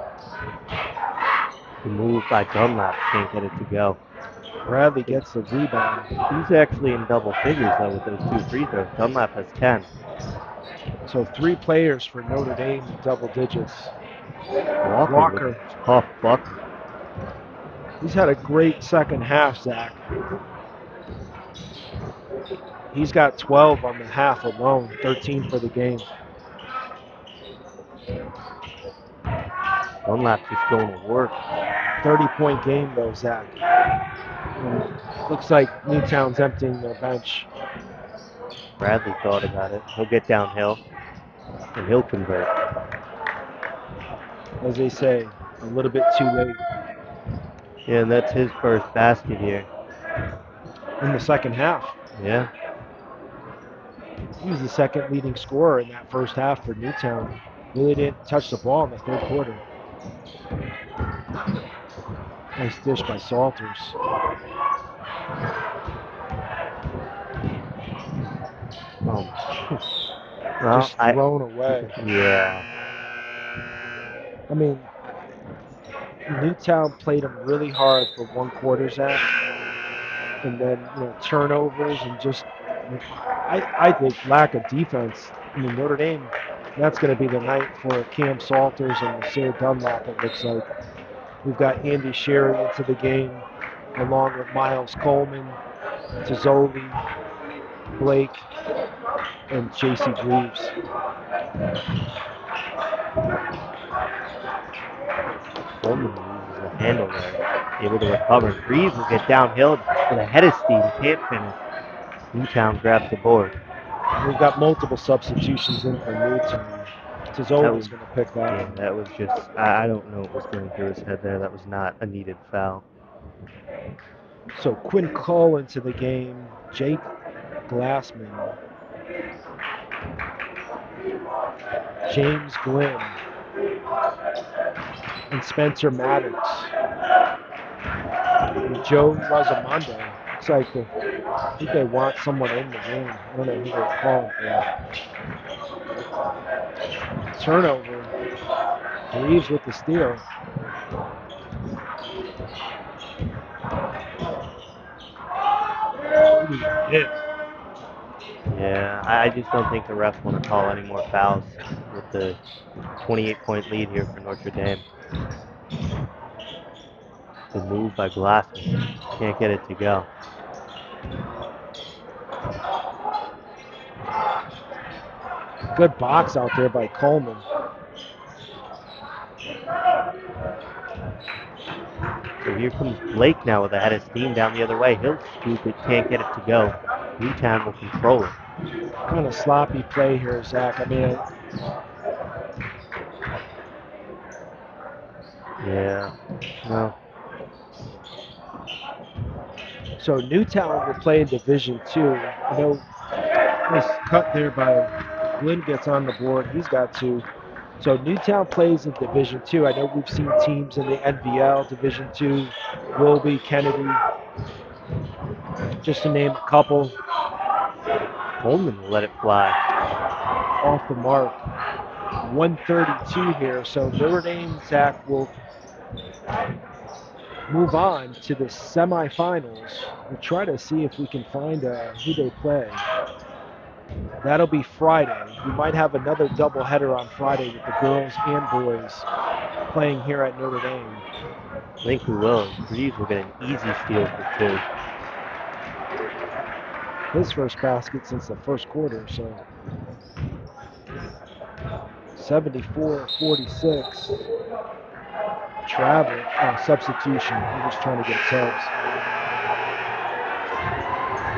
The move by Dunlap can't get it to go.
Bradley gets the rebound.
He's actually in double figures, though, with those 2 free throws. Dunlap has 10.
So 3 players for Notre Dame in double digits.
Walker. Tough bucket.
He's had a great second half, Zach. He's got 12 on the half alone, 13 for the game.
Dunlap just going to work.
30-point game, though, Zach. And looks like Newtown's emptying their bench.
Bradley thought about it. He'll get downhill, and he'll convert.
As they say, a little bit too late.
Yeah, and that's his first basket here.
In the second half.
Yeah.
He was the second leading scorer in that first half for Newtown. Really didn't touch the ball in the 3rd quarter. Nice dish by Salters. Just thrown away.
Yeah.
I mean, Newtown played them really hard for 1 quarter, Zach. And then, turnovers and just, I think lack of defense I mean, Notre Dame, that's going to be the night for Cam Salters and Sarah Dunlap, it looks like. We've got Andy Sherry into the game, along with Miles Coleman, Tizzoli, Blake, and J.C. Greaves.
Coleman loses the handle there. Able to recover. Greaves will get downhill with a head of steam. Can't finish. Newtown grabs the board.
We've got multiple substitutions in for Newtown. Tizzoli's going to pick that
Yeah,
one.
that was just, I don't know what was going through his head there. That was not a needed foul.
So Quinn Cole into the game, Jake Glassman, James Glynn, and Spencer Maddox. And Joe Razamondo. Looks like I think they want someone in the game. I don't know who they're calling for. Turnover. Greaves with the steal.
Yeah, I just don't think the refs want to call any more fouls with the 28-point lead here for Notre Dame. The move by Glassman. Can't get it to go.
Good box out there by Coleman.
So here comes Blake now with a head of steam down the other way. He'll scoop it, can't get it to go. Newtown will control it.
Kind of sloppy play here, Zach. I mean,
yeah, no.
So Newtown will play in Division II. I know nice cut there by Glenn gets on the board. He's got two. So Newtown plays in Division II. I know we've seen teams in the NBL, Division II, Wilby, Kennedy, just to name a couple.
Coleman will let it fly.
Off the mark. 132 here. So Notre Dame, Zach, will move on to the semifinals. We'll try to see if we can find who they play. That'll be Friday. We might have another doubleheader on Friday with the girls and boys playing here at Notre Dame.
I think we will. Greaves will get an easy steal for two.
His first basket since the first quarter, so 74-46. Travel, substitution. He was trying to get Tubbs.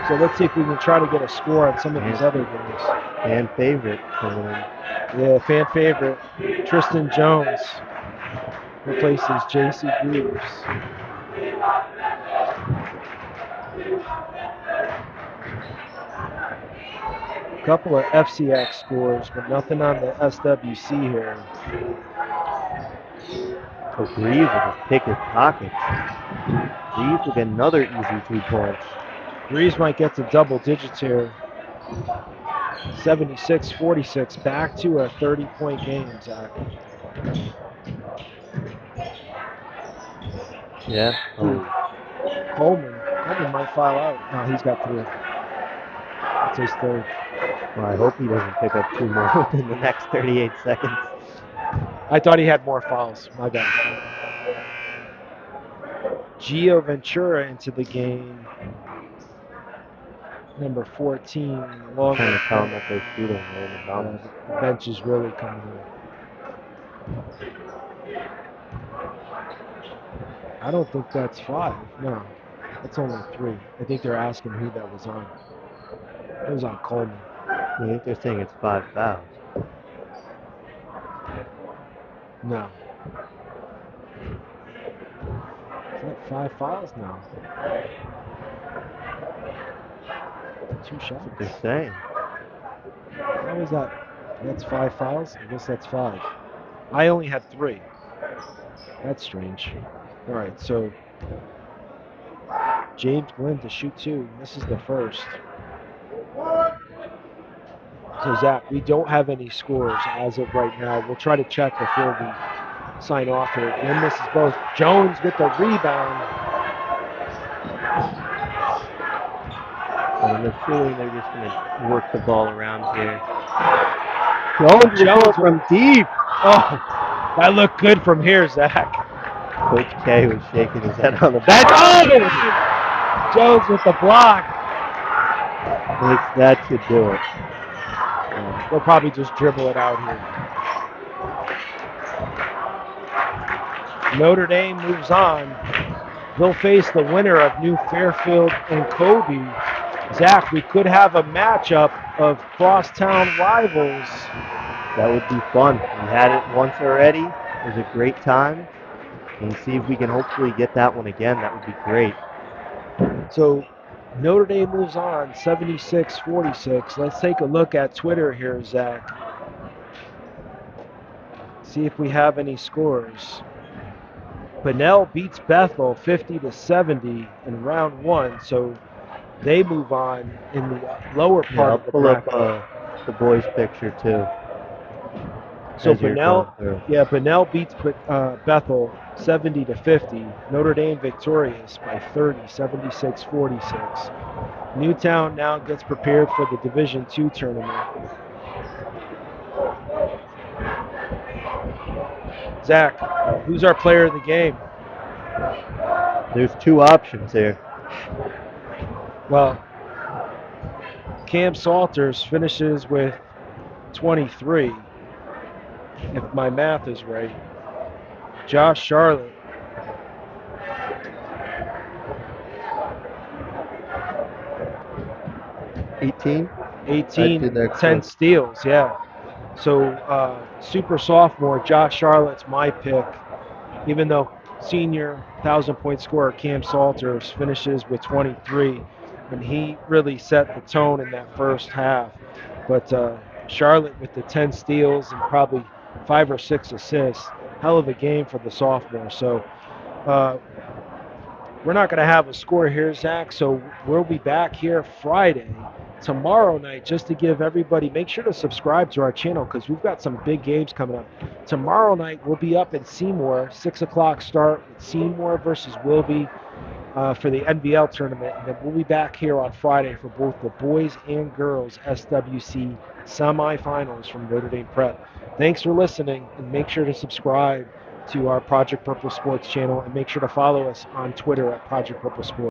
So let's see if we can try to get a score on some of these other games.
Fan favorite coming in.
Yeah, fan favorite. Tristan Jones replaces J.C. Greaves. A couple of FCX scores, but nothing on the SWC here.
So Greaves will just pick his pockets. Greaves will get another easy 2 points.
Greaves might get to double digits here. 76-46, back to a 30-point game, Zach.
Yeah. Oh.
Coleman might foul out. No, he's got 3. That's his third.
Well, I hope he doesn't pick up 2 more within the next 38 seconds.
I thought he had more fouls. My bad. Gio Ventura into the game. Number 14.
Trying to tell him that they're shooting there in the bounce.
The bench is really coming in. I don't think that's 5. No, that's only 3. I think they're asking who that was on. It was on Coleman.
I think they're saying it's 5 fouls.
No. Is that 5 fouls now? 2 shots.
That's what they're saying.
How is that? That's 5 fouls? I guess that's 5. I only had 3. That's strange. All right, so James Glynn to shoot 2. This is the first. So Zach, we don't have any scores as of right now. We'll try to check before we sign off here. Glynn misses both. Jones with the rebound.
And I'm assuming they're just going to work the ball around here. Jones was from deep.
Oh, that looked good from here, Zach.
Coach K was shaking his head on the bench.
Oh! Jones with the block.
That should do it.
They'll probably just dribble it out here. Notre Dame moves on. They'll face the winner of New Fairfield and Kobe. Zach, we could have a matchup of crosstown rivals.
That would be fun. We had it once already. It was a great time. And see if we can hopefully get that one again. That would be great.
So Notre Dame moves on 76-46. Let's take a look at Twitter here, Zach. See if we have any scores. Bunnell beats Bethel 50-70 in round one, so they move on in the lower part of the bracket.
I'll pull up the boys' picture too.
So Bunnell beats Bethel 70-50. Notre Dame victorious by 30, 76-46. Newtown now gets prepared for the Division II tournament. Zach, who's our player of the game?
There's two options here.
Well, Cam Salters finishes with 23, if my math is right. Josh Charlotte.
$18?
18, 10 steals, yeah. So super sophomore Josh Charlotte's my pick, even though senior 1,000-point scorer Cam Salters finishes with 23, and he really set the tone in that first half. But Charlotte with the 10 steals and probably 5 or 6 assists, hell of a game for the sophomore. So we're not going to have a score here, Zach, so we'll be back here Friday. Tomorrow night, just to give everybody, make sure to subscribe to our channel because we've got some big games coming up. Tomorrow night, we'll be up in Seymour, 6 o'clock start with Seymour versus Wilby for the NBL tournament. And then we'll be back here on Friday for both the boys and girls SWC semifinals from Notre Dame Prep. Thanks for listening, and make sure to subscribe to our Project Purple Sports channel, and make sure to follow us on Twitter at Project Purple Sports.